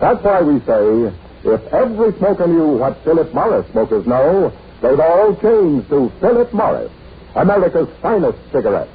That's why we say, if every smoker knew what Philip Morris smokers know, they'd all change to Philip Morris, America's finest cigarette.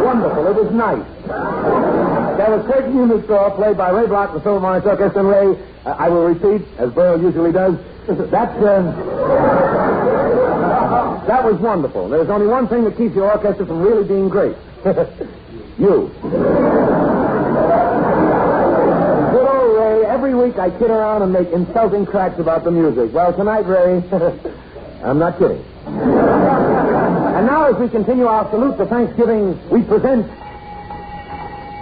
Wonderful. It was nice. That was Creighton Unit Score, played by Ray Block, the Philharmonic Orchestra, and Ray, I will repeat, as Berle usually does, that was wonderful. There's only one thing that keeps your orchestra from really being great. You. Good old Ray. Every week I kid around and make insulting cracks about the music. Well, tonight, Ray, I'm not kidding. And now, as we continue our salute to Thanksgiving, we present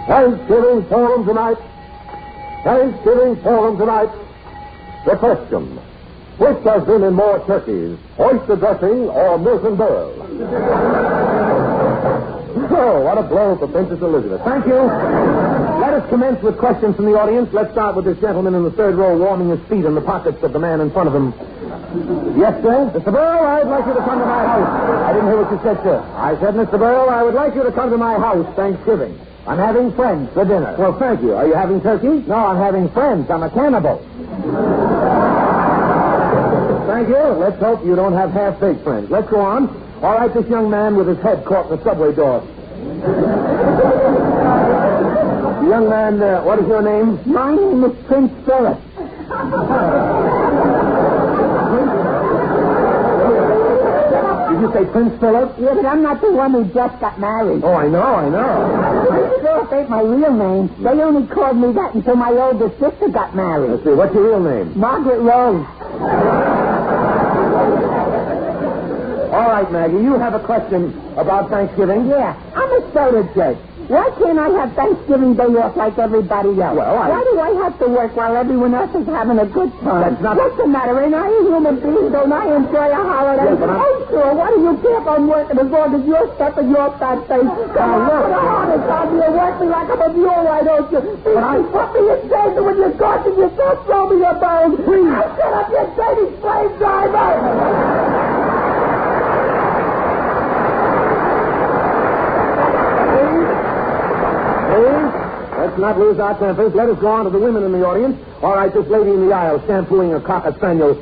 Thanksgiving Forum tonight. Thanksgiving Forum tonight. The question: which has been in more turkeys, oyster dressing or Milton Berle? Oh, what a blow for Princess Elizabeth. Thank you. Let us commence with questions from the audience. Let's start with this gentleman in the third row warming his feet in the pockets of the man in front of him. Yes, sir? Mr. Berle, I'd like you to come to my house. I didn't hear what you said, sir. I said, Mr. Berle, I would like you to come to my house Thanksgiving. I'm having friends for dinner. Well, thank you. Are you having turkey? No, I'm having friends. I'm a cannibal. Thank you. Let's hope you don't have half-baked friends. Let's go on. All right, this young man with his head caught in the subway door. Young man, what is your name? My name is Prince Philip. Did you say Prince Philip? Yeah, but I'm not the one who just got married. Oh, I know. Prince Philip ain't my real name. They only called me that until my oldest sister got married. Let's see, what's your real name? Margaret Rose. All right, Maggie, you have a question about Thanksgiving? Yeah, I'm a soda jerk. Why can't I have Thanksgiving Day off like everybody else? Well, Why do I have to work while everyone else is having a good time? That's not... What's the matter? Ain't I a human being? Don't I enjoy a holiday? Yes, but Oh, sure. Why do you care if I'm working as long as you're stuffing your fat face? Come on, look. put a honest on me and work me like I'm a mule, why don't you? But I... Put me in jail, and when you're tortured yourself, throw me a bone. Please. I set up your dirty slave driver. Let's not lose our tempers. Let us go on to the women in the audience. All right, this lady in the aisle shampooing a cocker spaniel.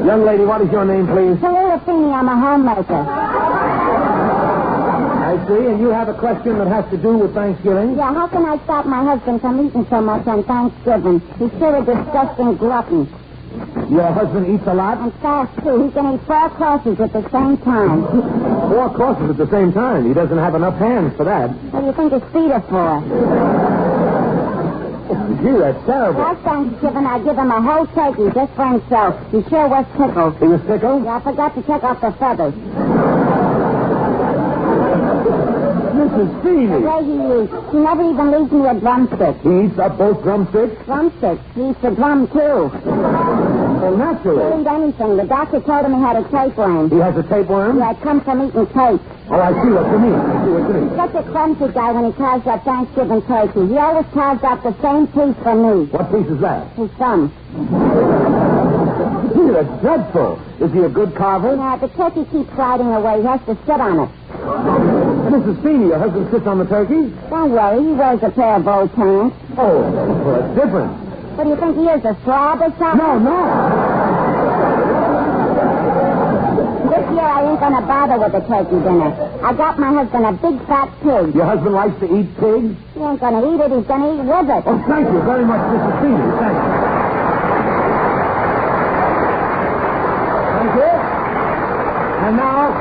Young lady, what is your name, please? Hello, Feeney. I'm a homemaker. I see, and you have a question that has to do with Thanksgiving? Yeah, how can I stop my husband from eating so much on Thanksgiving? He's still a disgusting glutton. Your husband eats a lot? And fast, too. He can eat 4 courses at the same time. 4 courses at the same time? He doesn't have enough hands for that. What do you think his feet are for? Gee, that's terrible. Last Thanksgiving, I give him a whole turkey just for himself. He sure was tickled. He was tickled? Yeah, I forgot to take off the feathers. Mrs. Feeney. The way he eats. He never even leaves me a drumstick. He eats up both drumsticks? Drumsticks. He eats a drum, too. Well, naturally. He'll eat anything. The doctor told him he had a tapeworm. He has a tapeworm? Yeah, it comes from eating tape. Oh, I see what you mean. He's such a clumsy guy when he carves out Thanksgiving turkey. He always carves out the same piece for me. What piece is that? His thumb. Gee, that's dreadful. Is he a good carver? Yeah, the turkey keeps sliding away. He has to sit on it. Mrs. Feeney, your husband sits on the turkey? Don't worry, he wears a pair of old pants. Oh, well, that's different. What do you think he is, a slob or something? No. This year I ain't gonna bother with the turkey dinner. I got my husband a big fat pig. Your husband likes to eat pigs? He ain't gonna eat it, he's gonna eat with it. Oh, thank you very much, Mrs. Feeney. Thank you. Thank you. And now,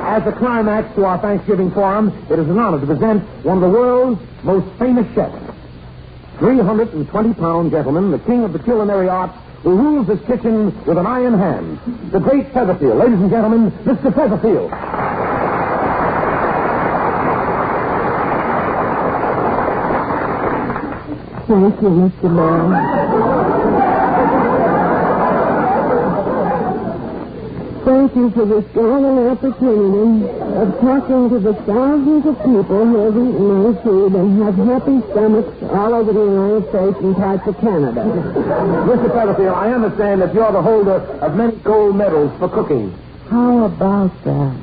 as a climax to our Thanksgiving forum, it is an honor to present one of the world's most famous chefs. 320-pound gentleman, the king of the culinary arts, who rules his kitchen with an iron hand. The great Featherfield. Ladies and gentlemen, Mr. Featherfield. Thank you, Mr. Berle. Thank you for this golden opportunity of talking to the thousands of people who have eaten my food and have happy stomachs all over the United States and parts of Canada. Mr. Featherfield, I understand that you're the holder of many gold medals for cooking. How about that?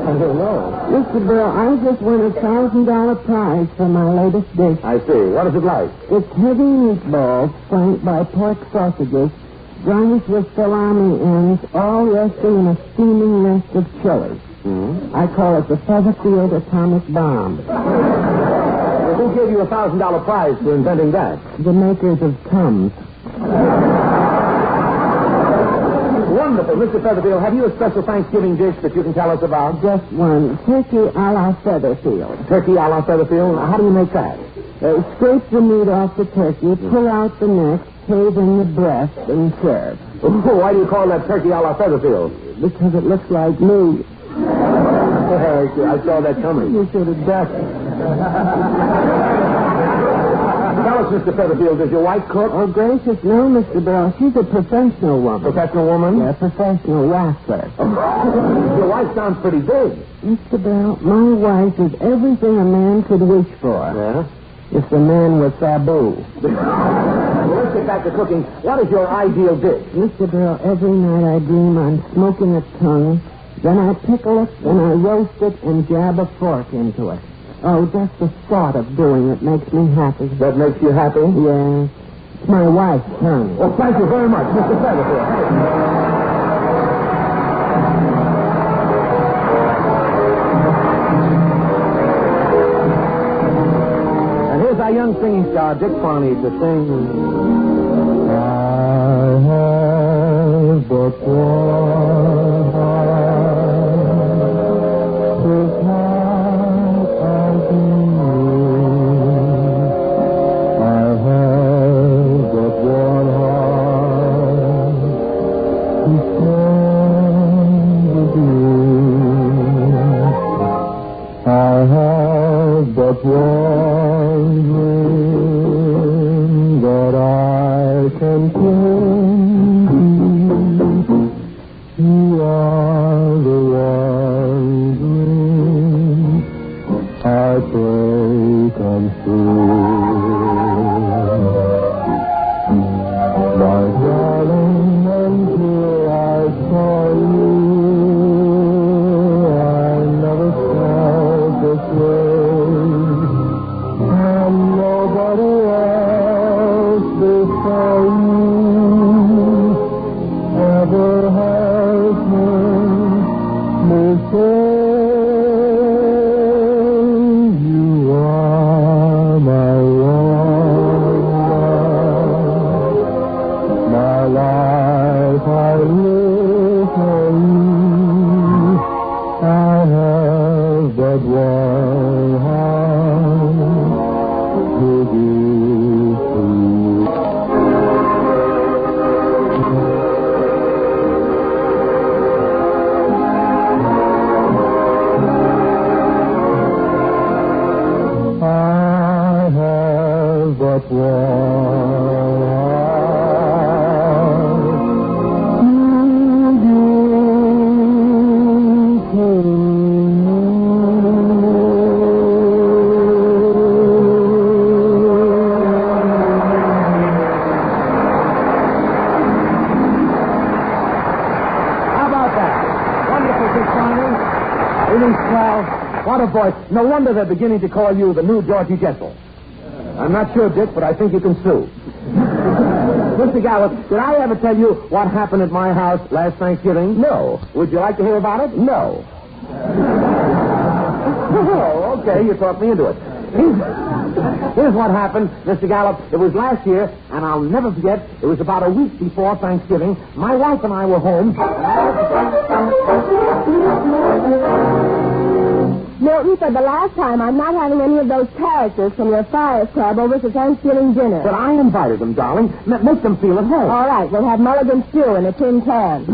I don't know. Mr. Berle, I just won a $1,000 prize for my latest dish. I see. What is it like? It's heavy meatballs flanked by pork sausages, garnished with salami ends, all resting in a steaming nest of chili. Mm-hmm. I call it the Featherfield Atomic Bomb. Who gave you a $1,000 prize for inventing that? The makers of Tums. Wonderful. Mr. Featherfield, have you a special Thanksgiving dish that you can tell us about? Just one. Turkey a la Featherfield. Turkey a la Featherfield? How do you make that? Scrape the meat off the turkey, pull out the neck, cave in the breast, and serve. Why do you call that turkey a la Featherfield? Because it looks like me. I saw that coming. You should have ducked. Tell us, Mr. Featherfield, does your wife cook? Oh, gracious, no, Mr. Berle. She's a professional woman. Professional woman? Yeah, professional wrestler. Your wife sounds pretty big. Mr. Berle, my wife is everything a man could wish for. Yeah? If the man was Sabu. Well, let's get back to cooking. What is your ideal dish? Mr. Berle, every night I dream I'm smoking a tongue, then I pickle it, then I roast it, and jab a fork into it. Oh, just the thought of doing it makes me happy. That makes you happy? Yeah. It's my wife's tongue. Well, thank you very much, Mr. Featherfield. And here's our young singing star, Dick Farney, to sing... I have but one heart, this heart of you. I have but one heart to stand with you. I have but one dream that I can cling to. You are the one dream I pray comes true. My darling, until I saw you, I never felt this way. And nobody else before you ever has made me say you are my one love. My life I live for you. I have but one heart to give to you. I have but one heart to give to How about that? Wonderful, Dick Farney. Really swell. What a voice. No wonder they're beginning to call you the new Georgie Gentle. I'm not sure, Dick, but I think you can sue. Mr. Gallup, did I ever tell you what happened at my house last Thanksgiving? No. Would you like to hear about it? No. Oh, okay, you talked me into it. Here's what happened, Mr. Gallup. It was last year, and I'll never forget, it was about a week before Thanksgiving. My wife and I were home. Milton, for the last time, I'm not having any of those characters from your Friars Club over to Thanksgiving dinner. But I invited them, darling. Make them feel at home. All right, we'll have mulligan stew in a tin can.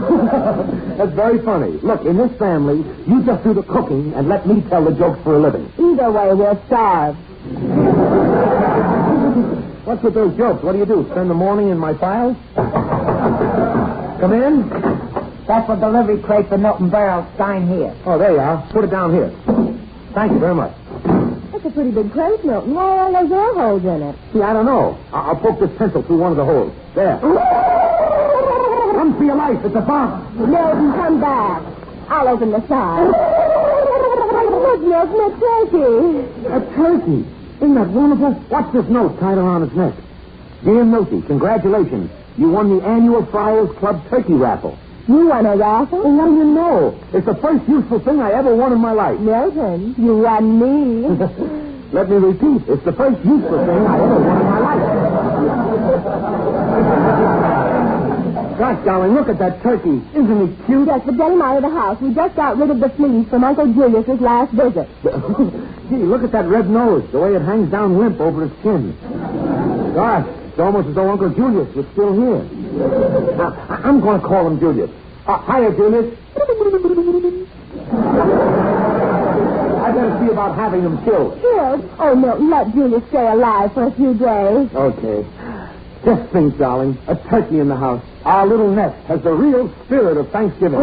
That's very funny. Look, in this family, you just do the cooking and let me tell the jokes for a living. Either way, we'll starve. What's with those jokes? What do you do? Spend the morning in my files? Come in. That's for delivery crate for Milton Berle. Sign here. Oh, there you are. Put it down here. Thank you very much. That's a pretty big crate, Milton. Why are those air holes in it? See, I don't know. I'll poke this pencil through one of the holes. There. Run for your life. It's a bomb. Milton, come back. I'll open the side. Look, Milton, a turkey. A turkey. Isn't that wonderful? Watch this note tied around his neck. Dear Milty, congratulations. You won the annual Friars Club turkey raffle. You won a raffle? Well, what do you know? It's the first useful thing I ever won in my life. Milton, you won me. Let me repeat. It's the first useful thing I ever won in my life. Gosh, darling, look at that turkey. Isn't he cute? Yes, but get him out of the house. We just got rid of the fleas from Uncle Julius's last visit. Gee, look at that red nose, the way it hangs down limp over his chin. Gosh, it's almost as though Uncle Julius was still here. Now, I'm going to call him Julius. Hiya, Julius. I better see about having him killed. Killed? Oh, no, let Julius stay alive for a few days. Okay. Just think, darling, a turkey in the house. Our little nest has the real spirit of Thanksgiving.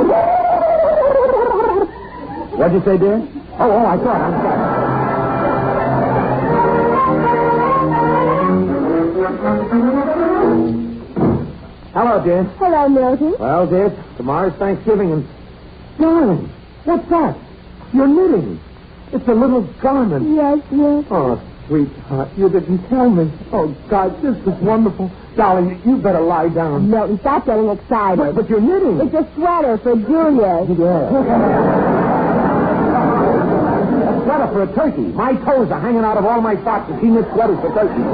What'd you say, dear? Oh, I thought. I'm sorry. Hello, dear. Hello, Milton. Well, dear, tomorrow's Thanksgiving and... Darling, what's that? You're knitting. It's a little garment. Yes. Oh, sweetheart, you didn't tell me. Oh, God, this is wonderful. Darling, you better lie down. Milton, stop getting excited. But you're knitting. It's a sweater for Julius. Yeah. A sweater for a turkey. My toes are hanging out of all my socks and he knits sweaters for turkeys.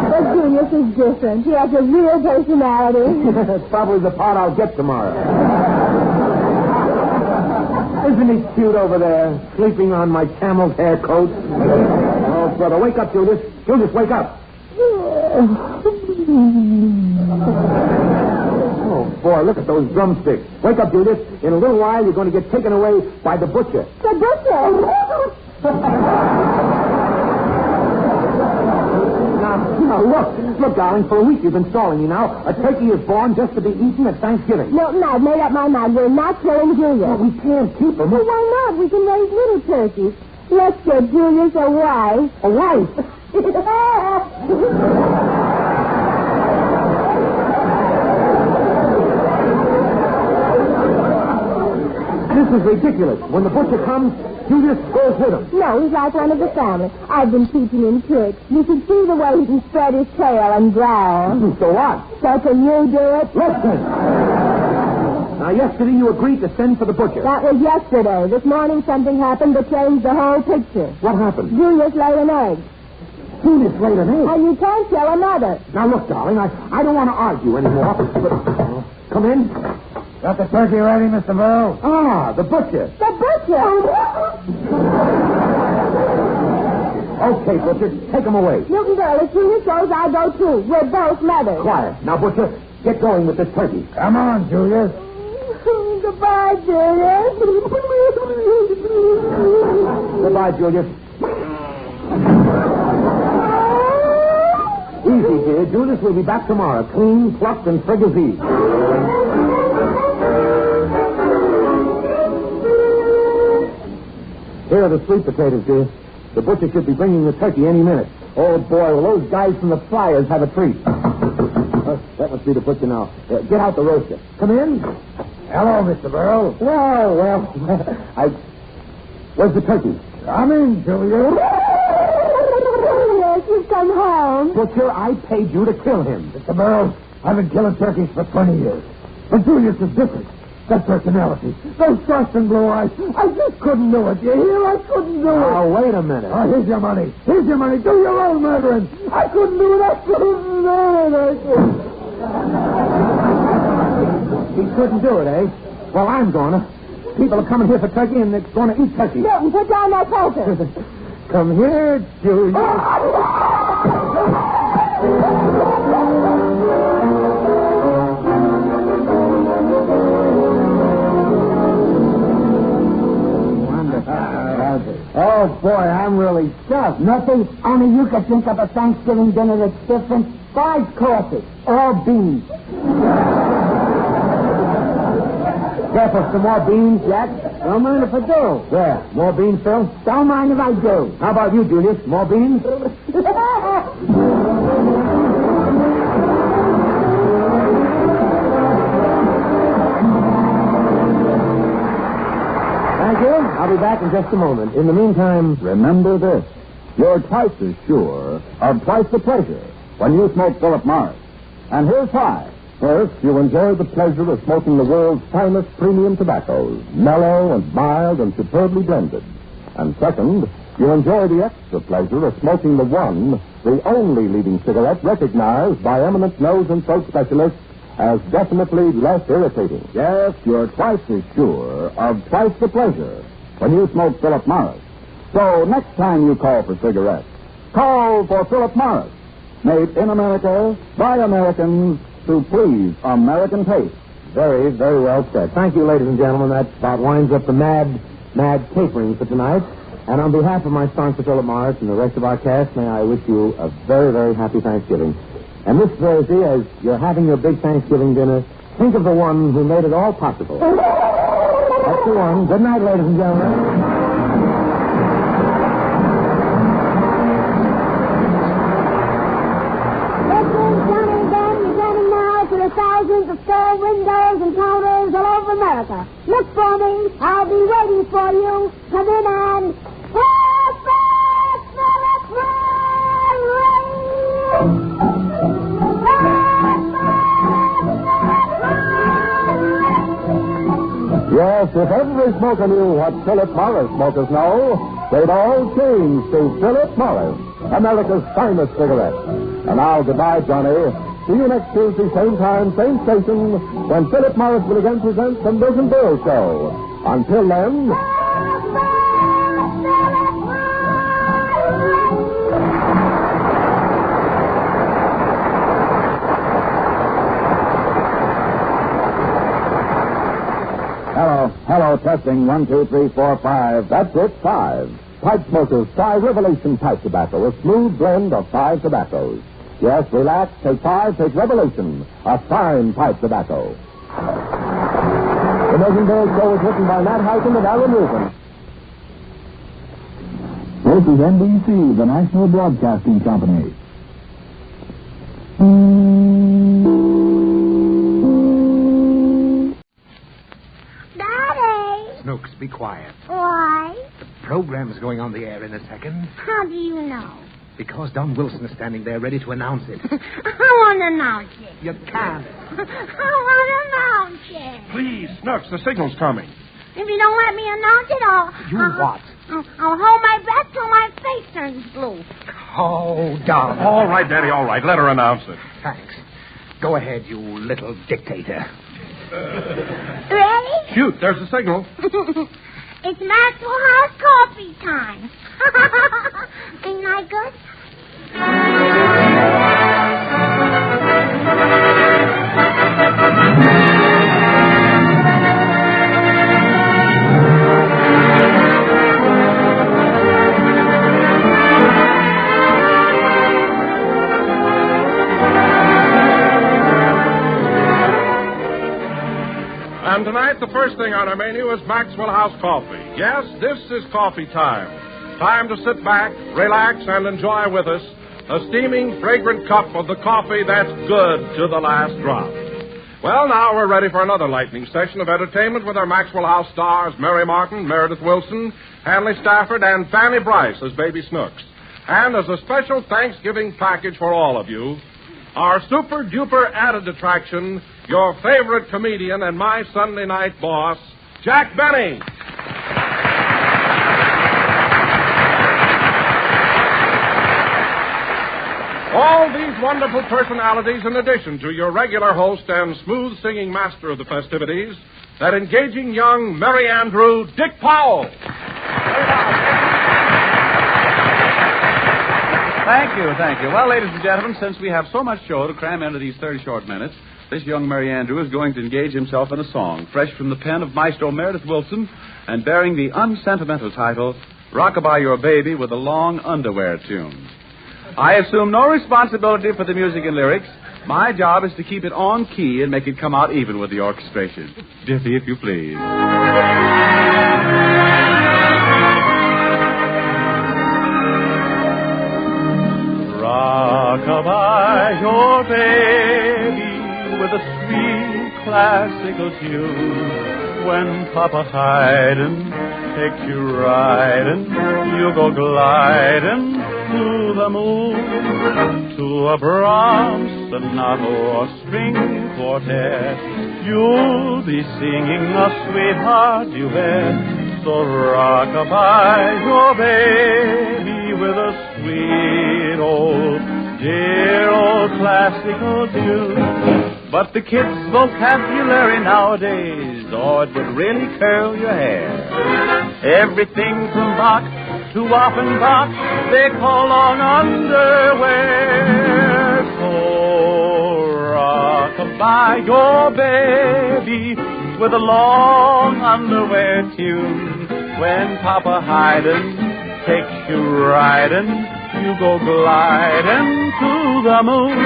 But Julius is different. He has a real personality. That's probably the part I'll get tomorrow. Isn't he cute over there, sleeping on my camel's hair coat? Oh, brother, wake up, Julius. Julius, wake up. Oh, boy, look at those drumsticks. Wake up, Julius. In a little while, you're going to get taken away by the butcher. The butcher? Now, look, darling, for a week you've been stalling me now. A turkey is born just to be eaten at Thanksgiving. Milton, I've made up my mind. We're not killing Julius. Well, we can't keep him. Well, why not? We can raise little turkeys. Let's get Julius a wife. A wife? This is ridiculous. When the butcher comes, Julius goes with him. No, he's like one of the family. I've been teaching him tricks. You should see the way he can spread his tail and growl. So what? So can you do it? Listen. Now, yesterday you agreed to send for the butcher. That was yesterday. This morning something happened that changed the whole picture. What happened? Julius laid an egg. Julius laid an egg? And you can't kill a mother. Now, look, darling, I don't want to argue anymore. But, come in. Got the turkey ready, Mr. Berle? Ah, the butcher. The butcher? Okay, butcher, take him away. Milton Berle, as soon as goes, I go too. We're both mothers. Quiet. Now, butcher, get going with this turkey. Come on, Julius. Goodbye, Julius. Goodbye, Julius. Easy, dear. Julius will be back tomorrow, clean, plucked, and frigazine. Here are the sweet potatoes, dear. The butcher should be bringing the turkey any minute. Oh, boy, will those guys from the Friars have a treat. That must be the butcher now. Get out the roaster. Come in. Hello, Mr. Berle. Well, Where's the turkey? Come in, Julius. Yes, you've come home. Butcher, I paid you to kill him. Mr. Berle, I've been killing turkeys for 20 years. But Julius is different. That personality, those soft and blue eyes, I just couldn't do it. You hear? I couldn't do it. Now, wait a minute. Oh, here's your money. Here's your money. Do your own murdering. I couldn't do it. I couldn't do it. He couldn't do it, eh? Well, I'm gonna. People are coming here for turkey, and they're going to eat turkey. Milton, put down that poker. Come here, Julius. Oh, boy, I'm really stuffed. Nothing. Only you could think of a Thanksgiving dinner that's different. 5 courses, all beans. Care for some more beans, Jack? Don't mind if I do. Yeah, more beans, Phil? Don't mind if I do. How about you, Julius? More beans? Thank you. I'll be back in just a moment. In the meantime, Remember this. You're twice as sure of twice the pleasure when you smoke Philip Morris. And here's why. First, you enjoy the pleasure of smoking the world's finest premium tobaccos, mellow and mild and superbly blended. And second, you enjoy the extra pleasure of smoking the one, the only leading cigarette recognized by eminent nose and throat specialists as definitely less irritating. Yes, you're twice as sure of twice the pleasure when you smoke Philip Morris. So next time you call for cigarettes, call for Philip Morris, made in America by Americans to please American taste. very, very well said. Thank you, ladies and gentlemen. That about winds up the mad capering for tonight. And on behalf of my sponsor, Philip Morris, and the rest of our cast, may I wish you a very, very happy Thanksgiving. And this Thursday, as you're having your big Thanksgiving dinner, think of the one who made it all possible. That's the one. Good night, ladies and gentlemen. Thousands of store windows and counters all over America. Look for me. I'll be waiting for you. Come in and... Yes, if every smoker knew what Philip Morris smokers know, they'd all change to Philip Morris, America's finest cigarette. And now, goodbye, Johnny. See you next Tuesday, same time, same station, when Philip Morris will again present the Milton Berle Show. Until then... Hello, testing, 1, 2, 3, 4, 5. That's it, 5. Pipe smokers, try Revelation pipe tobacco, a smooth blend of 5 tobaccos. Yes, relax, take 5, take Revelation, a fine pipe tobacco. The Milton Berle Show is written by Matt Hyken and Alan Rubin. This is NBC, the National Broadcasting Company. Daddy! Snooks, be quiet. Why? The program's going on the air in a second. How do you know? Because Don Wilson is standing there ready to announce it. I want to announce it. You can't. I want to announce it. Please, Snooks, the signal's coming. If you don't let me announce it, what? I'll hold my breath till my face turns blue. Oh, Don. All right, Daddy, all right. Let her announce it. Thanks. Go ahead, you little dictator. Ready? Shoot, there's the signal. It's Maxwell House coffee time. Ain't I good? And tonight, the first thing on our menu is Maxwell House coffee. Yes, this is coffee time. Time to sit back, relax, and enjoy with us a steaming, fragrant cup of the coffee that's good to the last drop. Well, now we're ready for another lightning session of entertainment with our Maxwell House stars, Mary Martin, Meredith Wilson, Hanley Stafford, and Fanny Bryce as Baby Snooks. And as a special Thanksgiving package for all of you, our super-duper added attraction, your favorite comedian and my Sunday night boss, Jack Benny. All these wonderful personalities in addition to your regular host and smooth-singing master of the festivities, that engaging young Merry Andrew, Dick Powell. Thank you. Well, ladies and gentlemen, since we have so much show to cram into these 30 short minutes, this young Merry Andrew is going to engage himself in a song fresh from the pen of Maestro Meredith Wilson and bearing the unsentimental title, Rockabye Your Baby with a long underwear tune. I assume no responsibility for the music and lyrics. My job is to keep it on key and make it come out even with the orchestration. Diffie, if you please. Rockabye your baby with a sweet classical tune. When Papa Haydn takes you riding, you go gliding to the moon, to a Brahms sonata or string quartet. You'll be singing a sweetheart duet. So rockabye your baby with a sweet old, dear old classical tune. But the kids' vocabulary nowadays, oh, it would really curl your hair. Everything from Bach to Offenbach, they call long underwear. So rockabye your baby with a long underwear tune. When Papa Haydn takes you riding, you go gliding to the moon.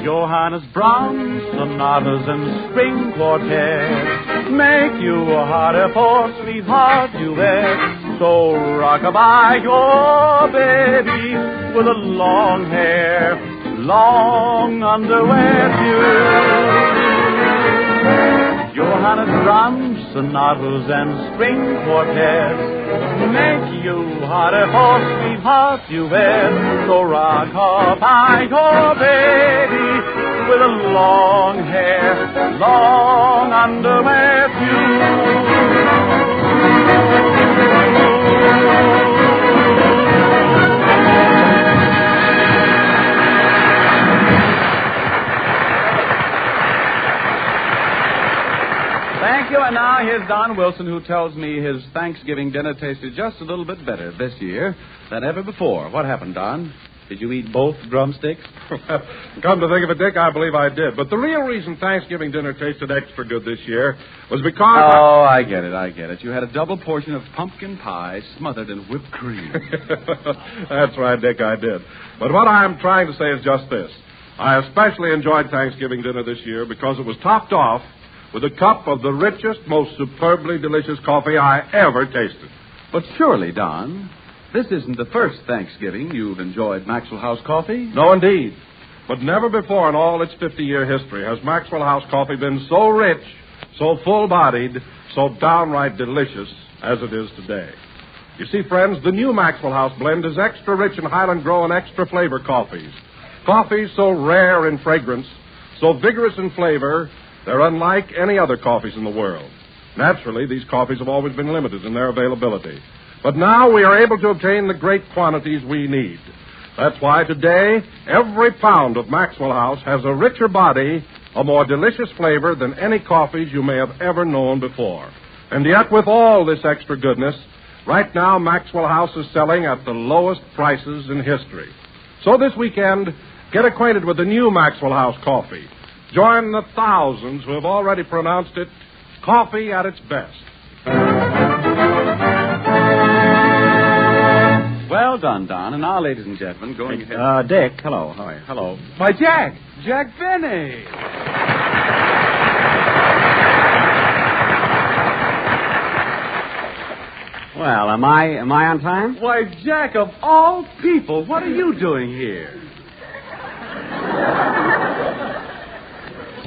Johannes Brahms sonatas and string quartets make you harder for sweetheart duet. So rockabye your baby with a long hair, long underwear tune. Johannes Brahms sonatas and string quartets make you harder for sweetheart duet. So rockabye your baby with a long hair, long underwear tune. Thank you, and now here's Don Wilson, who tells me his Thanksgiving dinner tasted just a little bit better this year than ever before. What happened, Don? Did you eat both drumsticks? Come to think of it, Dick, I believe I did. But the real reason Thanksgiving dinner tasted extra good this year was because... Oh, I get it. You had a double portion of pumpkin pie smothered in whipped cream. That's right, Dick, I did. But what I'm trying to say is just this. I especially enjoyed Thanksgiving dinner this year because it was topped off with a cup of the richest, most superbly delicious coffee I ever tasted. But surely, Don, this isn't the first Thanksgiving you've enjoyed Maxwell House coffee. No, indeed. But never before in all its 50-year history has Maxwell House coffee been so rich, so full-bodied, so downright delicious as it is today. You see, friends, the new Maxwell House blend is extra rich in Highland Grow and extra flavor coffees. Coffees so rare in fragrance, so vigorous in flavor, they're unlike any other coffees in the world. Naturally, these coffees have always been limited in their availability. But now we are able to obtain the great quantities we need. That's why today, every pound of Maxwell House has a richer body, a more delicious flavor than any coffees you may have ever known before. And yet, with all this extra goodness, right now Maxwell House is selling at the lowest prices in history. So this weekend, get acquainted with the new Maxwell House coffee. Join the thousands who have already pronounced it coffee at its best. Well done, Don. And now, ladies and gentlemen, going ahead. Dick, hello. How are you? Hello. Why, Jack Benny. Well, am I on time? Why, Jack, of all people, what are you doing here?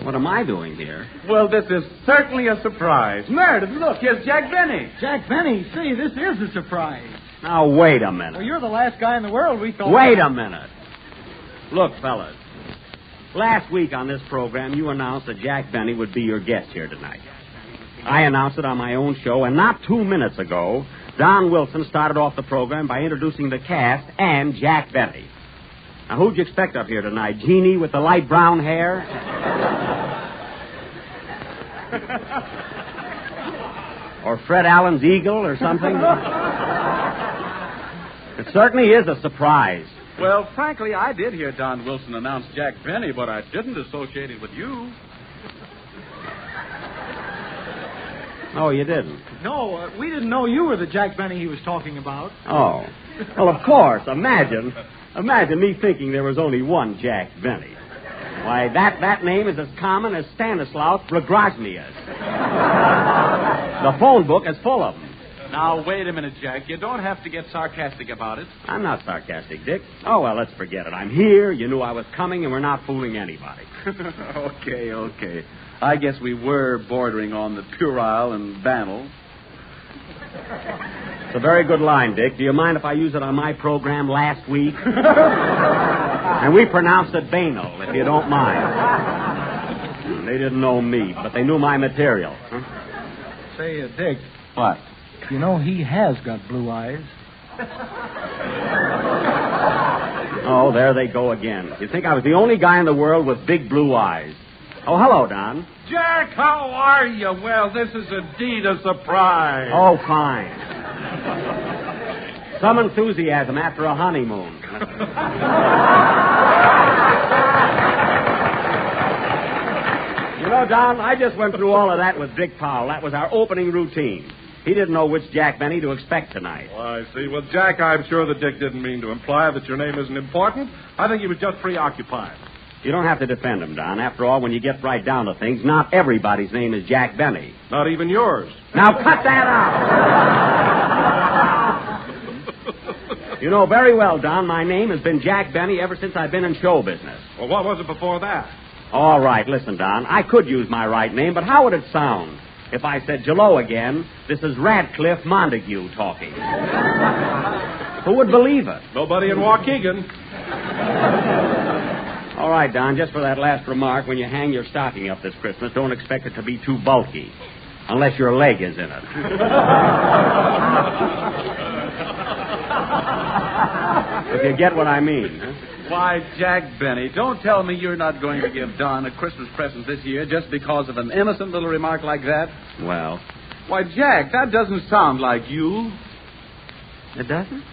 What am I doing here? Well, this is certainly a surprise. Meredith, look, here's Jack Benny. Jack Benny, see, this is a surprise. Now, wait a minute. Well, you're the last guy in the world we thought... Wait a minute. Look, fellas, last week on this program, you announced that Jack Benny would be your guest here tonight. I announced it on my own show, and not 2 minutes ago, Don Wilson started off the program by introducing the cast and Jack Benny. Now, who'd you expect up here tonight? Jeannie with the light brown hair? Or Fred Allen's eagle or something? It certainly is a surprise. Well, frankly, I did hear Don Wilson announce Jack Benny, but I didn't associate it with you. Oh, you didn't? No, we didn't know you were the Jack Benny he was talking about. Oh. Well, of course. Imagine me thinking there was only one Jack Benny. Why, that name is as common as Stanislaus Brogroznius. The phone book is full of them. Now, wait a minute, Jack. You don't have to get sarcastic about it. I'm not sarcastic, Dick. Oh, well, let's forget it. I'm here, you knew I was coming, and we're not fooling anybody. Okay. I guess we were bordering on the puerile and banal. It's a very good line, Dick. Do you mind if I use it on my program last week? And we pronounced it banal, if you don't mind. They didn't know me, but they knew my material. Huh? Say, Dick. What? You know, he has got blue eyes. Oh, there they go again. You think I was the only guy in the world with big blue eyes. Oh, hello, Don. Jack, how are you? Well, this is indeed a surprise. Oh, fine. Some enthusiasm after a honeymoon. You know, Don, I just went through all of that with Dick Powell. That was our opening routine. He didn't know which Jack Benny to expect tonight. Well, I see. Well, Jack, I'm sure that Dick didn't mean to imply that your name isn't important. I think he was just preoccupied. You don't have to defend him, Don. After all, when you get right down to things, not everybody's name is Jack Benny. Not even yours. Now cut that out! You know very well, Don, my name has been Jack Benny ever since I've been in show business. Well, what was it before that? All right, listen, Don. I could use my right name, but how would it sound if I said, "Jello again, this is Radcliffe Montague talking"? Who would believe it? Nobody in Waukegan. All right, Don, just for that last remark, when you hang your stocking up this Christmas, don't expect it to be too bulky, unless your leg is in it. If you get what I mean. Huh? Why, Jack Benny, don't tell me you're not going to give Don a Christmas present this year just because of an innocent little remark like that. Well? Why, Jack, that doesn't sound like you. It doesn't?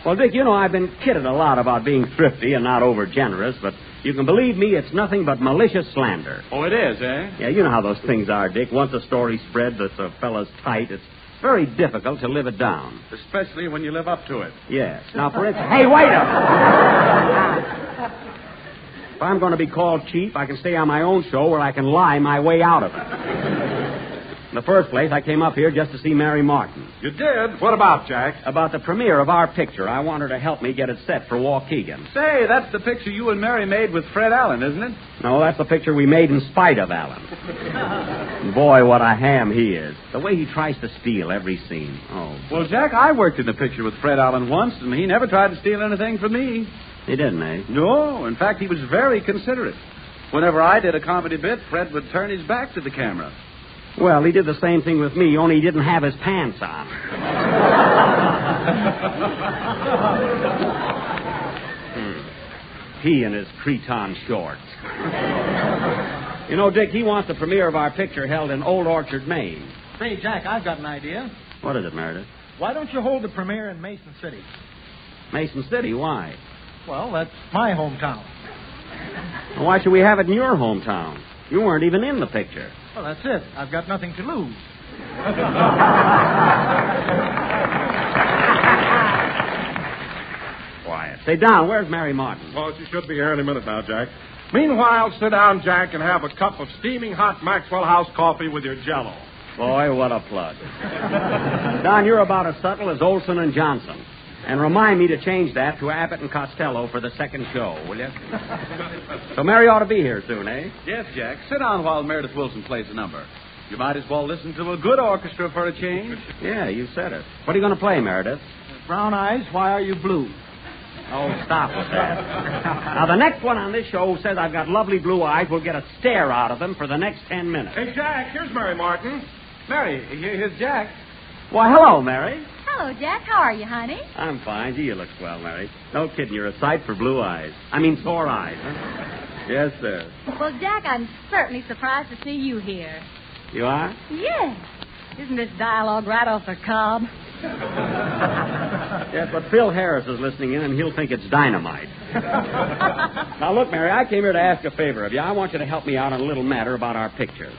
Well, Dick, you know I've been kidded a lot about being thrifty and not over-generous, but you can believe me, it's nothing but malicious slander. Oh, it is, eh? Yeah, you know how those things are, Dick. Once a story spread that's a fella's tight, it's very difficult to live it down. Especially when you live up to it. Yes. Now, for instance... Hey, wait a minute! If I'm going to be called cheap, I can stay on my own show where I can lie my way out of it. In the first place, I came up here just to see Mary Martin. You did? What about, Jack? About the premiere of our picture. I want her to help me get it set for Waukegan. Say, that's the picture you and Mary made with Fred Allen, isn't it? No, that's the picture we made in spite of Allen. Boy, what a ham he is. The way he tries to steal every scene. Oh. Well, Jack, I worked in the picture with Fred Allen once, and he never tried to steal anything from me. He didn't, eh? No. In fact, he was very considerate. Whenever I did a comedy bit, Fred would turn his back to the camera. Well, he did the same thing with me, only he didn't have his pants on. He and his creton shorts. You know, Dick, he wants the premiere of our picture held in Old Orchard, Maine. Say, Jack, I've got an idea. What is it, Meredith? Why don't you hold the premiere in Mason City? Mason City? Why? Well, that's my hometown. Well, why should we have it in your hometown? You weren't even in the picture. Well, that's it. I've got nothing to lose. Quiet. Say, Don, where's Mary Martin? Well, she should be here any minute now, Jack. Meanwhile, sit down, Jack, and have a cup of steaming hot Maxwell House coffee with your Jell-O. Boy, what a plug. Don, you're about as subtle as Olson and Johnson. And remind me to change that to Abbott and Costello for the second show, will you? So Mary ought to be here soon, eh? Yes, Jack. Sit down while Meredith Wilson plays a number. You might as well listen to a good orchestra for a change. Yeah, you said it. What are you going to play, Meredith? Brown Eyes, Why Are You Blue? Oh, stop with that. Now, the next one on this show who says I've got lovely blue eyes will get a stare out of them for the next 10 minutes. Hey, Jack, here's Mary Martin. Mary, here's Jack. Why, hello, Mary. Hello, Jack. How are you, honey? I'm fine. Gee, you look swell, Mary. No kidding. You're a sight for blue eyes. I mean, sore eyes. Huh? Yes, sir. Well, Jack, I'm certainly surprised to see you here. You are? Yes. Isn't this dialogue right off the cob? Yes, but Phil Harris is listening in, and he'll think it's dynamite. Now, look, Mary, I came here to ask a favor of you. I want you to help me out on a little matter about our pictures.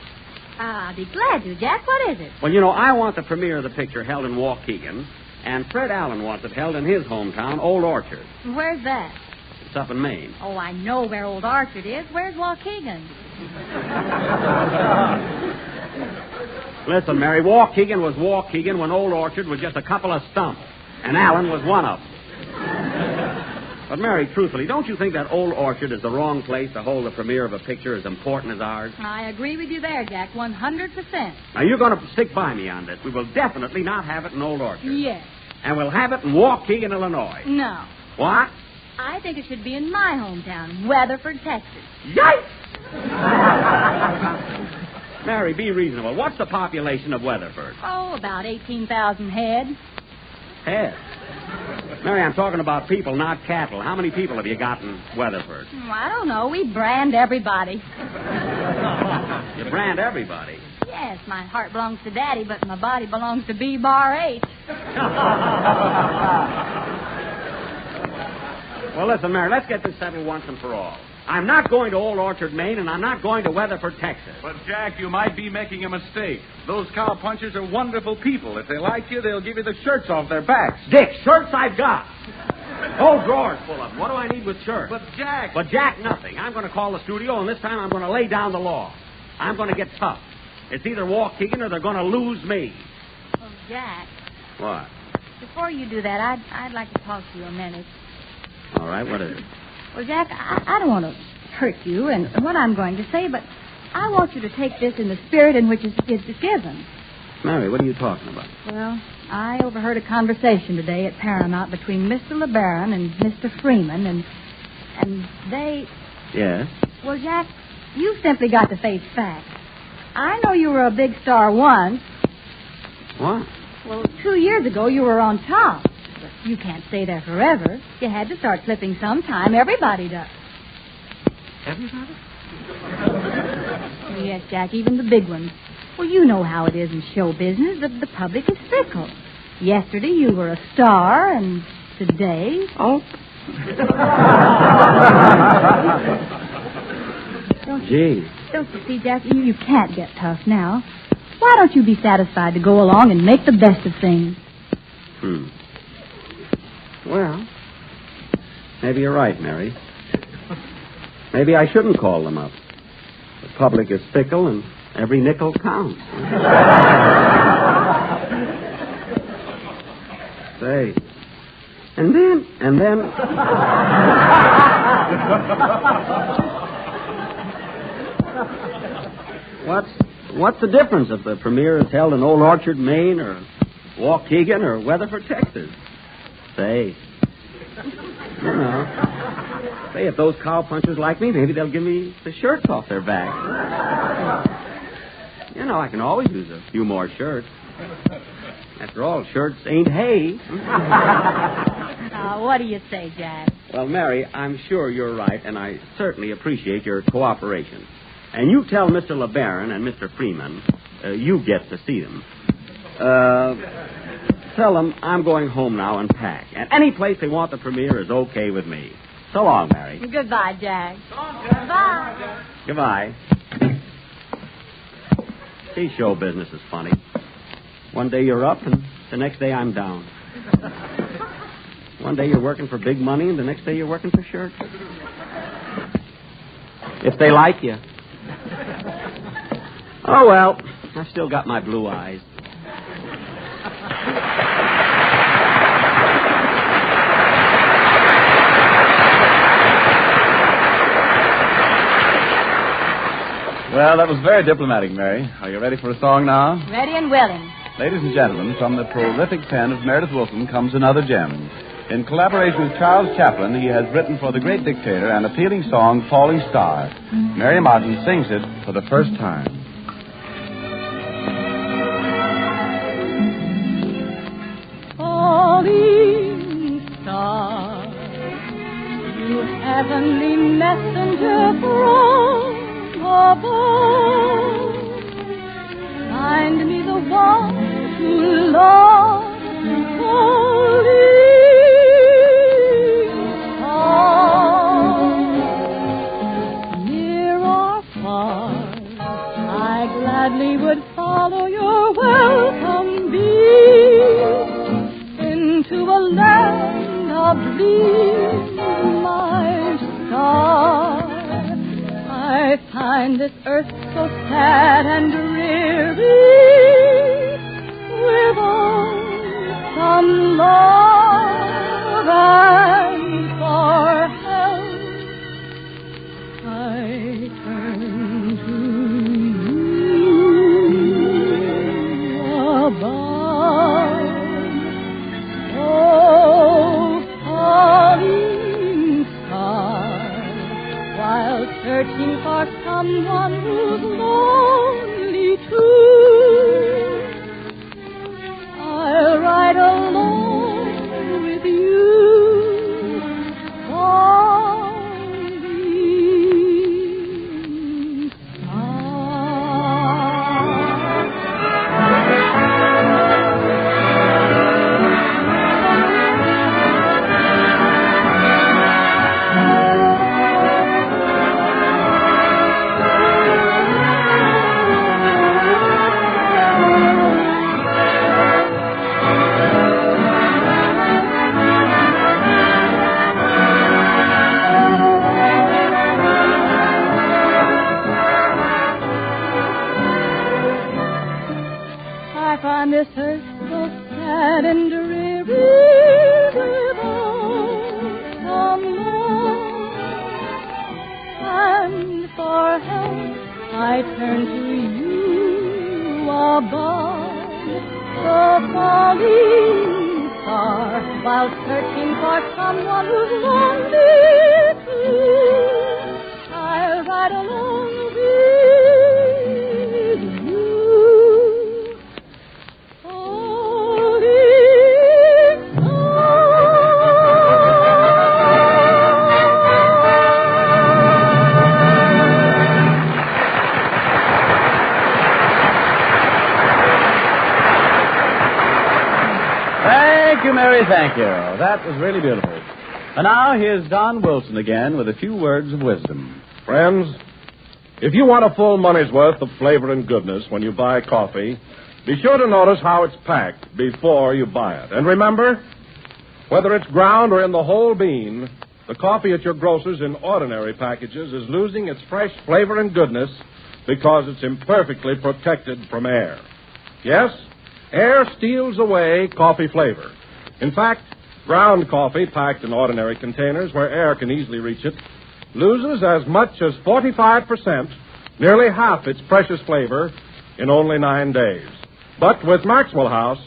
I'll be glad to, Jack. What is it? Well, I want the premiere of the picture held in Waukegan, and Fred Allen wants it held in his hometown, Old Orchard. Where's that? It's up in Maine. Oh, I know where Old Orchard is. Where's Waukegan? Listen, Mary, Waukegan was Waukegan when Old Orchard was just a couple of stumps, and Allen was one of them. But, Mary, truthfully, don't you think that Old Orchard is the wrong place to hold the premiere of a picture as important as ours? I agree with you there, Jack, 100%. Now, you're going to stick by me on this. We will definitely not have it in Old Orchard. Yes. And we'll have it in Waukegan, Illinois. No. What? I think it should be in my hometown, Weatherford, Texas. Yikes! Mary, be reasonable. What's the population of Weatherford? Oh, about 18,000 head. Head? Mary, I'm talking about people, not cattle. How many people have you got in Weatherford? I don't know. We brand everybody. You brand everybody? Yes, my heart belongs to Daddy, but my body belongs to B-Bar-H. Well, listen, Mary, let's get this settled once and for all. I'm not going to Old Orchard, Maine, and I'm not going to Weatherford, Texas. But, Jack, you might be making a mistake. Those cowpunchers are wonderful people. If they like you, they'll give you the shirts off their backs. Dick, shirts I've got. Whole drawers full of them. What do I need with shirts? But, Jack... But, Jack, nothing. I'm going to call the studio, and this time I'm going to lay down the law. I'm going to get tough. It's either Waukegan or they're going to lose me. Well, Jack... What? Before you do that, I'd like to talk to you a minute. All right, what is it? Well, Jack, I don't want to hurt you and what I'm going to say, but I want you to take this in the spirit in which it's given. Mary, what are you talking about? Well, I overheard a conversation today at Paramount between Mr. LeBaron and Mr. Freeman, and they... Yes? Well, Jack, you simply got to face facts. I know you were a big star once. What? Well, 2 years ago you were on top. But you can't stay there forever. You had to start slipping sometime. Everybody does. Everybody? Yes, Jack, even the big ones. Well, you know how it is in show business. The public is fickle. Yesterday you were a star, and today... Oh. Gee. Don't you see, Jack, you can't get tough now. Why don't you be satisfied to go along and make the best of things? Well, maybe you're right, Mary. Maybe I shouldn't call them up. The public is fickle, and every nickel counts. Say, and then... What's the difference if the premiere is held in Old Orchard, Maine, or Waukegan, or Weatherford, Texas? Say, say if those cowpunchers like me, maybe they'll give me the shirts off their back. I can always use a few more shirts. After all, shirts ain't hay. What do you say, Jack? Well, Mary, I'm sure you're right, and I certainly appreciate your cooperation. And you tell Mr. LeBaron and Mr. Freeman, you get to see them. Tell them I'm going home now and pack. And any place they want the premiere is okay with me. So long, Mary. Goodbye, Jack. Goodbye. Goodbye. See, show business is funny. One day you're up, and the next day I'm down. One day you're working for big money, and the next day you're working for shirts. If they like you. Oh, well, I've still got my blue eyes. Well, that was very diplomatic, Mary. Are you ready for a song now? Ready and willing. Ladies and gentlemen, from the prolific pen of Meredith Willson comes another gem. In collaboration with Charles Chaplin, he has written for the great dictator an appealing song, Falling Star. Mary Martin sings it for the first time. Falling star, you heavenly messenger from above, find me the one who loves near or far, I gladly of dreams, my star. I find this earth so sad and dreary, without some love and for help, I turn to you above. Oh, falling star, while searching for someone who's lonely too, I'll ride alone with you, falling I find this earth so sad and dreary, without some love and for help, I turn to you above. The falling star, while searching for someone who's lonely too, I'll ride along with you. Thank you, Mary, thank you. That was really beautiful. And now here's Don Wilson again with a few words of wisdom. Friends, if you want a full money's worth of flavor and goodness when you buy coffee, be sure to notice how it's packed before you buy it. And remember, whether it's ground or in the whole bean, the coffee at your grocer's in ordinary packages is losing its fresh flavor and goodness because it's imperfectly protected from air. Yes, air steals away coffee flavor. In fact, ground coffee packed in ordinary containers where air can easily reach it loses as much as 45%, nearly half its precious flavor, in only 9 days. But with Maxwell House,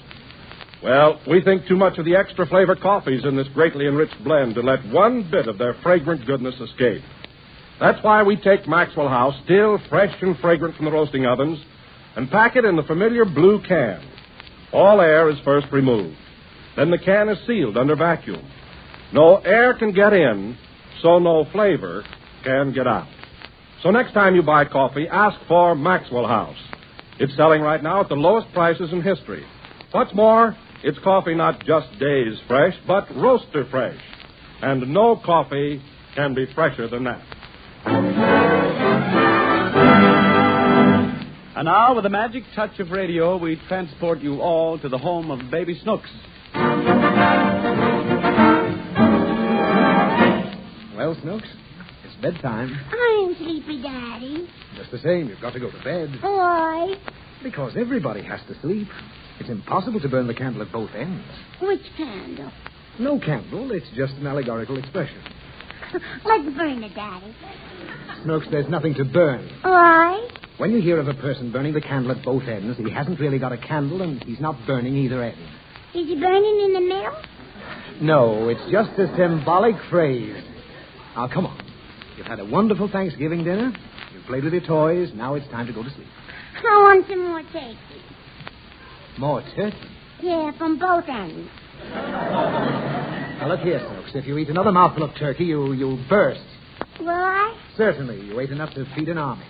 well, we think too much of the extra flavor coffees in this greatly enriched blend to let one bit of their fragrant goodness escape. That's why we take Maxwell House, still fresh and fragrant from the roasting ovens, and pack it in the familiar blue can. All air is first removed. Then the can is sealed under vacuum. No air can get in, so no flavor can get out. So next time you buy coffee, ask for Maxwell House. It's selling right now at the lowest prices in history. What's more, it's coffee not just days fresh, but roaster fresh. And no coffee can be fresher than that. And now, with the magic touch of radio, we transport you all to the home of baby Snooks. Well, Snooks, it's bedtime. I'm sleepy, Daddy. Just the same, you've got to go to bed. Why? Because everybody has to sleep. It's impossible to burn the candle at both ends. Which candle? No candle, it's just an allegorical expression. Let's burn it, Daddy. Snooks, there's nothing to burn. Why? When you hear of a person burning the candle at both ends, he hasn't really got a candle, and he's not burning either end. Is he burning in the middle? No, it's just a symbolic phrase. Now, come on. You've had a wonderful Thanksgiving dinner. You've played with your toys. Now it's time to go to sleep. I want some more turkey. More turkey? Yeah, from both ends. Now, look here, Snooks. If you eat another mouthful of turkey, you'll burst. Will I? Certainly. You ate enough to feed an army.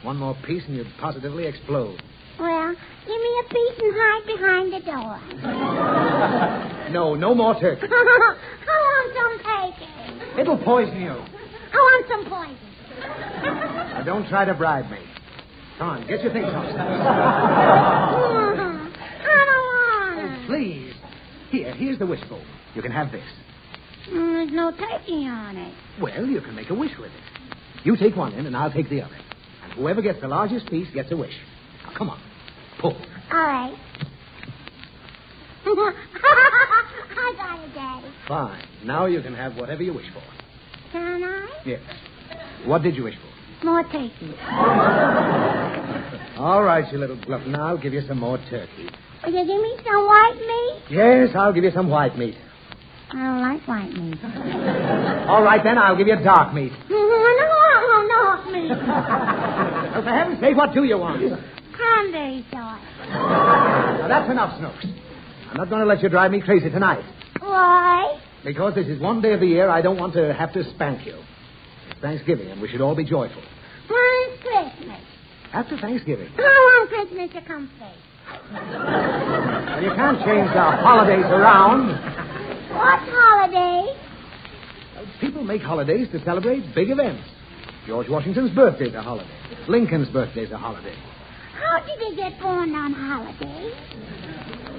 One more piece and you'd positively explode. Well, give me a piece and hide behind the door. No more turkey. I want some turkey. It'll poison you. I want some poison. Now, don't try to bribe me. Come on, get your things off. I don't want it. Please. Here's the wishbone. You can have this. There's no turkey on it. Well, you can make a wish with it. You take one end, and I'll take the other. And whoever gets the largest piece gets a wish. Now, come on. Pull. All right. I got it, Daddy. Fine. Now you can have whatever you wish for. Can I? Yes. What did you wish for? More turkey. All right, you little glutton. I'll give you some more turkey. Will you give me some white meat? Yes, I'll give you some white meat. I don't like white meat. All right, then, I'll give you dark meat. No, meat. Well, for heaven's sake, what do you want? Cranberry sauce. Now, that's enough, Snooks. I'm not going to let you drive me crazy tonight. Why? Because this is one day of the year I don't want to have to spank you. It's Thanksgiving, and we should all be joyful. When's Christmas? After Thanksgiving. I want Christmas to come first. Well, you can't change the holidays around. What holiday? Well, people make holidays to celebrate big events. George Washington's birthday's a holiday. Lincoln's birthday's a holiday. How did they get born on holidays?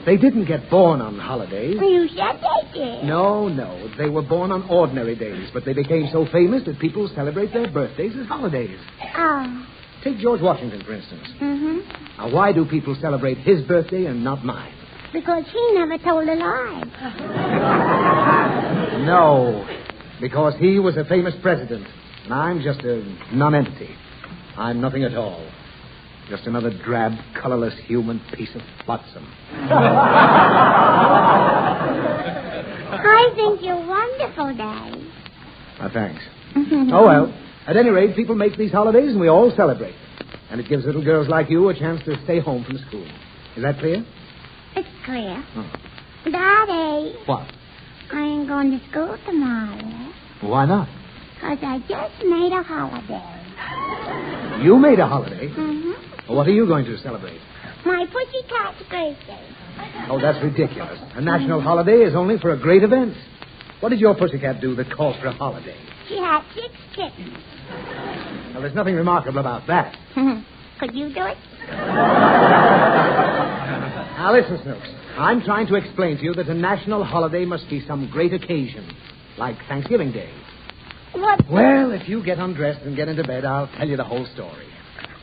They didn't get born on holidays. You said they did. No. They were born on ordinary days, but they became so famous that people celebrate their birthdays as holidays. Oh. Take George Washington, for instance. Mm-hmm. Now, why do people celebrate his birthday and not mine? Because he never told a lie. No, because he was a famous president, and I'm just a nonentity. I'm nothing at all. Just another drab, colorless human piece of flotsam. I think you're wonderful, Daddy. Thanks. Oh, well, at any rate, people make these holidays and we all celebrate. And it gives little girls like you a chance to stay home from school. Is that clear? It's clear. Oh. Daddy. What? I ain't going to school tomorrow. Why not? Because I just made a holiday. You made a holiday? Mm-hmm. Well, what are you going to celebrate? My pussycat's birthday. Oh, that's ridiculous. A national holiday is only for a great event. What did your pussycat do that calls for a holiday? She had 6 kittens. Well, there's nothing remarkable about that. Could you do it? Now, listen, Snooks. I'm trying to explain to you that a national holiday must be some great occasion, like Thanksgiving Day. What? Well, if you get undressed and get into bed, I'll tell you the whole story.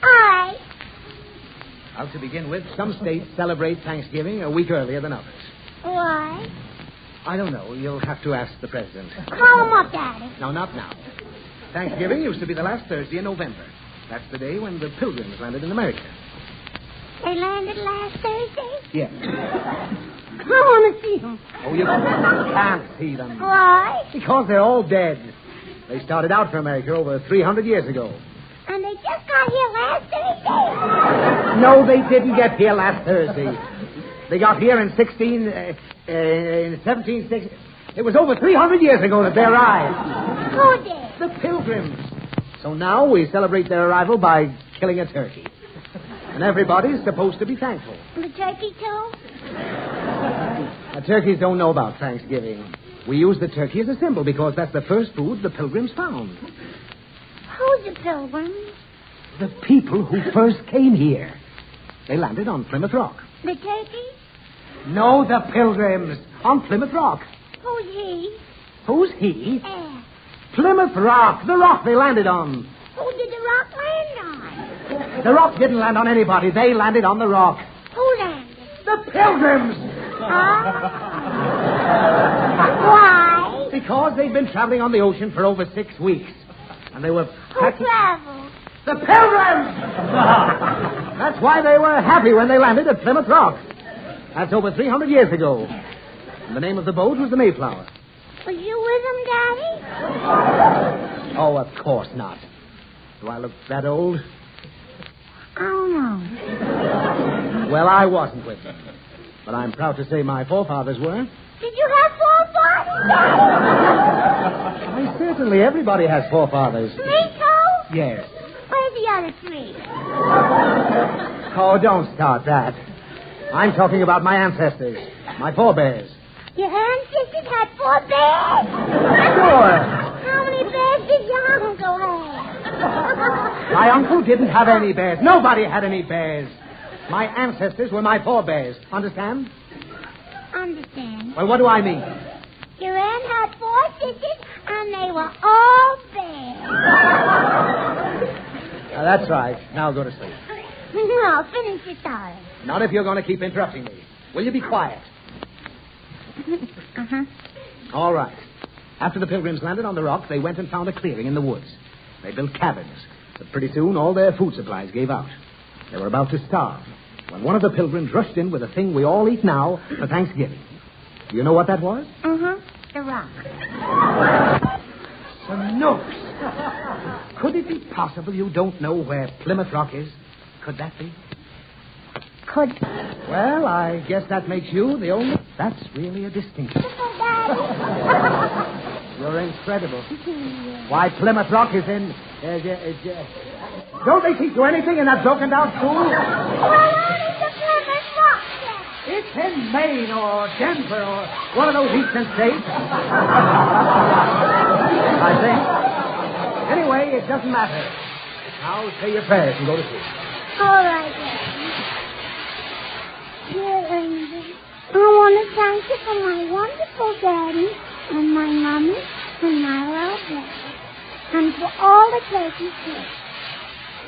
All right. Well, to begin with, some states celebrate Thanksgiving a week earlier than others. Why? I don't know. You'll have to ask the president. Call him up, Daddy. No, not now. Thanksgiving used to be the last Thursday in November. That's the day when the Pilgrims landed in America. They landed last Thursday? Yes. I want to see them. Oh, you can't see them. Why? Because they're all dead. They started out for America over 300 years ago. And they just got here last Thursday? No, they didn't get here last Thursday. They got here in 1760. It was over 300 years ago that they arrived. Who did? The Pilgrims. So now we celebrate their arrival by killing a turkey. And everybody's supposed to be thankful. The turkey, too? Turkeys don't know about Thanksgiving. We use the turkey as a symbol because that's the first food the Pilgrims found. Who's the Pilgrims? The people who first came here. They landed on Plymouth Rock. The turkey? No, the Pilgrims. On Plymouth Rock. Who's he? Who's he? Yeah. Plymouth Rock. The rock they landed on. Who did the rock land on? The rock didn't land on anybody. They landed on the rock. Who landed? The Pilgrims. Why? Because they'd been traveling on the ocean for over 6 weeks. And they were... Who traveled? The Pilgrims! That's why they were happy when they landed at Plymouth Rock. That's over 300 years ago. And the name of the boat was the Mayflower. Were you with them, Daddy? Oh, of course not. Do I look that old? I don't know. Well, I wasn't with them. But I'm proud to say my forefathers were. Did you have forefathers, Why, certainly everybody has forefathers. Me too? Yes. Where's the other 3? Oh, don't start that. I'm talking about my ancestors, my forebears. Your ancestors had 4 bears? Sure. How many bears did your uncle have? My uncle didn't have any bears. Nobody had any bears. My ancestors were my forebears. Understand? Understand. Well, what do I mean? Your aunt had 4 and they were all there. That's right. Now go to sleep. No, finish it, darling. Not if you're going to keep interrupting me. Will you be quiet? Uh-huh. All right. After the Pilgrims landed on the rock, they went and found a clearing in the woods. They built cabins, but pretty soon all their food supplies gave out. They were about to starve when one of the Pilgrims rushed in with a thing we all eat now for Thanksgiving. Do you know what that was? Uh-huh. The rock. Snooks. Could it be possible you don't know where Plymouth Rock is? Could that be? Could. Well, I guess that makes you the only... That's really a distinction. You're incredible. Why, Plymouth Rock is in... Don't they teach you anything in that broken-down school? Well, only the Plymouth Rock then. It's in Maine or Denver or one of those eastern states. I think. Anyway, it doesn't matter. Now say your prayers and go to sleep. All right, then. Dear Angel, I want to thank you for my wonderful daddy and my mommy and my little brother, and for all the turkeys here.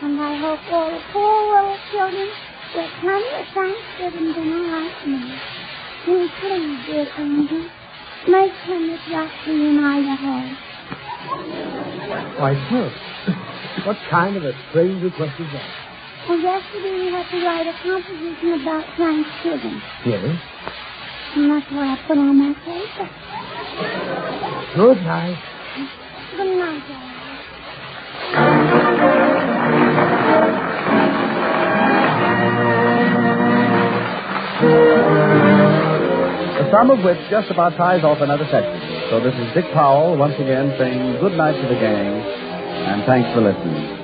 And I hope all the poor little children get plenty of Thanksgiving dinner like me. And please, dear Angel, make Plymouth Rock reunite at home. Why, Snooks, what kind of a strange request is that? Well, yesterday we had to write a composition about Thanksgiving. Yes? And that's what I put on my paper. Good night. Good night, darling. The sum of which just about ties off another section. So this is Dick Powell once again saying good night to the gang, and thanks for listening.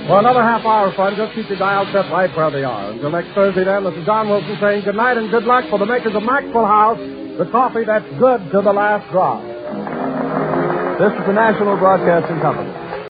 For another half hour of fun, just keep your dial set right where they are. Until next Thursday, then, this is Don Wilson saying good night and good luck for the makers of Maxwell House, the coffee that's good to the last drop. This is the National Broadcasting Company.